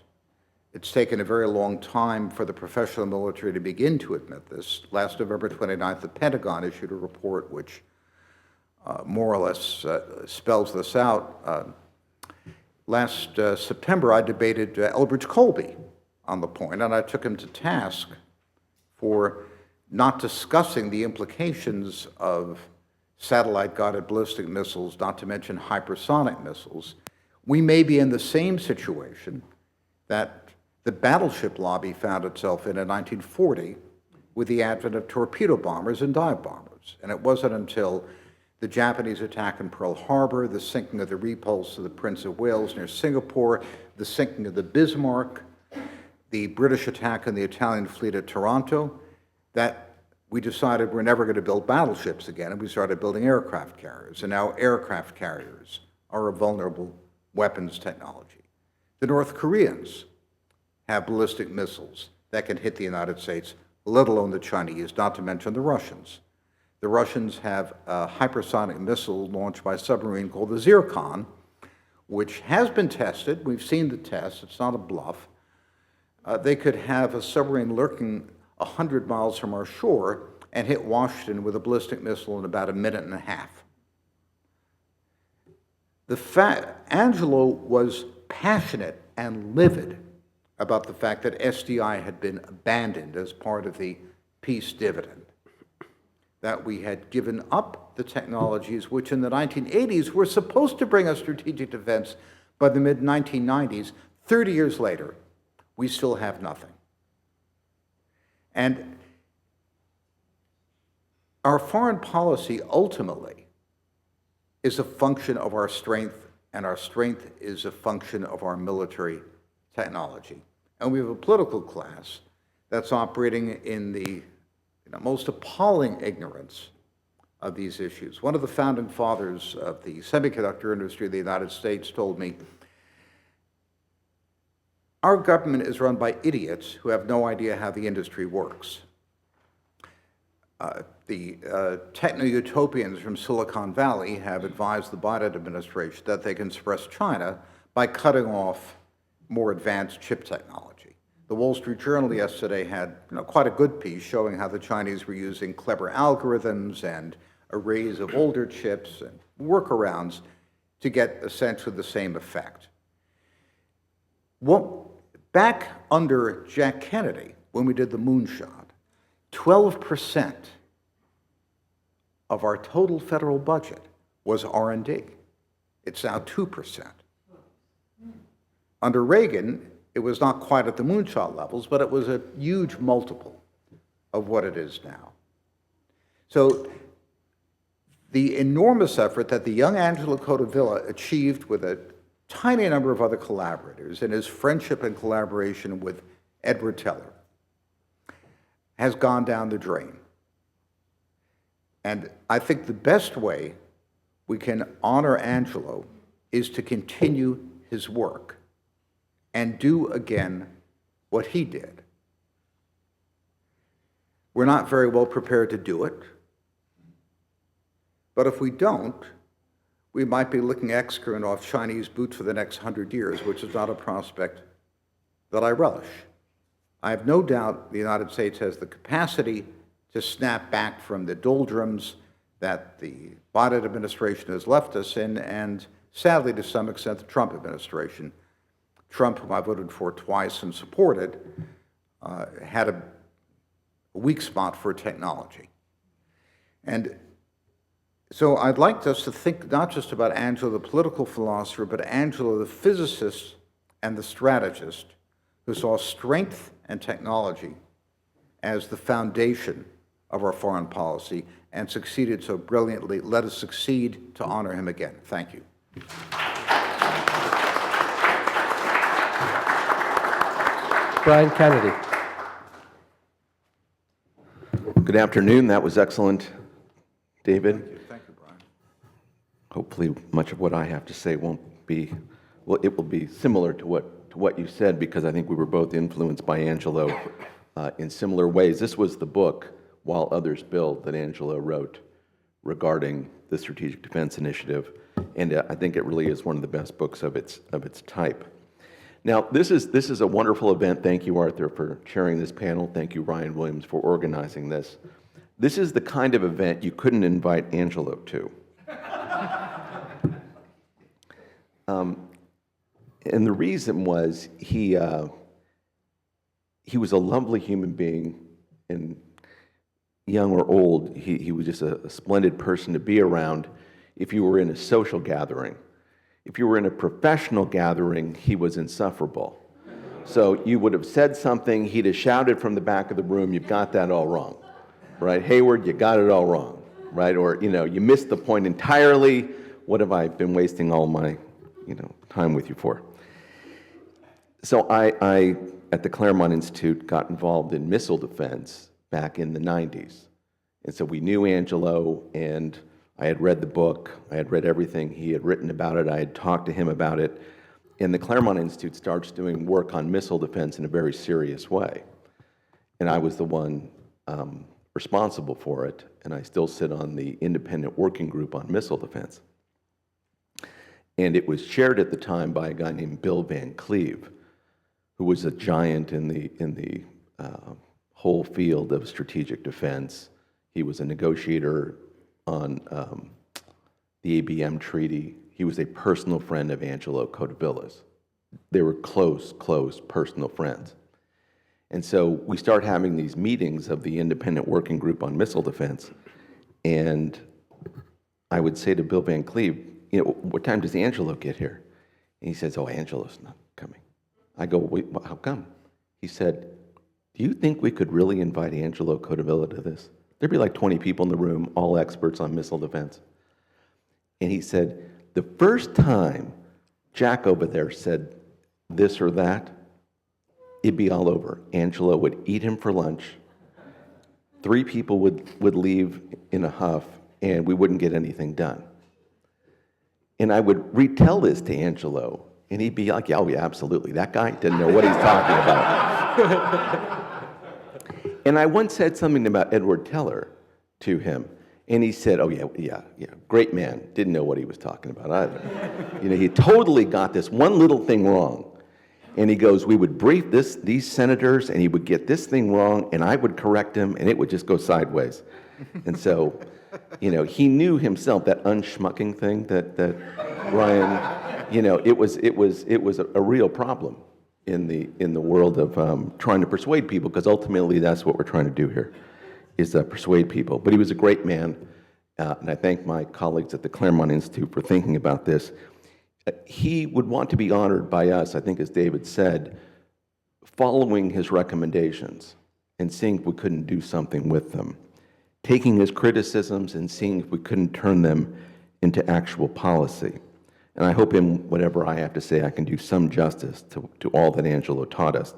It's taken a very long time for the professional military to begin to admit this. Last November 29th, the Pentagon issued a report which more or less spells this out. Last September, I debated Elbridge Colby on the point, and I took him to task for not discussing the implications of satellite-guided ballistic missiles, not to mention hypersonic missiles. We may be in the same situation that the battleship lobby found itself in 1940 with the advent of torpedo bombers and dive bombers. And it wasn't until the Japanese attack in Pearl Harbor, the sinking of the Repulse of the Prince of Wales near Singapore, the sinking of the Bismarck, the British attack on the Italian fleet at Taranto, that we decided we're never going to build battleships again, and we started building aircraft carriers. And now aircraft carriers are a vulnerable weapons technology. The North Koreans have ballistic missiles that can hit the United States, let alone the Chinese, not to mention the Russians. The Russians have a hypersonic missile launched by a submarine called the Zircon, which has been tested. We've seen the test. It's not a bluff. They could have a submarine lurking 100 miles from our shore and hit Washington with a ballistic missile in about a minute and a half. Angelo was passionate and livid about the fact that SDI had been abandoned as part of the peace dividend, that we had given up the technologies which in the 1980s were supposed to bring us strategic defense. By the mid-1990s, 30 years later, we still have nothing. And our foreign policy ultimately is a function of our strength, and our strength is a function of our military technology. And we have a political class that's operating in the most appalling ignorance of these issues. One of the founding fathers of the semiconductor industry of the United States told me, "Our government is run by idiots who have no idea how the industry works." The techno-utopians from Silicon Valley have advised the Biden administration that they can suppress China by cutting off more advanced chip technology. The Wall Street Journal yesterday had quite a good piece showing how the Chinese were using clever algorithms and arrays of older chips and workarounds to get essentially the same effect. Back under Jack Kennedy, when we did the moonshot, 12% of our total federal budget was R&D. It's now 2%. Under Reagan, it was not quite at the moonshot levels, but it was a huge multiple of what it is now. So the enormous effort that the young Angelo Codevilla achieved with a tiny number of other collaborators in his friendship and collaboration with Edward Teller has gone down the drain. And I think the best way we can honor Angelo is to continue his work and do again what he did. We're not very well prepared to do it, but if we don't, we might be licking excrement off Chinese boots for the next 100 years, which is not a prospect that I relish. I have no doubt the United States has the capacity to snap back from the doldrums that the Biden administration has left us in, and sadly, to some extent, the Trump administration. Trump, whom I voted for twice and supported, had a weak spot for technology. And so I'd like us to think not just about Angelo, the political philosopher, but Angelo, the physicist and the strategist, who saw strength and technology as the foundation of our foreign policy and succeeded so brilliantly. Let us succeed to honor him again. Thank you. Brian Kennedy. Good afternoon. That was excellent, David. Thank you, Brian. Hopefully, much of what I have to say won't be, well, it will be similar to what you said, because I think we were both influenced by Angelo in similar ways. This was the book, While Others Build, that Angelo wrote regarding the Strategic Defense Initiative, and I think it really is one of the best books of its type. Now, this is a wonderful event. Thank you, Arthur, for chairing this panel. Thank you, Ryan Williams, for organizing this. This is the kind of event you couldn't invite Angelo to. And the reason was he was a lovely human being, and young or old, he was just a splendid person to be around if you were in a social gathering. If you were in a professional gathering, he was insufferable. So you would have said something, he'd have shouted from the back of the room, "You've got that all wrong," right? "Hayward, you got it all wrong," right? Or, "You missed the point entirely. What have I been wasting all my, time with you for?" So I, at the Claremont Institute, got involved in missile defense back in the 90s. And so we knew Angelo, and I had read the book. I had read everything he had written about it. I had talked to him about it. And the Claremont Institute starts doing work on missile defense in a very serious way. And I was the one responsible for it, and I still sit on the independent working group on missile defense. And it was chaired at the time by a guy named Bill Van Cleve, who was a giant in the whole field of strategic defense. He was a negotiator on the ABM treaty. He was a personal friend of Angelo Codevilla's. They were close personal friends. And so we start having these meetings of the independent working group on missile defense, and I would say to Bill Van Cleve, "What time does Angelo get here?" And he says, "Oh, Angelo's not coming." I go, "Wait, how come?" He said, "Do you think we could really invite Angelo Codevilla to this? There'd be like 20 people in the room, all experts on missile defense." And he said, "The first time Jack over there said this or that, it'd be all over. Angelo would eat him for lunch. 3 people would leave in a huff, and we wouldn't get anything done. And I would retell this to Angelo, and he'd be like, "Oh, yeah, absolutely. That guy didn't know what he's talking about." And I once said something about Edward Teller to him, and he said, "Oh, yeah, great man. Didn't know what he was talking about either." He totally got this one little thing wrong. And he goes, "We would brief these senators, and he would get this thing wrong, and I would correct him, and it would just go sideways." And so, he knew himself, that unschmucking thing that Ryan, it was a real problem in the world of trying to persuade people, because ultimately that's what we're trying to do here, is persuade people. But he was a great man, and I thank my colleagues at the Claremont Institute for thinking about this. He would want to be honored by us, I think, as David said, following his recommendations and seeing if we couldn't do something with them, taking his criticisms and seeing if we couldn't turn them into actual policy. And I hope in whatever I have to say, I can do some justice to all that Angelo taught us.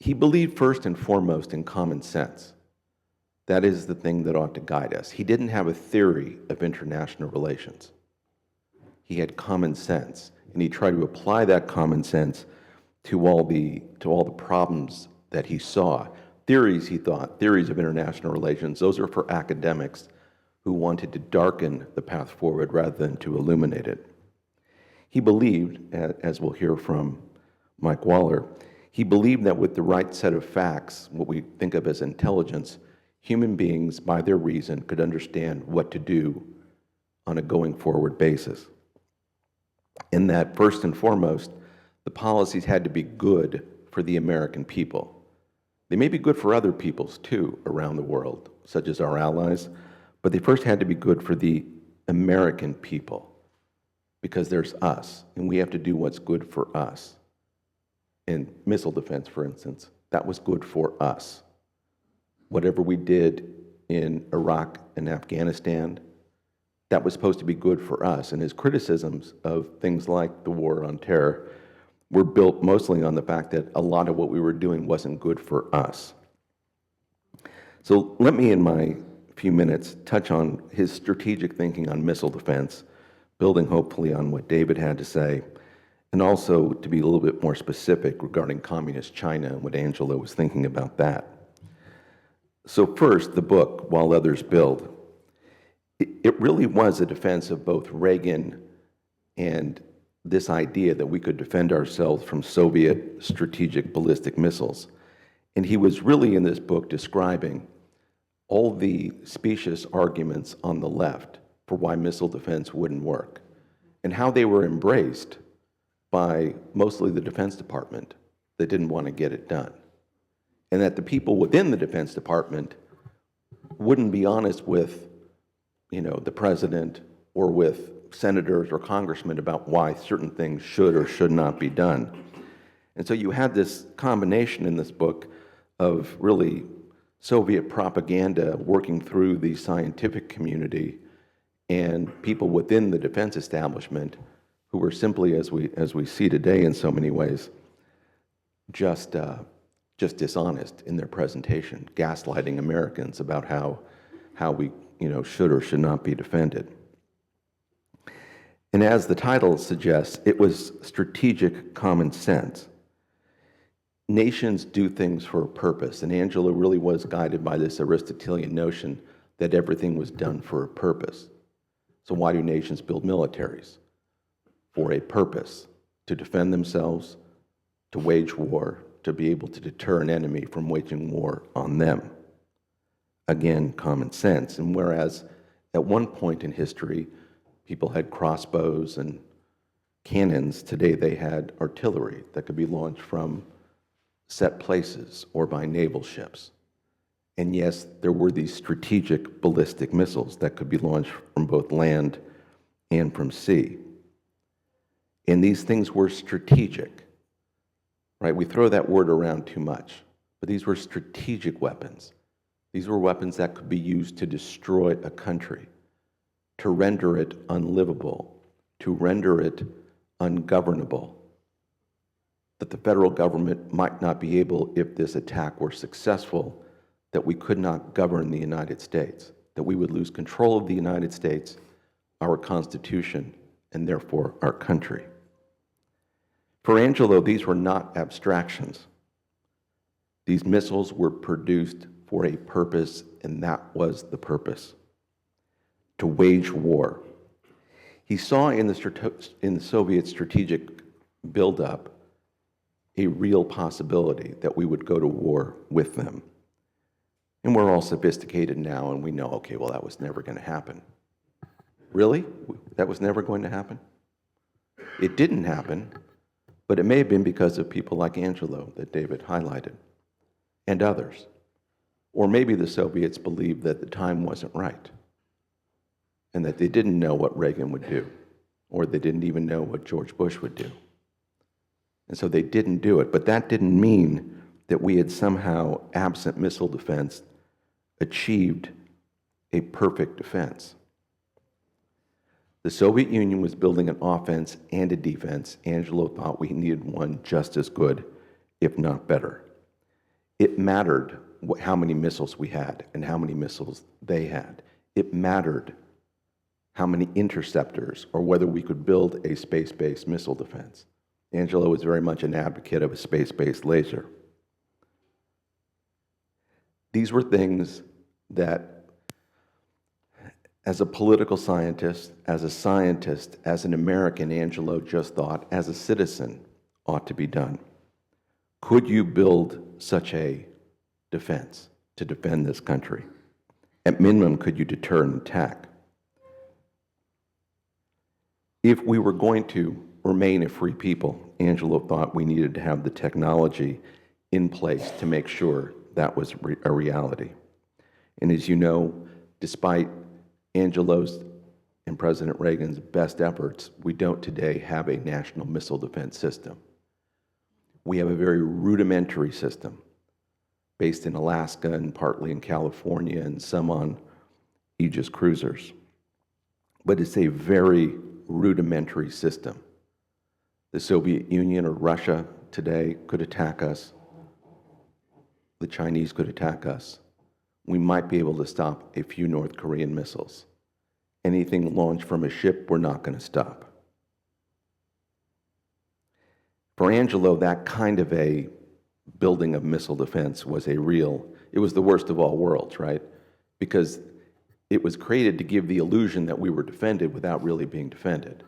He believed first and foremost in common sense. That is the thing that ought to guide us. He didn't have a theory of international relations. He had common sense, and he tried to apply that common sense to all the problems that he saw. Theories, he thought, theories of international relations, those are for academics who wanted to darken the path forward rather than to illuminate it. He believed, as we'll hear from Mike Waller, he believed that with the right set of facts, what we think of as intelligence, human beings, by their reason, could understand what to do on a going forward basis. In that, first and foremost, the policies had to be good for the American people. They may be good for other peoples too around the world, such as our allies, but they first had to be good for the American people, because there's us, and we have to do what's good for us. In missile defense, for instance, that was good for us. Whatever we did in Iraq and Afghanistan, that was supposed to be good for us. And his criticisms of things like the war on terror were built mostly on the fact that a lot of what we were doing wasn't good for us. So let me, in my few minutes, touch on his strategic thinking on missile defense, building hopefully on what David had to say, and also to be a little bit more specific regarding communist China and what Angelo was thinking about that. So first, the book, While Others Build. It really was a defense of both Reagan and this idea that we could defend ourselves from Soviet strategic ballistic missiles. And he was really in this book describing all the specious arguments on the left for why missile defense wouldn't work, and how they were embraced by mostly the Defense Department that didn't want to get it done. And that the people within the Defense Department wouldn't be honest with the president or with senators or congressmen about why certain things should or should not be done. And so you had this combination in this book of really Soviet propaganda working through the scientific community and people within the defense establishment who were simply, as we see today in so many ways, just dishonest in their presentation, gaslighting Americans about how we should or should not be defended. And as the title suggests, it was strategic common sense. Nations do things for a purpose, and Angelo really was guided by this Aristotelian notion that everything was done for a purpose. So why do nations build militaries? For a purpose, to defend themselves, to wage war, to be able to deter an enemy from waging war on them. Again, common sense. And whereas at one point in history, people had crossbows and cannons, today they had artillery that could be launched from set places or by naval ships. And yes, there were these strategic ballistic missiles that could be launched from both land and from sea. And these things were strategic, right? We throw that word around too much, but these were strategic weapons. These were weapons that could be used to destroy a country, to render it unlivable, to render it ungovernable. that the federal government might not be able, if this attack were successful, that we could not govern the United States, that we would lose control of the United States, our Constitution, and therefore our country. For Angelo, these were not abstractions. These missiles were produced for a purpose, and that was the purpose: to wage war. He saw in the Soviet strategic buildup a real possibility that we would go to war with them. And we're all sophisticated now, and we know, okay, well, that was never going to happen. Really? That was never going to happen? It didn't happen, but it may have been because of people like Angelo that David highlighted, and others. Or maybe the Soviets believed that the time wasn't right, and that they didn't know what Reagan would do, or they didn't even know what George Bush would do. And so they didn't do it, but that didn't mean that we had somehow, absent missile defense, achieved a perfect defense. The Soviet Union was building an offense and a defense. Angelo thought we needed one just as good, if not better. It mattered how many missiles we had and how many missiles they had. It mattered how many interceptors, or whether we could build a space-based missile defense. Angelo was very much an advocate of a space-based laser. These were things that, as a political scientist, as an American, Angelo just thought, as a citizen, ought to be done. Could you build such a defense to defend this country? At minimum, could you deter an attack? If we were going to remain a free people, Angelo thought we needed to have the technology in place to make sure that was a reality. And as you know, despite Angelo's and President Reagan's best efforts, we don't today have a national missile defense system. We have a very rudimentary system based in Alaska and partly in California and some on Aegis cruisers. But it's a very rudimentary system. The Soviet Union or Russia today could attack us. The Chinese could attack us. We might be able to stop a few North Korean missiles. Anything launched from a ship, we're not going to stop. For Angelo, that kind of a building of missile defense was it was the worst of all worlds, right? Because it was created to give the illusion that we were defended without really being defended.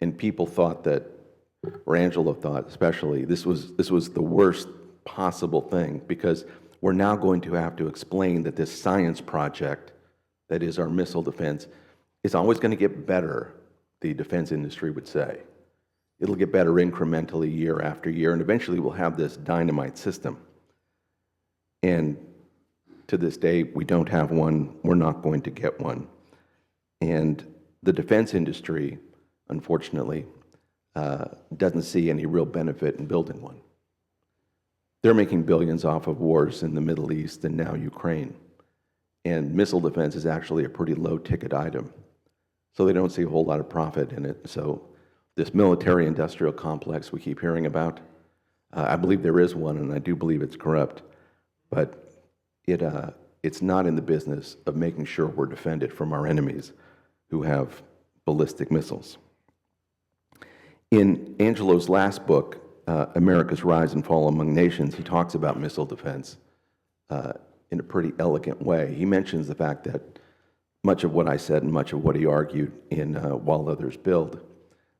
And people thought that, or Angelo thought especially, this was the worst possible thing, because we're now going to have to explain that this science project, that is our missile defense, is always going to get better, the defense industry would say. It'll get better incrementally year after year, and eventually we'll have this dynamite system. And to this day, we don't have one. We're not going to get one. And the defense industry, unfortunately, doesn't see any real benefit in building one. They're making billions off of wars in the Middle East and now Ukraine. And missile defense is actually a pretty low-ticket item. So they don't see a whole lot of profit in it. So this military-industrial complex we keep hearing about, I believe there is one, and I do believe it's corrupt. But it's not in the business of making sure we're defended from our enemies who have ballistic missiles. In Angelo's last book, America's Rise and Fall Among Nations, he talks about missile defense in a pretty elegant way. He mentions the fact that much of what I said and much of what he argued in While Others Build,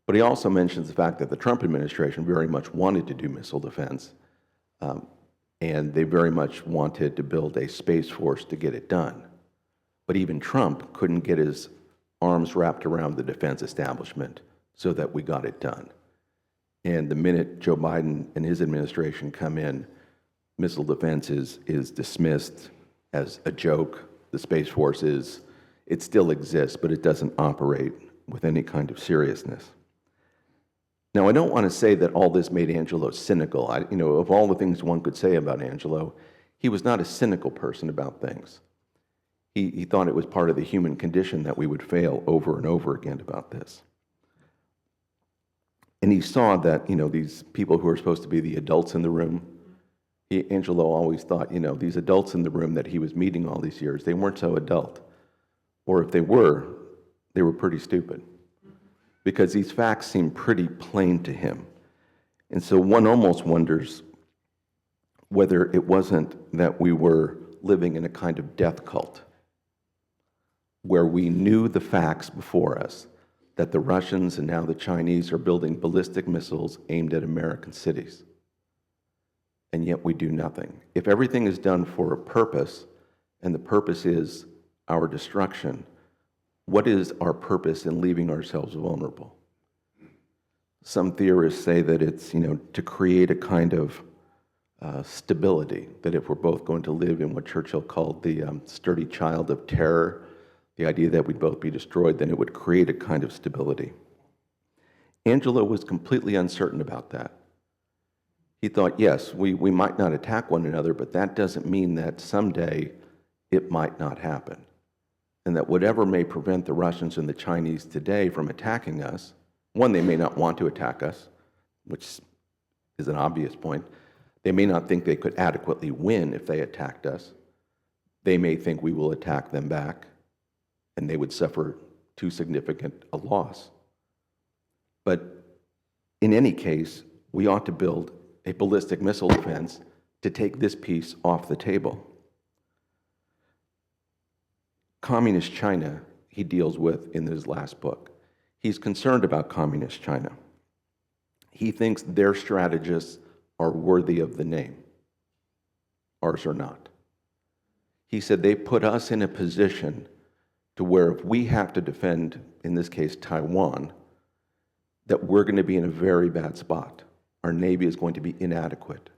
but he also mentions the fact that the Trump administration very much wanted to do missile defense, and they very much wanted to build a space force to get it done. But even Trump couldn't get his arms wrapped around the defense establishment so that we got it done. And the minute Joe Biden and his administration come in, missile defense is dismissed as a joke. The Space Force it still exists, but it doesn't operate with any kind of seriousness. Now, I don't want to say that all this made Angelo cynical. Of all the things one could say about Angelo, he was not a cynical person about things. He thought it was part of the human condition that we would fail over and over again about this. And And he saw that, these people who are supposed to be the adults in the room, Angelo always thought, these adults in the room that he was meeting all these years, they weren't so adult. Or if they were pretty stupid. Because these facts seem pretty plain to him. And so one almost wonders whether it wasn't that we were living in a kind of death cult, where we knew the facts before us, that the Russians and now the Chinese are building ballistic missiles aimed at American cities. And yet we do nothing. If everything is done for a purpose, and the purpose is our destruction, what is our purpose in leaving ourselves vulnerable? Some theorists say that it's, to create a kind of stability, that if we're both going to live in what Churchill called the sturdy child of terror, the idea that we'd both be destroyed, then it would create a kind of stability. Angelo was completely uncertain about that. He thought, yes, we might not attack one another, but that doesn't mean that someday it might not happen. And that whatever may prevent the Russians and the Chinese today from attacking us, one, they may not want to attack us, which is an obvious point. They may not think they could adequately win if they attacked us. They may think we will attack them back, and they would suffer too significant a loss. But in any case, we ought to build a ballistic missile defense to take this piece off the table. Communist China, he deals with in his last book. He's concerned about Communist China. He thinks their strategists are worthy of the name. Ours are not. He said they put us in a position to where if we have to defend, in this case, Taiwan, that we're going to be in a very bad spot. Our Navy is going to be inadequate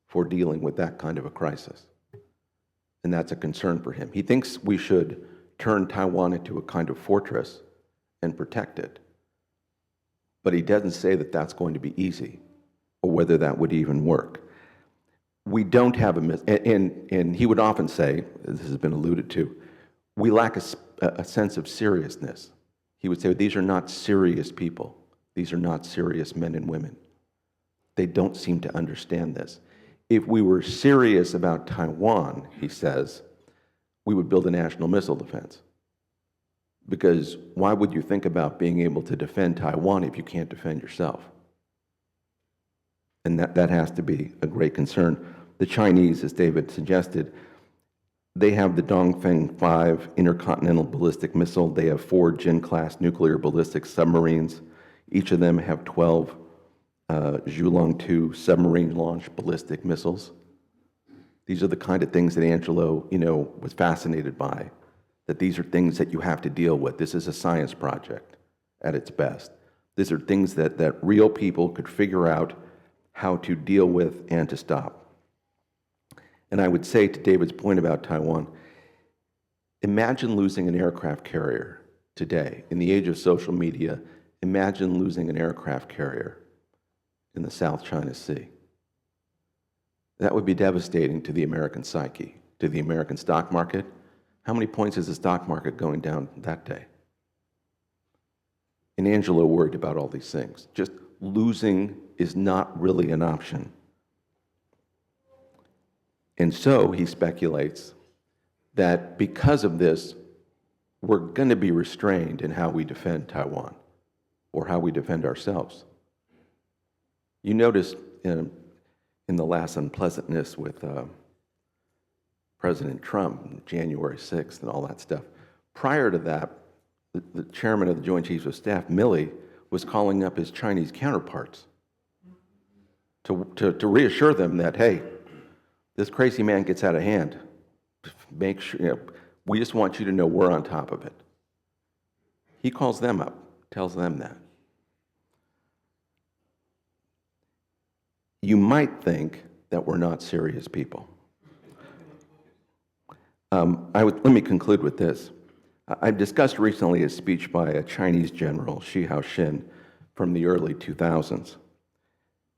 for dealing with that kind of a crisis. And that's a concern for him. He thinks we should turn Taiwan into a kind of fortress and protect it. But he doesn't say that that's going to be easy or whether that would even work. We don't have and he would often say, this has been alluded to, we lack a sense of seriousness. He would say, these are not serious people. These are not serious men and women. They don't seem to understand this. If we were serious about Taiwan, he says, we would build a national missile defense. Because why would you think about being able to defend Taiwan if you can't defend yourself? And that has to be a great concern. The Chinese, as David suggested, they have the Dongfeng 5 intercontinental ballistic missile. They have 4 Jin-class nuclear ballistic submarines. Each of them have 12 Zhulong 2 submarine-launched ballistic missiles. These are the kind of things that Angelo, was fascinated by, that these are things that you have to deal with. This is a science project at its best. These are things that real people could figure out how to deal with and to stop. And I would say to David's point about Taiwan, imagine losing an aircraft carrier today. In the age of social media, imagine losing an aircraft carrier in the South China Sea. That would be devastating to the American psyche, to the American stock market. How many points is the stock market going down that day? And Angelo worried about all these things. Just losing is not really an option. And so he speculates that because of this, we're going to be restrained in how we defend Taiwan or how we defend ourselves. You notice in the last unpleasantness with President Trump, January 6th and all that stuff, prior to that, the chairman of the Joint Chiefs of Staff, Milikh, was calling up his Chinese counterparts to reassure them that, hey, this crazy man gets out of hand. Make sure, we just want you to know we're on top of it. He calls them up, tells them that. You might think that we're not serious people. Let me conclude with this. I discussed recently a speech by a Chinese general, Shi Haoxin, from the early 2000s,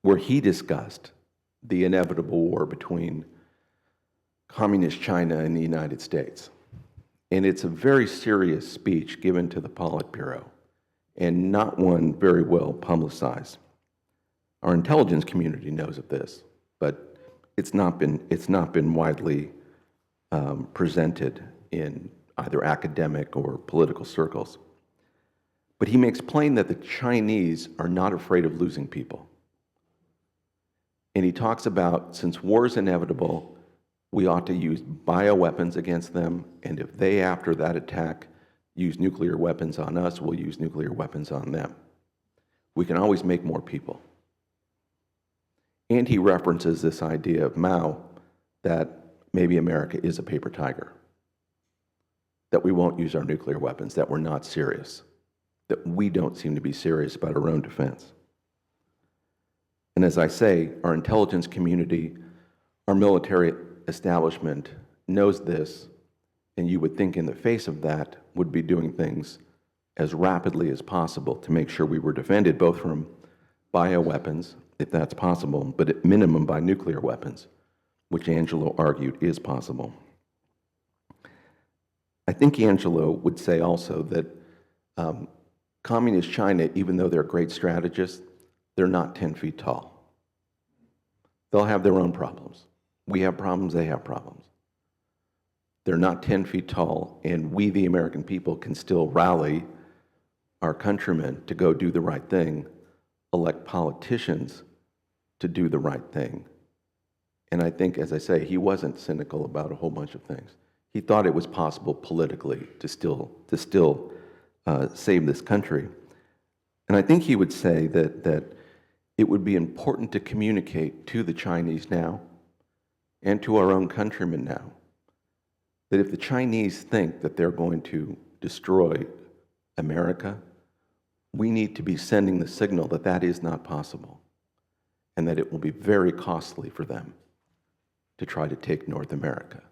where he discussed the inevitable war between Communist China and the United States. And it's a very serious speech given to the Politburo, and not one very well publicized. Our intelligence community knows of this, but it's not been widely presented in either academic or political circles. But he makes plain that the Chinese are not afraid of losing people. And he talks about, since war is inevitable, we ought to use bioweapons against them, and if they, after that attack, use nuclear weapons on us, we'll use nuclear weapons on them. We can always make more people. And he references this idea of Mao that maybe America is a paper tiger, that we won't use our nuclear weapons, that we're not serious, that we don't seem to be serious about our own defense. And as I say, our intelligence community, our military establishment knows this, and you would think in the face of that would be doing things as rapidly as possible to make sure we were defended both from bioweapons, if that's possible, but at minimum by nuclear weapons, which Angelo argued is possible. I think Angelo would say also that communist China, even though they're great strategists, they're not 10 feet tall. They'll have their own problems. We have problems, they have problems. They're not 10 feet tall, and we, the American people, can still rally our countrymen to go do the right thing, elect politicians to do the right thing. And I think, as I say, he wasn't cynical about a whole bunch of things. He thought it was possible politically to still save this country. And I think he would say that it would be important to communicate to the Chinese now and to our own countrymen now that if the Chinese think that they're going to destroy America, we need to be sending the signal that that is not possible and that it will be very costly for them to try to take North America,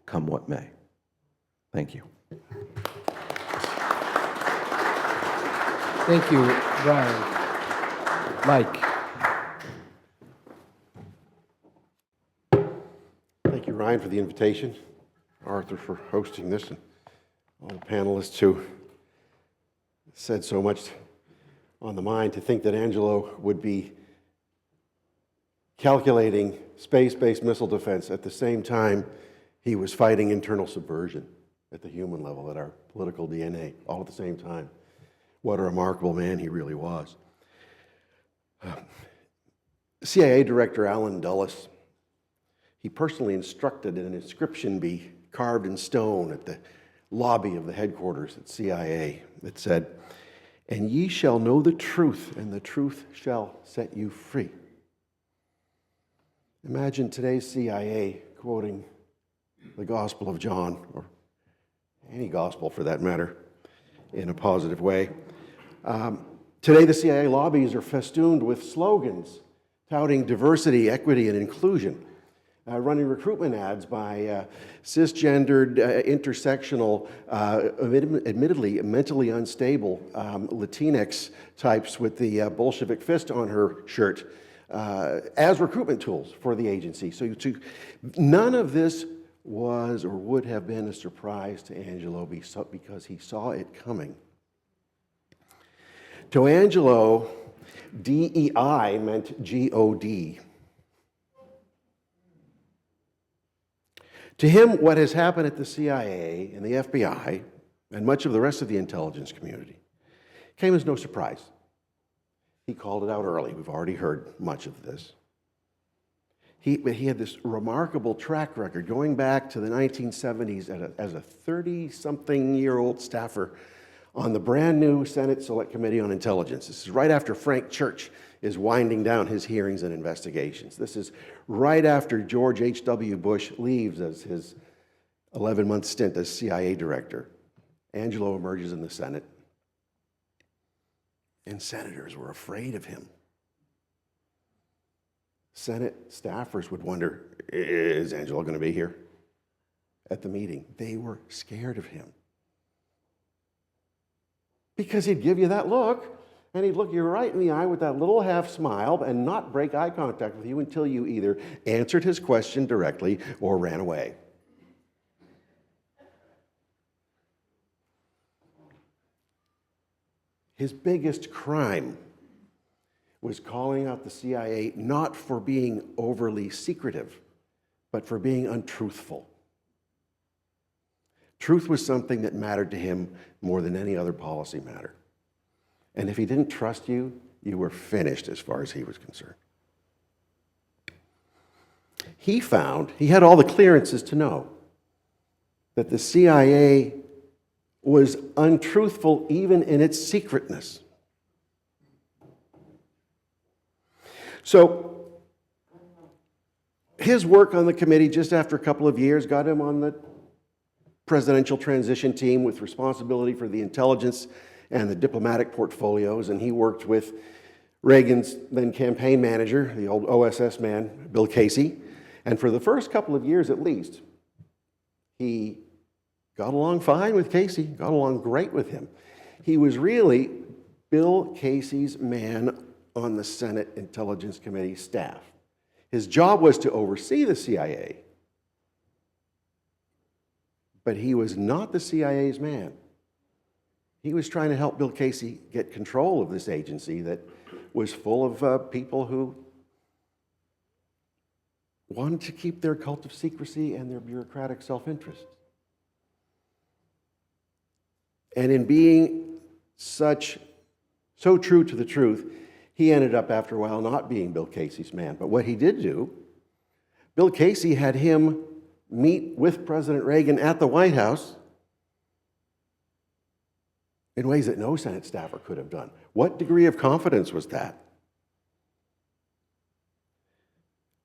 come what may. Thank you. Thank you, Brian. Mike. Thank you, Ryan, for the invitation, Arthur for hosting this, and all the panelists who said so much on the mind. To think that Angelo would be calculating space-based missile defense at the same time he was fighting internal subversion at the human level, at our political DNA, all at the same time. What a remarkable man he really was. CIA Director Allen Dulles, he personally instructed that an inscription be carved in stone at the lobby of the headquarters at CIA that said, "And ye shall know the truth, and the truth shall set you free." Imagine today's CIA quoting the Gospel of John, or any gospel for that matter, in a positive way. Today the CIA lobbies are festooned with slogans touting diversity, equity, and inclusion, running recruitment ads by cisgendered, intersectional, admittedly mentally unstable Latinx types with the Bolshevik fist on her shirt as recruitment tools for the agency. So none of this was or would have been a surprise to Angelo because he saw it coming. To Angelo, DEI meant G-O-D. To him, what has happened at the CIA and the FBI and much of the rest of the intelligence community came as no surprise. He called it out early. We've already heard much of this. He had this remarkable track record going back to the 1970s as a 30-something-year-old staffer on the brand new Senate Select Committee on Intelligence. This is right after Frank Church is winding down his hearings and investigations. This is right after George H.W. Bush leaves as his 11-month stint as CIA director. Angelo emerges in the Senate, and senators were afraid of him. Senate staffers would wonder, is Angelo going to be here at the meeting? They were scared of him. Because he'd give you that look, and he'd look you right in the eye with that little half smile and not break eye contact with you until you either answered his question directly or ran away. His biggest crime was calling out the CIA not for being overly secretive, but for being untruthful. Truth was something that mattered to him more than any other policy matter. And if he didn't trust you, you were finished as far as he was concerned. He found, he had all the clearances to know that the CIA was untruthful even in its secretness. So his work on the committee just after a couple of years got him on the presidential transition team with responsibility for the intelligence and the diplomatic portfolios, and he worked with Reagan's then campaign manager, the old OSS man, Bill Casey, and for the first couple of years at least, he got along fine with Casey, got along great with him. He was really Bill Casey's man on the Senate Intelligence Committee staff. His job was to oversee the CIA, but he was not the CIA's man. He was trying to help Bill Casey get control of this agency that was full of people who wanted to keep their cult of secrecy and their bureaucratic self-interest. And in being so true to the truth, he ended up after a while not being Bill Casey's man. But what he did do, Bill Casey had him meet with President Reagan at the White House in ways that no Senate staffer could have done. What degree of confidence was that?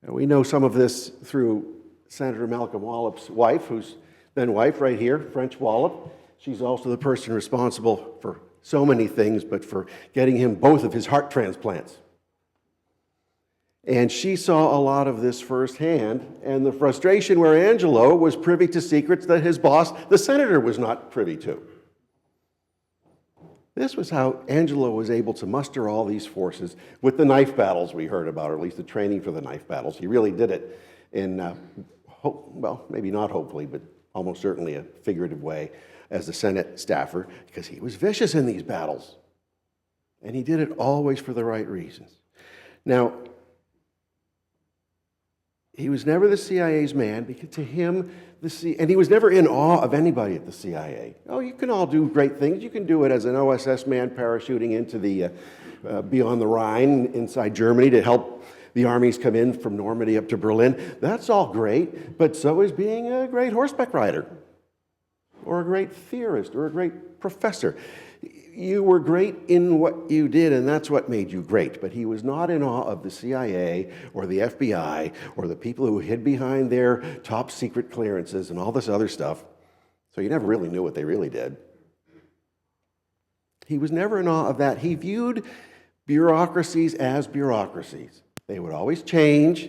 And we know some of this through Senator Malcolm Wallop's wife, who's then wife right here, French Wallop. She's also the person responsible for so many things, but for getting him both of his heart transplants. And she saw a lot of this firsthand, and the frustration where Angelo was privy to secrets that his boss, the senator, was not privy to. This was how Angelo was able to muster all these forces with the knife battles we heard about, or at least the training for the knife battles. He really did it in, well, maybe not hopefully, but almost certainly a figurative way as the Senate staffer, because he was vicious in these battles. And he did it always for the right reasons. Now, he was never the CIA's man, because to him, and he was never in awe of anybody at the CIA. Oh, you can all do great things. You can do it as an OSS man parachuting into the beyond the Rhine inside Germany to help the armies come in from Normandy up to Berlin. That's all great, but so is being a great horseback rider, or a great theorist, or a great professor. You were great in what you did, and that's what made you great. But he was not in awe of the CIA or the FBI or the people who hid behind their top secret clearances and all this other stuff. So you never really knew what they really did. He was never in awe of that. He viewed bureaucracies as bureaucracies. They would always change.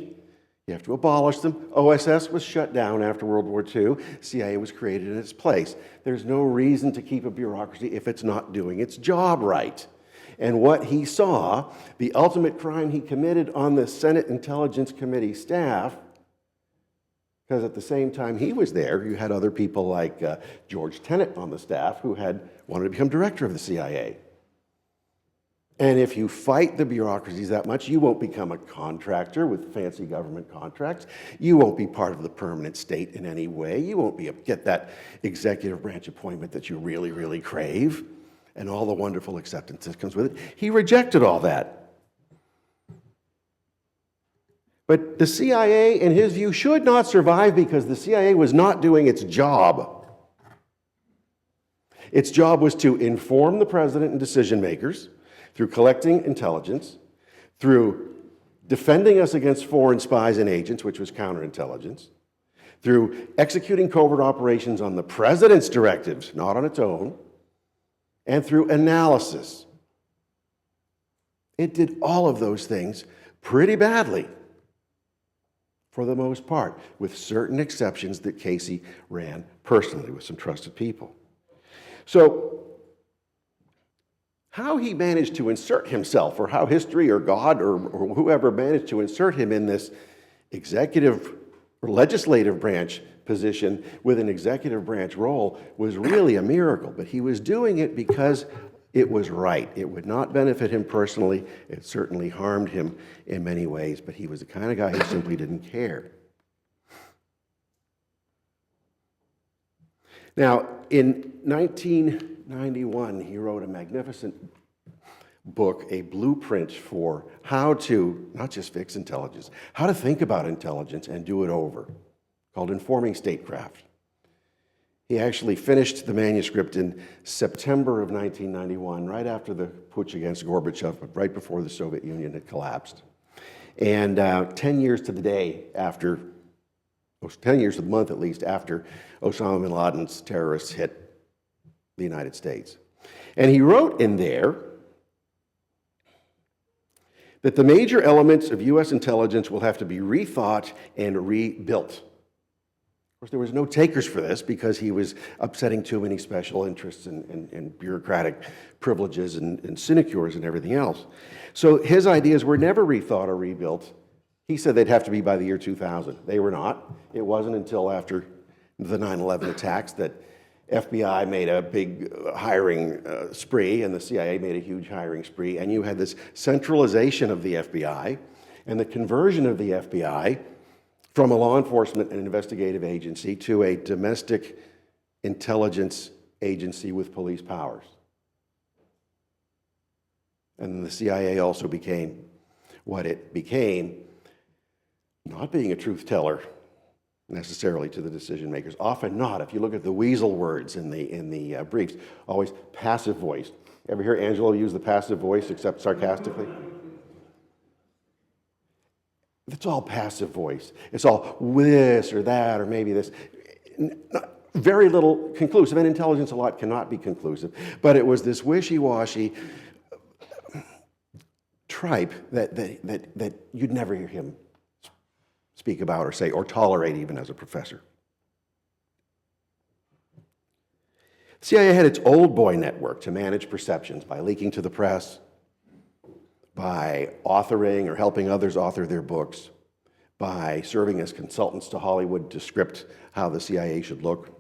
You have to abolish them. OSS was shut down after World War II. CIA was created in its place. There's no reason to keep a bureaucracy if it's not doing its job right. And what he saw, the ultimate crime he committed on the Senate Intelligence Committee staff, because at the same time he was there, you had other people like George Tenet on the staff who had wanted to become director of the CIA. And if you fight the bureaucracies that much, you won't become a contractor with fancy government contracts. You won't be part of the permanent state in any way. You won't get that executive branch appointment that you really, really crave and all the wonderful acceptance that comes with it. He rejected all that. But the CIA, in his view, should not survive because the CIA was not doing its job. Its job was to inform the president and decision makers through collecting intelligence, through defending us against foreign spies and agents, which was counterintelligence, through executing covert operations on the president's directives, not on its own, and through analysis. It did all of those things pretty badly, for the most part, with certain exceptions that Casey ran personally with some trusted people. So, how he managed to insert himself, or how history or God or whoever managed to insert him in this executive or legislative branch position with an executive branch role was really a miracle. But he was doing it because It was right. It would not benefit him personally. It certainly harmed him in many ways, but he was the kind of guy who simply didn't care. Now, in 1991, he wrote a magnificent book, a blueprint for how to, not just fix intelligence, how to think about intelligence and do it over, called Informing Statecraft. He actually finished the manuscript in September of 1991, right after the putsch against Gorbachev, but right before the Soviet Union had collapsed. And 10 years to the day after, 10 years to the month at least, after Osama bin Laden's terrorists hit the United States. And he wrote in there that the major elements of U.S. intelligence will have to be rethought and rebuilt. Of course, there was no takers for this because he was upsetting too many special interests and bureaucratic privileges and sinecures and everything else. So his ideas were never rethought or rebuilt. He said they'd have to be by the year 2000. They were not. It wasn't until after the 9/11 attacks that FBI made a big hiring spree and the CIA made a huge hiring spree, and you had this centralization of the FBI and the conversion of the FBI from a law enforcement and investigative agency to a domestic intelligence agency with police powers. And the CIA also became what it became, not being a truth teller necessarily to the decision makers. Often not. If you look at the weasel words in the briefs, always passive voice. Ever hear Angelo use the passive voice except sarcastically? It's all passive voice. It's all this or that or maybe this. Very little conclusive, and intelligence a lot cannot be conclusive. But it was this wishy-washy tripe that you'd never hear him speak about or say or tolerate even as a professor. The CIA had its old boy network to manage perceptions by leaking to the press, by authoring or helping others author their books, by serving as consultants to Hollywood to script how the CIA should look,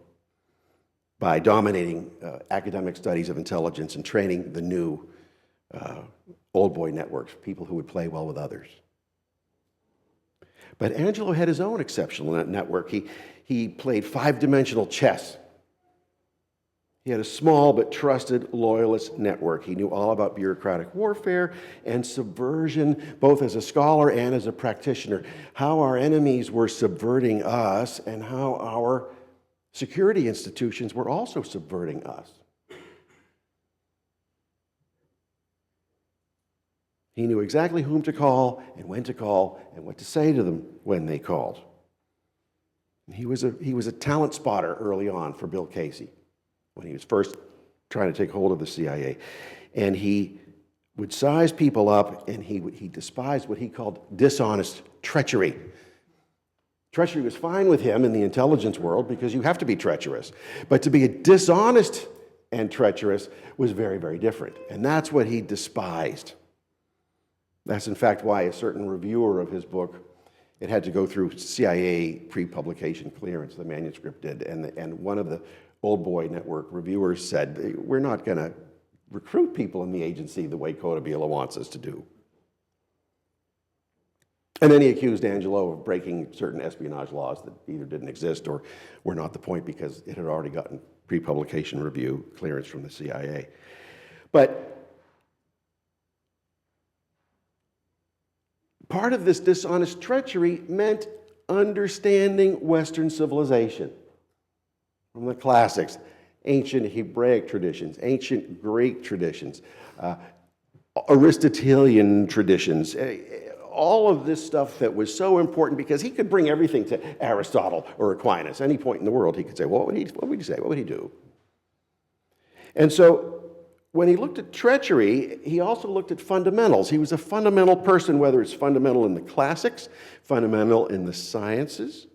by dominating academic studies of intelligence and training the new old boy networks, people who would play well with others. But Angelo had his own exceptional network. He played five-dimensional chess. He had a small but trusted loyalist network. He knew all about bureaucratic warfare and subversion, both as a scholar and as a practitioner, how our enemies were subverting us and how our security institutions were also subverting us. He knew exactly whom to call and when to call and what to say to them when they called. He was a talent spotter early on for Bill Casey when he was first trying to take hold of the CIA. And he would size people up, and he despised what he called dishonest treachery. Treachery was fine with him in the intelligence world because you have to be treacherous. But to be dishonest and treacherous was very, very different. And that's what he despised. That's, in fact, why a certain reviewer of his book, it had to go through CIA pre-publication clearance, the manuscript did, and one of the old boy network reviewers said, we're not going to recruit people in the agency the way Codevilla wants us to do. And then he accused Angelo of breaking certain espionage laws that either didn't exist or were not the point because it had already gotten pre-publication review clearance from the CIA. But part of this dishonest treachery meant understanding Western civilization from the classics, ancient Hebraic traditions, ancient Greek traditions, Aristotelian traditions, all of this stuff that was so important because he could bring everything to Aristotle or Aquinas. Any point in the world, he could say, what would he say? What would he do? And so when he looked at treachery, he also looked at fundamentals. He was a fundamental person, whether it's fundamental in the classics, fundamental in the sciences.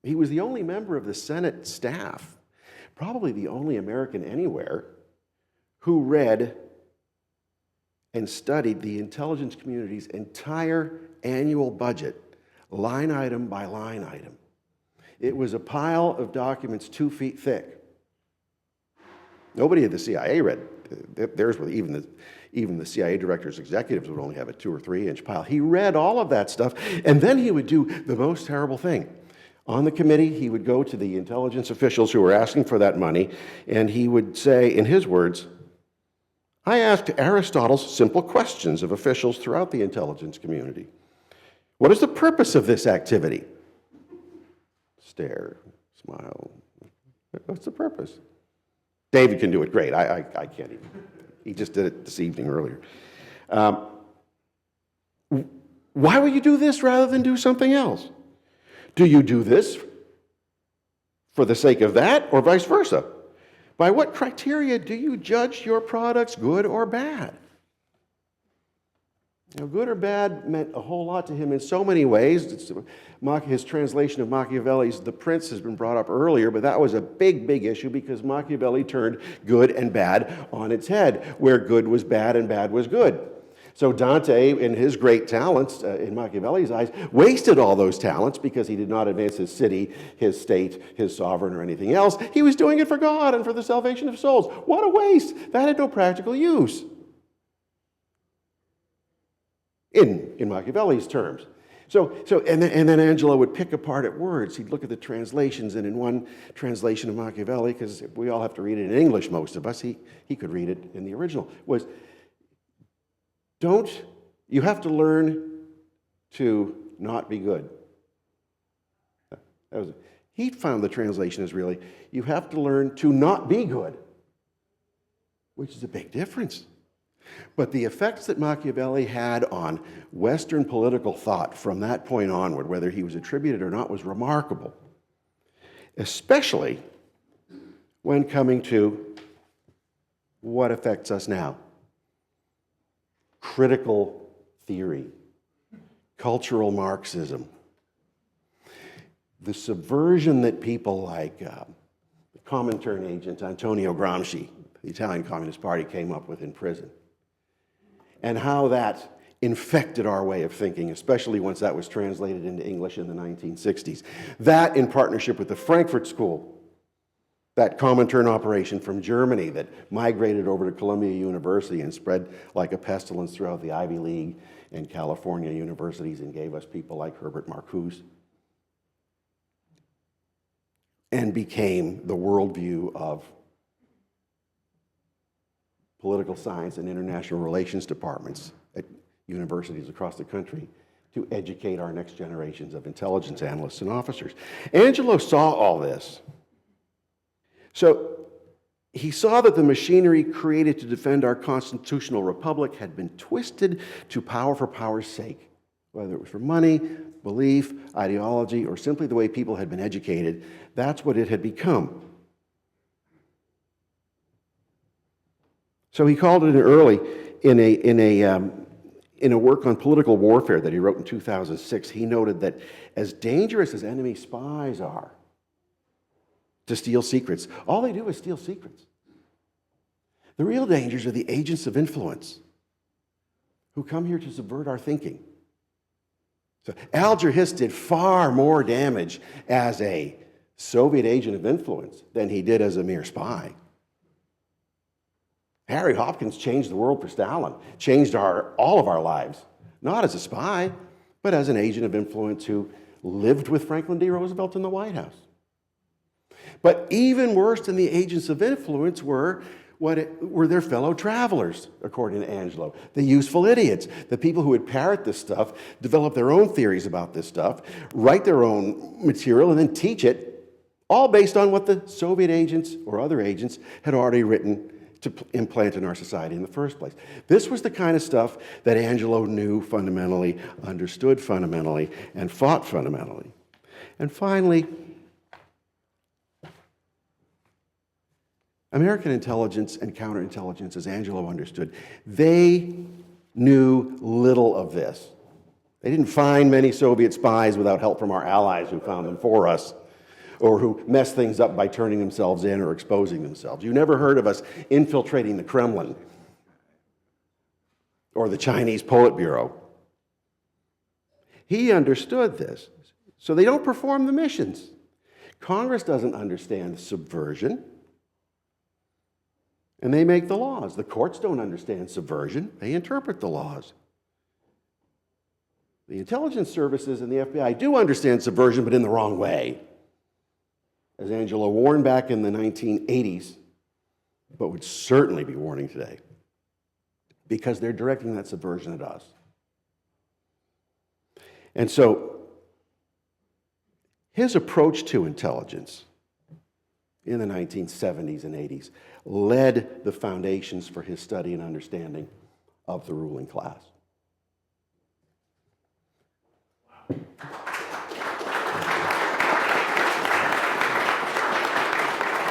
He was the only member of the Senate staff, probably the only American anywhere, who read and studied the intelligence community's entire annual budget, line item by line item. It was a pile of documents 2 feet thick. Nobody at the CIA read theirs. Even the CIA director's executives would only have a 2 or 3 inch pile. He read all of that stuff, and then he would do the most terrible thing. On the committee, he would go to the intelligence officials who were asking for that money, and he would say, in his words, "I asked Aristotle's simple questions of officials throughout the intelligence community. What is the purpose of this activity?" Stare, smile. What's the purpose? David can do it great. I can't even. He just did it this evening earlier. Why would you do this rather than do something else? Do you do this for the sake of that, or vice versa? By what criteria do you judge your products good or bad? Good or bad meant a whole lot to him in so many ways. His translation of Machiavelli's The Prince has been brought up earlier, but that was a big, big issue because Machiavelli turned good and bad on its head, where good was bad and bad was good. So Dante, in his great talents, in Machiavelli's eyes, wasted all those talents because he did not advance his city, his state, his sovereign, or anything else. He was doing it for God and for the salvation of souls. What a waste! That had no practical use. In Machiavelli's terms. And then Angelo would pick apart at words. He'd look at the translations, and in one translation of Machiavelli, because we all have to read it in English, most of us, he could read it in the original, was, you have to learn to not be good. He found the translation as really, you have to learn to not be good, which is a big difference. But the effects that Machiavelli had on Western political thought from that point onward, whether he was attributed or not, was remarkable, especially when coming to what affects us now. Critical theory, cultural Marxism, the subversion that people like the Comintern agent Antonio Gramsci, the Italian Communist Party, came up with in prison, and how that infected our way of thinking, especially once that was translated into English in the 1960s. That, in partnership with the Frankfurt School, that Comintern operation from Germany that migrated over to Columbia University and spread like a pestilence throughout the Ivy League and California universities and gave us people like Herbert Marcuse, and became the worldview of political science and international relations departments at universities across the country to educate our next generations of intelligence analysts and officers. Angelo saw all this. So he saw that the machinery created to defend our constitutional republic had been twisted to power for power's sake, whether it was for money, belief, ideology, or simply the way people had been educated. That's what it had become. So he called it early in a work on political warfare that he wrote in 2006. He noted that as dangerous as enemy spies are to steal secrets, all they do is steal secrets. The real dangers are the agents of influence who come here to subvert our thinking. So Alger Hiss did far more damage as a Soviet agent of influence than he did as a mere spy. Harry Hopkins changed the world for Stalin, changed all of our lives, not as a spy, but as an agent of influence who lived with Franklin D. Roosevelt in the White House. But even worse than the agents of influence were their fellow travelers, according to Angelo, the useful idiots, the people who would parrot this stuff, develop their own theories about this stuff, write their own material, and then teach it, all based on what the Soviet agents or other agents had already written to implant in our society in the first place. This was the kind of stuff that Angelo knew fundamentally, understood fundamentally, and fought fundamentally. And finally, American intelligence and counterintelligence, as Angelo understood, they knew little of this. They didn't find many Soviet spies without help from our allies who found them for us, or who messed things up by turning themselves in or exposing themselves. You never heard of us infiltrating the Kremlin or the Chinese Politburo. He understood this, so they don't perform the missions. Congress doesn't understand subversion. And they make the laws. The courts don't understand subversion. They interpret the laws. The intelligence services and the FBI do understand subversion, but in the wrong way. As Angelo warned back in the 1980s, but would certainly be warning today, because they're directing that subversion at us. And so, his approach to intelligence in the 1970s and 80s led the foundations for his study and understanding of the ruling class.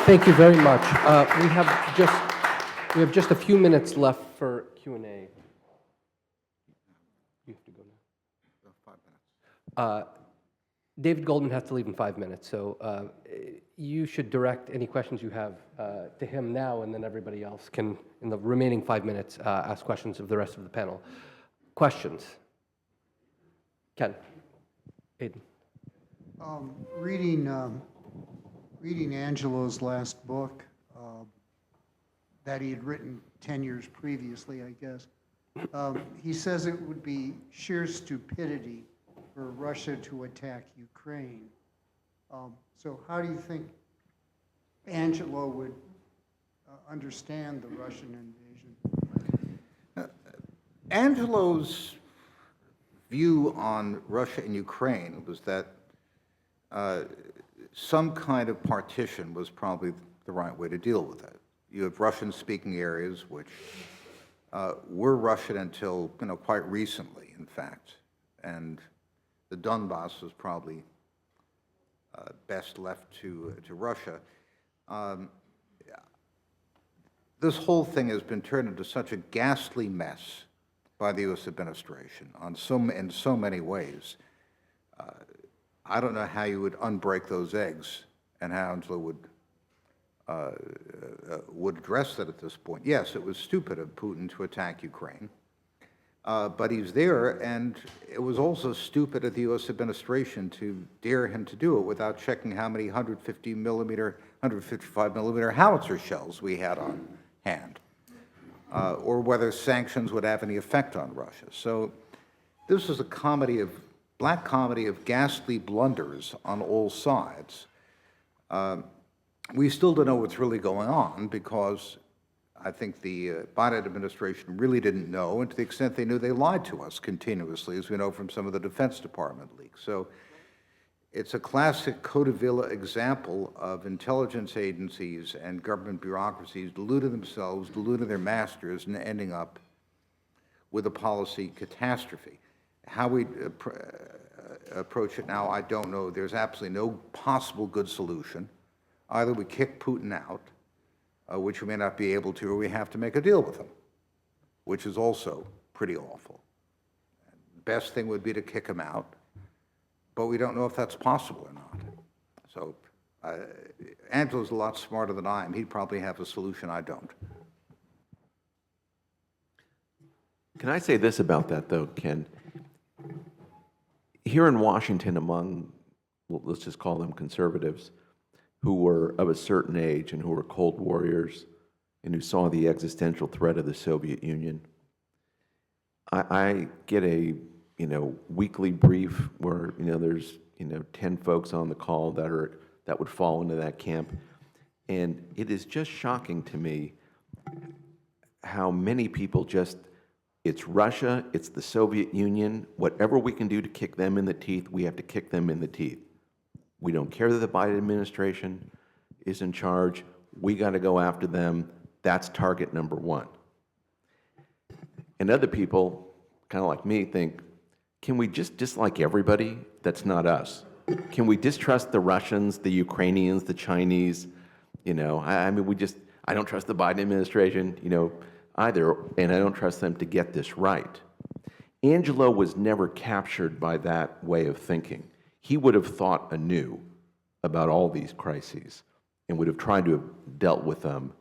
Thank you very much. We have just a few minutes left for Q&A. You have to go now. 5 minutes. David Goldman has to leave in 5 minutes, so you should direct any questions you have to him now, and then everybody else can, in the remaining 5 minutes, ask questions of the rest of the panel. Questions? Ken? Aiden? Reading Angelo's last book that he had written 10 years previously, I guess, he says it would be sheer stupidity for Russia to attack Ukraine. So how do you think Angelo would understand the Russian invasion? Angelo's view on Russia and Ukraine was that some kind of partition was probably the right way to deal with it. You have Russian-speaking areas, which were Russian until quite recently, in fact, and the Donbass was probably best left to Russia. This whole thing has been turned into such a ghastly mess by the U.S. administration in so many ways. I don't know how you would unbreak those eggs and how Angelo would address that at this point. Yes, it was stupid of Putin to attack Ukraine, but he's there, and it was also stupid of the U.S. administration to dare him to do it without checking how many 155 millimeter howitzer shells we had on hand, or whether sanctions would have any effect on Russia. So this was a black comedy of ghastly blunders on all sides. We still don't know what's really going on because I think the Biden administration really didn't know, and to the extent they knew, they lied to us continuously, as we know from some of the Defense Department leaks. So it's a classic Codevilla example of intelligence agencies and government bureaucracies deluding themselves, deluding their masters, and ending up with a policy catastrophe. How we approach it now, I don't know. There's absolutely no possible good solution. Either we kick Putin out, which we may not be able to, or we have to make a deal with him, which is also pretty awful. The best thing would be to kick him out, but we don't know if that's possible or not. So Angelo's a lot smarter than I am. He'd probably have a solution I don't. Can I say this about that, though, Ken? Here in Washington, among, well, let's just call them conservatives, who were of a certain age and who were Cold Warriors and who saw the existential threat of the Soviet Union, I get a weekly brief where there's 10 folks on the call that would fall into that camp, and it is just shocking to me how many people just, it's Russia, it's the Soviet Union, whatever we can do to kick them in the teeth, we have to kick them in the teeth. We don't care that the Biden administration is in charge. We got to go after them. That's target number one. And other people, kind of like me, think, can we just dislike everybody that's not us? Can we distrust the Russians, the Ukrainians, the Chinese? I don't trust the Biden administration, either, and I don't trust them to get this right. Angelo was never captured by that way of thinking. He would have thought anew about all these crises and would have tried to have dealt with them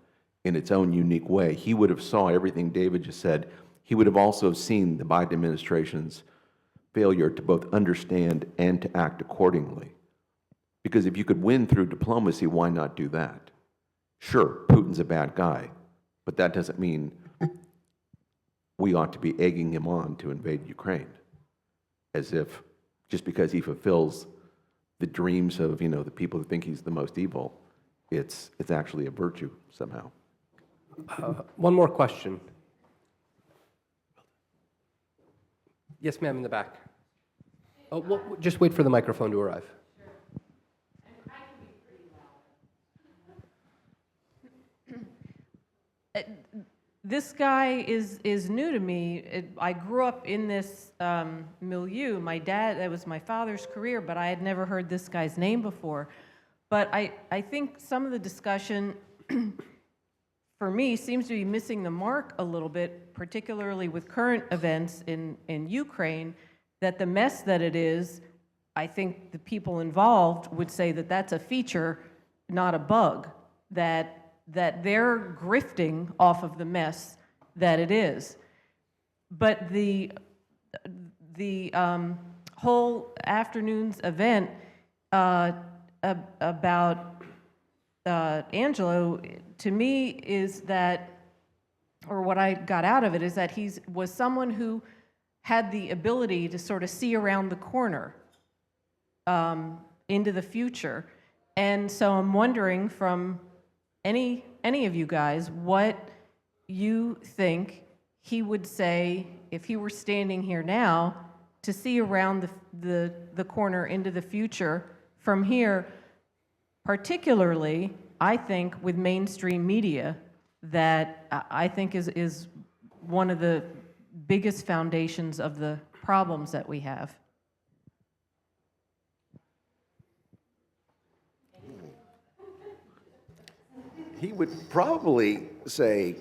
in its own unique way. He would have saw everything David just said. He would have also seen the Biden administration's failure to both understand and to act accordingly. Because if you could win through diplomacy, why not do that? Sure, Putin's a bad guy, But that doesn't mean we ought to be egging him on to invade Ukraine, as if just because he fulfills the dreams of, the people who think he's the most evil, it's actually a virtue somehow. One more question. Yes, ma'am, in the back. Oh, well, just wait for the microphone to arrive. This guy is new to me. I grew up in this milieu. My dad, that was my father's career, but I had never heard this guy's name before. But I think some of the discussion, for me, seems to be missing the mark a little bit, particularly with current events in Ukraine, that the mess that it is, I think the people involved would say that that's a feature, not a bug, that they're grifting off of the mess that it is. But the whole afternoon's event about Angelo, to me, is that, or what I got out of it, is that he was someone who had the ability to sort of see around the corner into the future. And so I'm wondering from any of you guys what you think he would say if he were standing here now to see around the corner into the future from here, particularly, I think, with mainstream media, that I think is one of the biggest foundations of the problems that we have. He would probably say,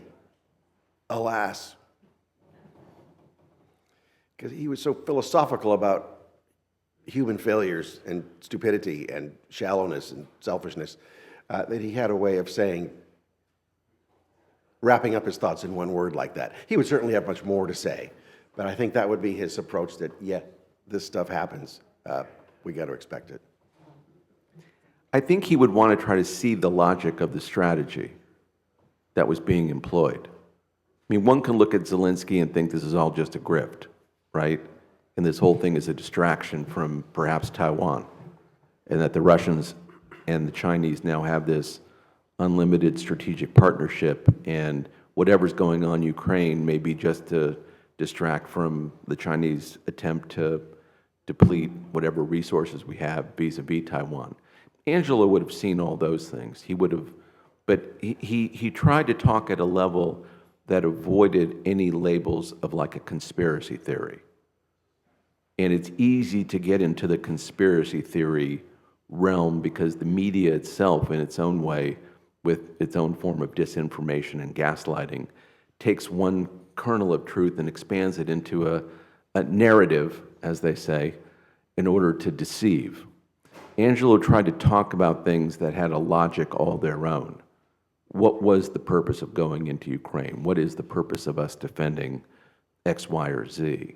alas, because he was so philosophical about human failures and stupidity and shallowness and selfishness that he had a way of saying, wrapping up his thoughts in one word like that. He would certainly have much more to say, but I think that would be his approach, that, yeah, this stuff happens. We got to expect it. I think he would want to try to see the logic of the strategy that was being employed. I mean, one can look at Zelensky and think this is all just a grift, right? And this whole thing is a distraction from perhaps Taiwan, and that the Russians and the Chinese now have this unlimited strategic partnership, and whatever's going on in Ukraine may be just to distract from the Chinese attempt to deplete whatever resources we have vis-a-vis Taiwan. Angelo would have seen all those things. He would have, but he tried to talk at a level that avoided any labels of like a conspiracy theory. And it's easy to get into the conspiracy theory realm because the media itself, in its own way, with its own form of disinformation and gaslighting, takes one kernel of truth and expands it into a narrative, as they say, in order to deceive. Angelo tried to talk about things that had a logic all their own. What was the purpose of going into Ukraine? What is the purpose of us defending X, Y, or Z?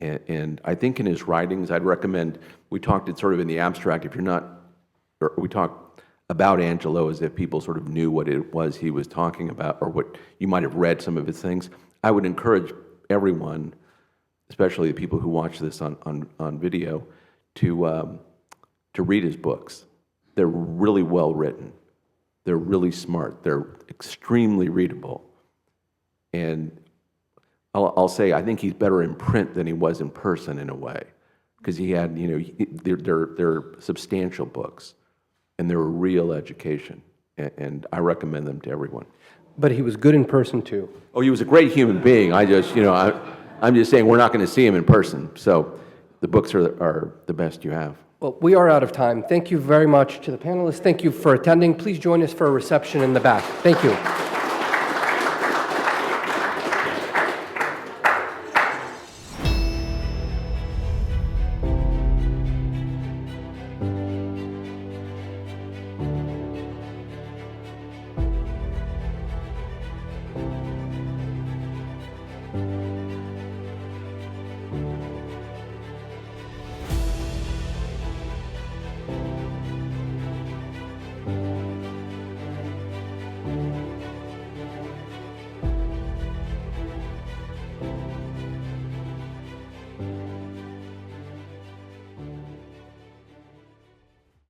And I think in his writings, I'd recommend, we talked it sort of in the abstract, if you're not, or we talked about Angelo as if people sort of knew what it was he was talking about, or what you might have read some of his things. I would encourage everyone, especially the people who watch this on video, to read his books. They're really well written. They're really smart. They're extremely readable. And I'll say, I think he's better in print than he was in person in a way, because he had, they're substantial books, and they're a real education, and I recommend them to everyone. But he was good in person too. Oh, he was a great human being. I just, I'm just saying we're not going to see him in person, so the books are the best you have. Well, we are out of time. Thank you very much to the panelists. Thank you for attending. Please join us for a reception in the back. Thank you.